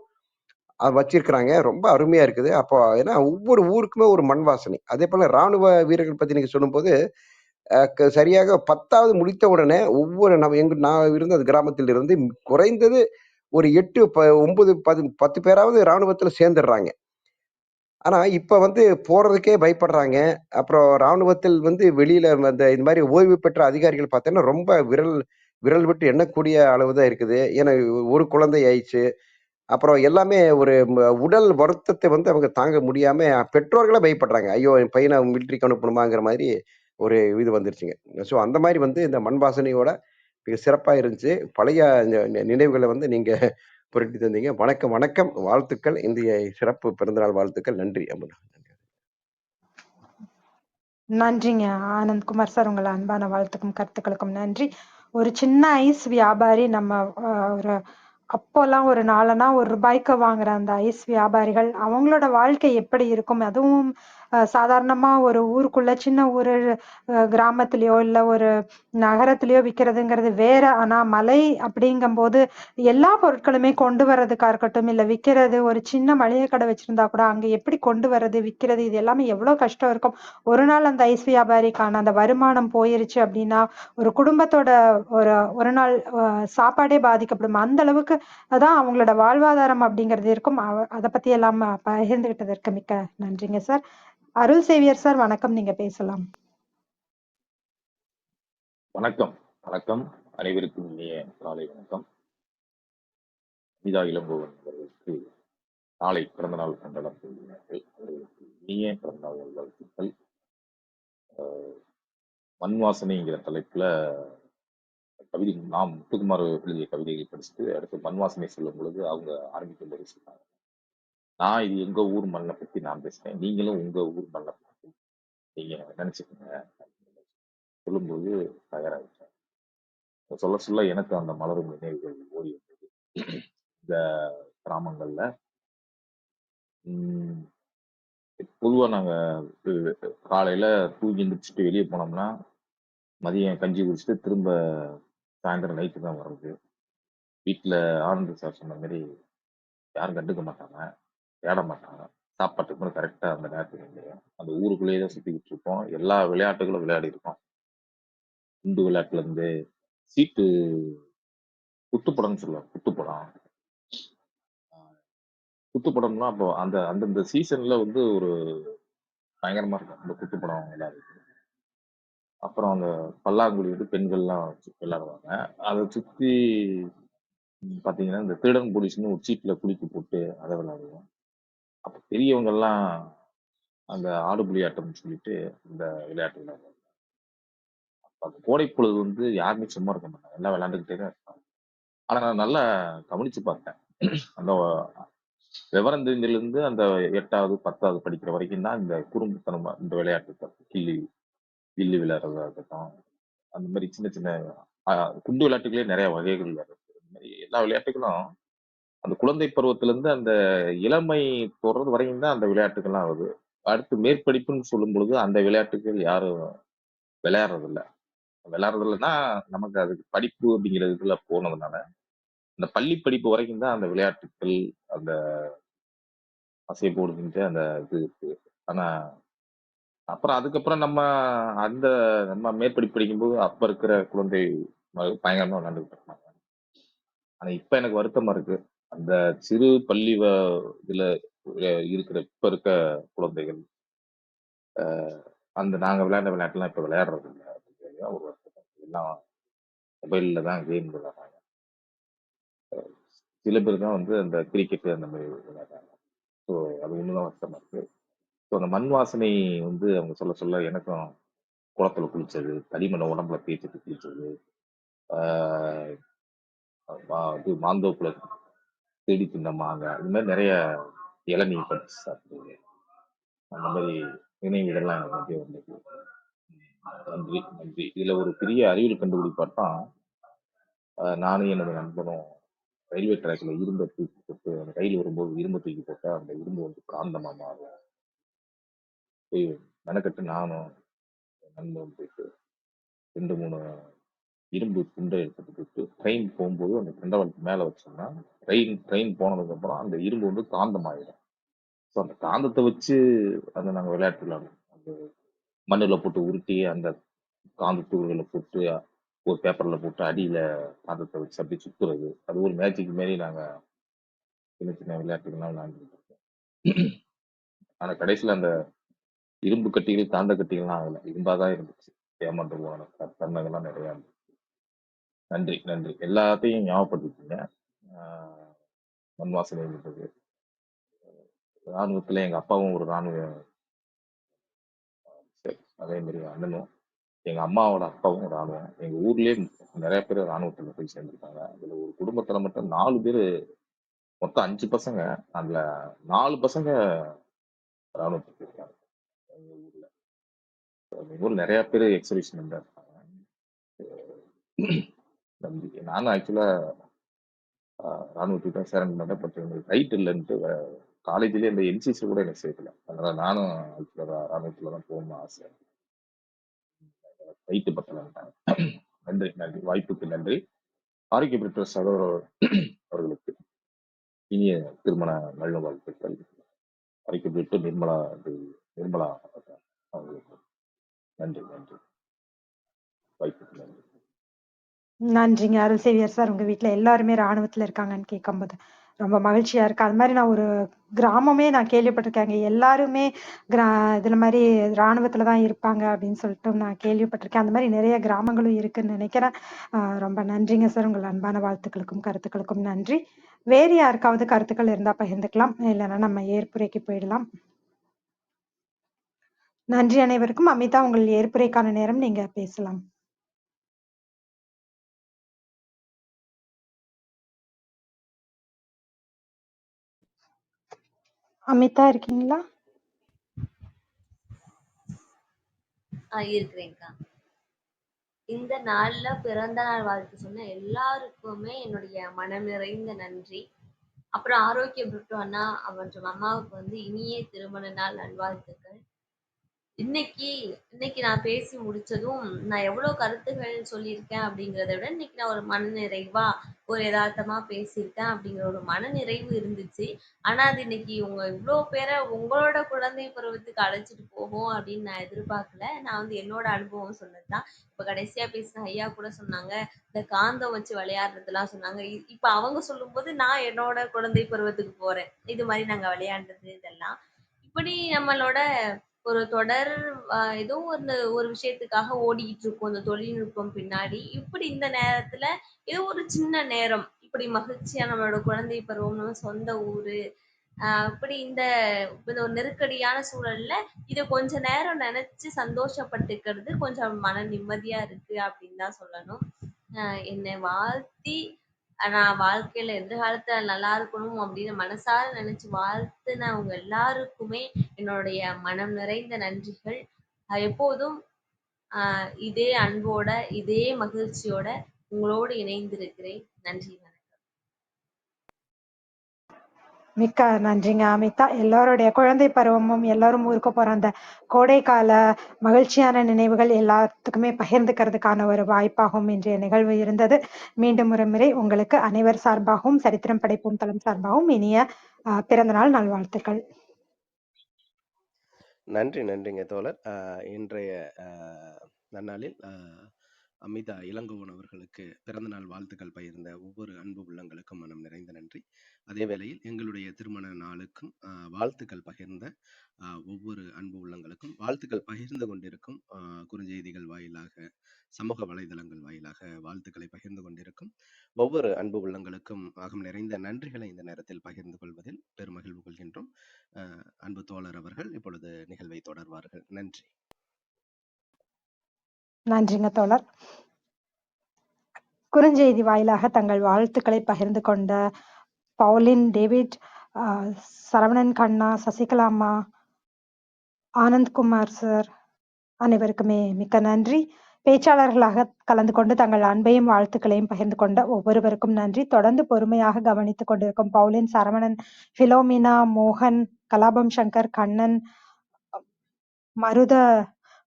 வச்சிருக்கிறாங்க. ரொம்ப அருமையா இருக்குது. அப்போ ஏன்னா ஒவ்வொரு ஊருக்குமே ஒரு மண் வாசனை. அதேபோல ராணுவ வீரர்கள் பத்தி நீங்க சொல்லும்போது, சரியாக 10வது முடித்த உடனே ஒவ்வொரு நான் இருந்த அந்த கிராமத்தில் இருந்து குறைந்தது ஒரு 8, 9, 10 பேராவது ராணுவத்துல சேர்ந்துடுறாங்க. ஆனா இப்ப வந்து போறதுக்கே பயப்படுறாங்க. அப்புறம் ராணுவத்தில் வந்து வெளியில இந்த மாரி ஓய்வு பெற்ற அதிகாரிகள் பார்த்தீங்கன்னா, ரொம்ப விரல் விரல் விட்டு எண்ணக்கூடிய அளவு தான் இருக்குது. ஏன்னா ஒரு குழந்தை ஆயிடுச்சு. அப்புறம் எல்லாமே ஒரு உடல் வருத்தத்தை வந்து அவங்க தாங்க முடியாம பெற்றோர்களே பயப்படுறாங்க. ஐயோ! என் பையன மிலிட்டரிக்கு அனுப்பணுமாங்கிற மாதிரி ஒரு இது வந்துருச்சுங்க. ஸோ அந்த மாரி வந்து இந்த மண் வாசனையோட மிக சிறப்பா இருந்துச்சு. பழைய நினைவுகள வந்து நீங்க புரட்டி தந்தீங்க. வணக்கம், வணக்கம். வாழ்த்துக்கள். இந்திய சிறப்பு பிறந்தநாள் வாழ்த்துக்கள். நன்றி. அமுதா. நன்றிங்க. ஆனந்த்குமார் சார். உங்கள அன்பான வாழ்த்துக்கும், கருத்துக்களுக்கும் நன்றி. ஒரு சின்ன ஐஸ் வியாபாரி நம்ம ஒரு அப்போலாம் ஒரு 4 ரூ. 1 வாங்குற அந்த ஐஸ் வியாபாரிகள், அவங்களோட வாழ்க்கை எப்படி இருக்கும்? அதுவும் சாதாரணமா ஒரு ஊருக்குள்ள சின்ன ஊரு கிராமத்திலயோ, இல்ல ஒரு நகரத்திலயோ விக்கிறதுங்கிறது வேற. ஆனா மலை அப்படிங்கும்போது எல்லா பொருட்களுமே கொண்டு வர்றதுக்கா இருக்கட்டும், இல்ல விக்கிறது ஒரு சின்ன மளிகை கடை வச்சிருந்தா கூட அங்க எப்படி கொண்டு வர்றது, விக்கிறது இது எல்லாமே எவ்வளவு கஷ்டம் இருக்கும். ஒரு நாள் அந்த ஐஸ் வியாபாரிக்கான அந்த வருமானம் போயிருச்சு அப்படின்னா, ஒரு குடும்பத்தோட ஒரு ஒரு நாள் சாப்பாடே பாதிக்கப்படும். அந்த அளவுக்கு அதான் அவங்களோட வாழ்வாதாரம் அப்படிங்கிறது இருக்கும். அத பத்தி எல்லாம் பகிர்ந்துகிட்டதற்கு மிக்க நன்றிங்க சார். அருள் சேவியர் சார், வணக்கம். நீங்க பேசலாம். வணக்கம். வணக்கம். அனைவருக்கும் இனிய காலை வணக்கம். அமிதா இளங்கோவன் அவர்களுக்கு நாளை பிறந்தநாள் கொண்டாடப் போகிறார்கள். அவர்களுக்கு இனிய பிறந்தநாள் வாழ்த்துக்கள். மண் வாசனைங்கிற தலைப்புல கவிதை நாம் முத்துக்குமார் எழுதிய கவிதைகளை படிச்சுட்டு அடுத்து மண் வாசனை சொல்லும் பொழுது அவங்க ஆரம்பிக்கும் போது சொன்னாங்க, நான் இது எங்க ஊர் மண்ணை பத்தி நான் பேசுறேன், நீங்களும் உங்க ஊர் மண்ணை பத்தி நீங்க நினைச்சுக்கோங்க சொல்லும்போது தயாராகிட்டேன். சொல்ல சொல்ல எனக்கு அந்த மலரும் நினைவுகள் ஓடி வந்தது. இந்த கிராமங்கள்ல பொதுவா நாங்க காலையில தூங்கி எந்திரிச்சிட்டு வெளியே போனோம்னா மதியம் கஞ்சி குடிச்சிட்டு திரும்ப சாயந்தரம் நைட்டு தான் வர்றது. வீட்டில் ஆனந்த் சார் சொன்ன மாதிரி யாரும் கண்டுக்க மாட்டாங்க, தேட மாட்டாங்க. சாப்பாட்டுக்கு கூட கரெக்டாக அந்த நேரத்துக்கு வந்துடும். அந்த ஊருக்குள்ளேயே தான் சுற்றிக்கிட்டு இருப்போம். எல்லா விளையாட்டுகளும் விளையாடி இருக்கோம். குண்டு விளையாட்டுல இருந்து சீட்டு குத்துப்படம்னு சொல்லுவாங்க. குத்துப்படம்னா அப்போ அந்த அந்தந்த சீசன்ல வந்து ஒரு பயங்கரமா இருக்கும் அந்த குத்துப்படம் விளையாடுறது. அப்புறம் அந்த பல்லாங்குழி வந்து பெண்கள்லாம் விளையாடுவாங்க. அதை சுற்றி பார்த்தீங்கன்னா இந்த திருடன் போலீஸ்னு ஒரு சீட்டில் குலுக்கி போட்டு அதை விளையாடுவோம். அப்போ பெரியவங்கெல்லாம் அந்த ஆடுபுலி ஆட்டம்னு சொல்லிட்டு இந்த விளையாட்டு விளையாடுவாங்க. அந்த கோடை பொழுது வந்து யாருமே சும்மா இருக்க மாட்டாங்க, எல்லாம் விளையாண்டுக்கிட்டே தான் இருப்பாங்க. ஆனால் நான் நல்லா கவனிச்சு பார்த்தேன். அந்த விவரம் தெரிஞ்சிலிருந்து அந்த 8வது 10வது படிக்கிற வரைக்கும் தான் இந்த குறும்புத்தனமா இந்த விளையாட்டுகள் கில்லி விளையாடுறதா இருக்கட்டும், அந்த மாதிரி சின்ன சின்ன குண்டு விளையாட்டுகளே நிறைய வகைகள் இருக்கு. இந்த மாதிரி எல்லா விளையாட்டுகளும் அந்த குழந்தை பருவத்துல இருந்து அந்த இளமை தொடர்றது வரையும் தான் அந்த விளையாட்டுகள்லாம் வருது. அடுத்து மேற்படிப்புன்னு சொல்லும் பொழுது அந்த விளையாட்டுகள் யாரும் விளையாடுறது இல்ல. விளையாடுறது இல்லைன்னா நமக்கு அதுக்கு படிப்பு அப்படிங்கிறதுக்குள்ள போனதுனால அந்த பள்ளி படிப்பு வரைக்கும் தான் அந்த விளையாட்டுகள், அந்த அசை போடுகின்ற அந்த இது இருக்கு. ஆனா அப்புறம் அதுக்கப்புறம் நம்ம மேற்படிப்பு படிக்கும்போது அப்ப இருக்கிற குழந்தை பயங்கரமா விளையாண்டுகிட்டு இருந்தாங்க. ஆனா இப்ப எனக்கு வருத்தமா இருக்கு. அந்த சிறு பள்ளி இதுல இருக்கிற இப்ப இருக்க குழந்தைகள் அந்த நாங்க விளையாண்ட விளையாட்டுலாம் இப்ப விளையாடுறது இல்லை அப்படிங்கிறது தான் ஒரு வருத்தம். எல்லாம் மொபைல்ல தான் கேம் விளையாடுறாங்க. சில பேர் தான் வந்து அந்த கிரிக்கெட் அந்த மாதிரி விளையாடுறாங்க. ஸோ அது ஒண்ணுதான் வருத்தமா இருக்கு. ஸோ அந்த மண் வாசனை வந்து அவங்க சொல்ல சொல்ல எனக்கும் குளத்துல குளிச்சது, களிமண்ணை உடம்புல தேய்ச்சிட்டு குளிச்சது, ஆஹ் இது மாந்தோப்புல தேடி தின்ன மாங்காய், இது மாதிரி நிறைய இளநீ பறிச்சு சாப்பிடுது. அந்த மாதிரி நினைவுகள்லாம் எனக்கு அப்படியே வந்தது. நன்றி நன்றி. இதுல ஒரு பெரிய அறிவியல் கண்டுபிடிப்பாட்டம் நானும் எனது நண்பனும் ரயில்வே ட்ராக்ல இரும்பை தூக்கி போட்டு அந்த ரயில் வரும்போது இரும்பை தூக்கி போட்டா அந்த இரும்பு வந்து காந்தமா மாறும். போய் மெனக்கட்டு நானும் என் நண்பனும் போயிட்டு 2 3 இரும்பு துண்டை எடுத்துட்டு போயிட்டு ட்ரெயின் போகும்போது அந்த தண்டவாளத்துக்கு மேல வச்சோம்னா ட்ரெயின் போனதுக்கு அப்புறம் அந்த இரும்பு வந்து காந்தமாயிடும். ஸோ அந்த காந்தத்தை வச்சு அதை நாங்கள் விளையாட்டு விளையாடுவோம். அந்த மண்ணில் போட்டு உருட்டி அந்த காந்த தூள்களை போட்டு ஒரு பேப்பர்ல போட்டு அடியில காந்தத்தை வச்சு அப்படி சுத்துறது, அது ஒரு மேஜிக் மாரி நாங்க சின்ன சின்ன விளையாட்டுகள்லாம் விளையாண்டுட்டு இருக்கோம். ஆனா கடைசியில அந்த இரும்பு கட்டிகள் காந்த கட்டிகள்லாம் ஆகல, இரும்பாதான் இருந்துச்சு. ஏமாந்து போன தருணங்கள்லாம் நிறைய இருந்துச்சு. நன்றி நன்றி, எல்லாத்தையும் ஞாபகப்படுத்திட்டீங்க. ஆஹ் மண் வாசனை இருந்தது. ராணுவத்துல எங்க அப்பாவும் ஒரு ராணுவ, சரி, அதே மாதிரி அண்ணனும், எங்க அம்மாவோட அப்பாவும் ராணுவம். எங்க ஊர்லயே நிறைய பேர் ராணுவத்துல போய் சேர்ந்திருக்காங்க. அதுல ஒரு குடும்பத்துல மட்டும் 4 பேரு, மொத்தம் 5 பசங்க. அதுல 4 பசங்க ராணுவத்துக்கு இருக்காங்க எங்க ஊர்ல. எங்க ஊர்ல நிறைய பேர் எக்ஸிபிஷன் இருக்காங்க. நன்றி. நானும் ஆக்சுவலா ராணுவத்துக்கு தான் சேரணும், பட் எனக்கு ரைட் இல்லைன்ட்டு காலேஜ்லயே இந்த என்சிசி கூட எனக்கு சேர்க்கல. அதனால நானும் ஆக்சுவலா ராணுவத்துல தான் போகணும்னு ஆசை. ரைட்டு பத்தலன்ட்டாங்க. நன்றி நன்றி, வாய்ப்புக்கு நன்றி. ஆரோக்கிய பெற்ற சகோதரர் அவர்களுக்கு இனிய திருமண நல்வாழ்த்துக்கள். ஆரோக்கிய பெற்று நிர்மலா நிர்மலா அவர்களுக்கு நன்றி நன்றி, வாய்ப்புக்கு நன்றி. நன்றிங்க அருள்சேவியர் சார். உங்க வீட்ல எல்லாருமே ராணுவத்துல இருக்காங்கன்னு கேட்கும்போது ரொம்ப மகிழ்ச்சியா இருக்கு. அது மாதிரி நான் ஒரு கிராமமே நான் கேள்விப்பட்டிருக்கேங்க. எல்லாருமே கிரா இதுல மாதிரி ராணுவத்துல தான் இருப்பாங்க அப்படின்னு சொல்லிட்டு நான் கேள்விப்பட்டிருக்கேன். அந்த மாதிரி நிறைய கிராமங்களும் இருக்குன்னு நினைக்கிறேன். ரொம்ப நன்றிங்க சார். உங்கள் அன்பான வாழ்த்துக்களுக்கும் கருத்துக்களுக்கும் நன்றி. வேறு யாருக்காவது கருத்துக்கள் இருந்தா பகிர்ந்துக்கலாம், இல்லைன்னா நம்ம ஏற்புரைக்கு போயிடலாம். நன்றி அனைவருக்கும். அமிதா, உங்கள் ஏற்புரைக்கான நேரம், நீங்க பேசலாம். அமிதா இருக்கீங்களா? இருக்கிறேன்க்கா. இந்த நாள்ல பிறந்த நாள் வாழ்த்து சொன்ன எல்லாருக்குமே என்னுடைய மனம் நிறைந்த நன்றி. அப்புறம் ஆரோக்கியம் பெற்று அண்ணா மற்றும் அம்மாவுக்கு வந்து இனிய திருமண நாள் நல்வாழ்த்துக்கள். இன்னைக்கு இன்னைக்கு நான் பேசி முடிச்சதும் நான் எவ்வளவு கருத்துகள் சொல்லியிருக்கேன் அப்படிங்கிறத விட இன்னைக்கு நான் ஒரு மனநிறைவா ஒரு யதார்த்தமா பேசியிருக்கேன் அப்படிங்கிற ஒரு மனநிறைவு இருந்துச்சு. ஆனா அது இன்னைக்கு உங்க இவ்வளோ பேரை உங்களோட குழந்தை பருவத்துக்கு அழைச்சிட்டு போகும் அப்படின்னு நான் எதிர்பார்க்கல. நான் வந்து என்னோட அனுபவம் சொன்னதுதான். இப்ப கடைசியா பேசின ஐயா கூட சொன்னாங்க, இந்த காந்தம் வச்சு விளையாடுறதுலாம் சொன்னாங்க. இப்ப அவங்க சொல்லும்போது நான் என்னோட குழந்தை பருவத்துக்கு போறேன். இது மாதிரி நாங்க விளையாண்டது இதெல்லாம். இப்படி நம்மளோட ஒரு தொடர் ஏதோ ஒரு விஷயத்துக்காக ஓடிக்கிட்டு இருக்கோம் இந்த தொழில்நுட்பம் பின்னாடி. இப்படி இந்த நேரத்துல ஏதோ ஒரு சின்ன நேரம் இப்படி மகிழ்ச்சியா நம்மளோட குழந்தை பருவம், நம்ம சொந்த ஊரு, இப்படி இந்த ஒரு நெருக்கடியான சூழல்ல இதை கொஞ்ச நேரம் நினைச்சு சந்தோஷப்பட்டுக்கிறது கொஞ்சம் மன நிம்மதியா இருக்கு அப்படின்னு தான் சொல்லணும். என்னை வாழ்த்தி நான் வாழ்க்கையில எதிர்காலத்துல நல்லா இருக்கணும் அப்படின்னு மனசார நினைச்சு வாழ்த்துனவங்க எல்லாருக்குமே என்னுடைய மனம் நிறைந்த நன்றிகள். எப்போதும் இதே அன்போட, இதே மகிழ்ச்சியோட உங்களோடு இணைந்திருக்கிறேன். நன்றி. மிக்க நன்றிங்க அமிதா. எல்லாருடைய குழந்தை பருவமும் எல்லாரும் ஊருக்கு போற அந்த கோடைக்கால மகிழ்ச்சியான நினைவுகள் எல்லாத்துக்குமே பகிர்ந்துக்கிறதுக்கான ஒரு வாய்ப்பாகவும் இன்றைய நிகழ்வு இருந்தது. மீண்டும் ஒரு முறை உங்களுக்கு அனைவர் சார்பாகவும் சரித்திரம் படைப்போம் தளம் சார்பாகவும் இனிய பிறந்தநாள் நல்வாழ்த்துக்கள். நன்றிங்க தோழர். இன்றைய நன்னாளில் அமிதா இளங்கோவன் அவர்களுக்கு பிறந்தநாள் வாழ்த்துக்கள் பகிர்ந்த ஒவ்வொரு அன்பு உள்ளங்களுக்கும் மனம் நிறைந்த நன்றி. அதே வேளையில் எங்களுடைய திருமண நாளுக்கும் வாழ்த்துக்கள் பகிர்ந்த ஒவ்வொரு அன்பு உள்ளங்களுக்கும், வாழ்த்துக்கள் பகிர்ந்து கொண்டிருக்கும் குறுஞ்செய்திகள் வாயிலாக, சமூக வலைதளங்கள் வாயிலாக வாழ்த்துக்களை பகிர்ந்து கொண்டிருக்கும் ஒவ்வொரு அன்பு உள்ளங்களுக்கும் அகம் நிறைந்த நன்றிகளை இந்த நேரத்தில் பகிர்ந்து கொள்வதில் பெருமகிழ்வு கொள்கின்றோம். அன்பு தோழர் அவர்கள் இப்பொழுது நிகழ்வை தொடர்வார்கள். நன்றி. நன்றிங்க தோழர். குறுஞ்செய்தி வாயிலாக தங்கள் வாழ்த்துக்களை பகிர்ந்து கொண்ட பவுலின், டேவிட், சரவணன் கண்ணா, சசிகலா அம்மா, ஆனந்த்குமார் சார் அனைவருக்குமே மிக்க நன்றி. பேச்சாளர்களாக கலந்து கொண்டு தங்கள் அன்பையும் வாழ்த்துக்களையும் பகிர்ந்து கொண்ட ஒவ்வொருவருக்கும் நன்றி. தொடர்ந்து பொறுமையாக கவனித்துக் கொண்டிருக்கும் பவுலின், சரவணன், பிலோமினா, மோகன், Kalabam Shankar, Kannan,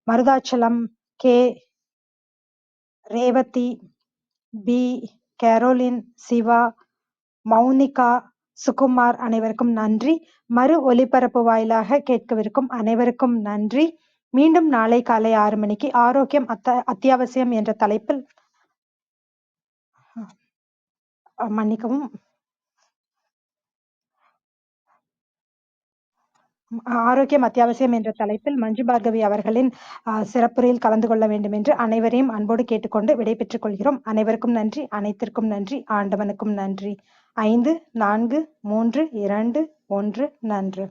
Maruthachalam, K, Revathi, P, Caroline, Siva, Mounika, Sukumar அனைவருக்கும் நன்றி. மறு ஒலிபரப்பு வாயிலாக கேட்கவிருக்கும் அனைவருக்கும் நன்றி. மீண்டும் நாளை காலை 6 மணிக்கு ஆரோக்கியம் அத்தியாவசியம் என்ற தலைப்பில் மன்னிக்கவும் ஆரோக்கியம் அத்தியாவசியம் என்ற தலைப்பில் மஞ்சு பார்கவி அவர்களின் சிறப்புரையில் கலந்து கொள்ள வேண்டும் என்று அனைவரையும் அன்போடு கேட்டுக்கொண்டு விடைபெற்றுக் கொள்கிறோம். அனைவருக்கும் நன்றி, அனைத்திற்கும் நன்றி, ஆண்டவனுக்கும் நன்றி. 5, 4, 3, 2, 1 நன்று.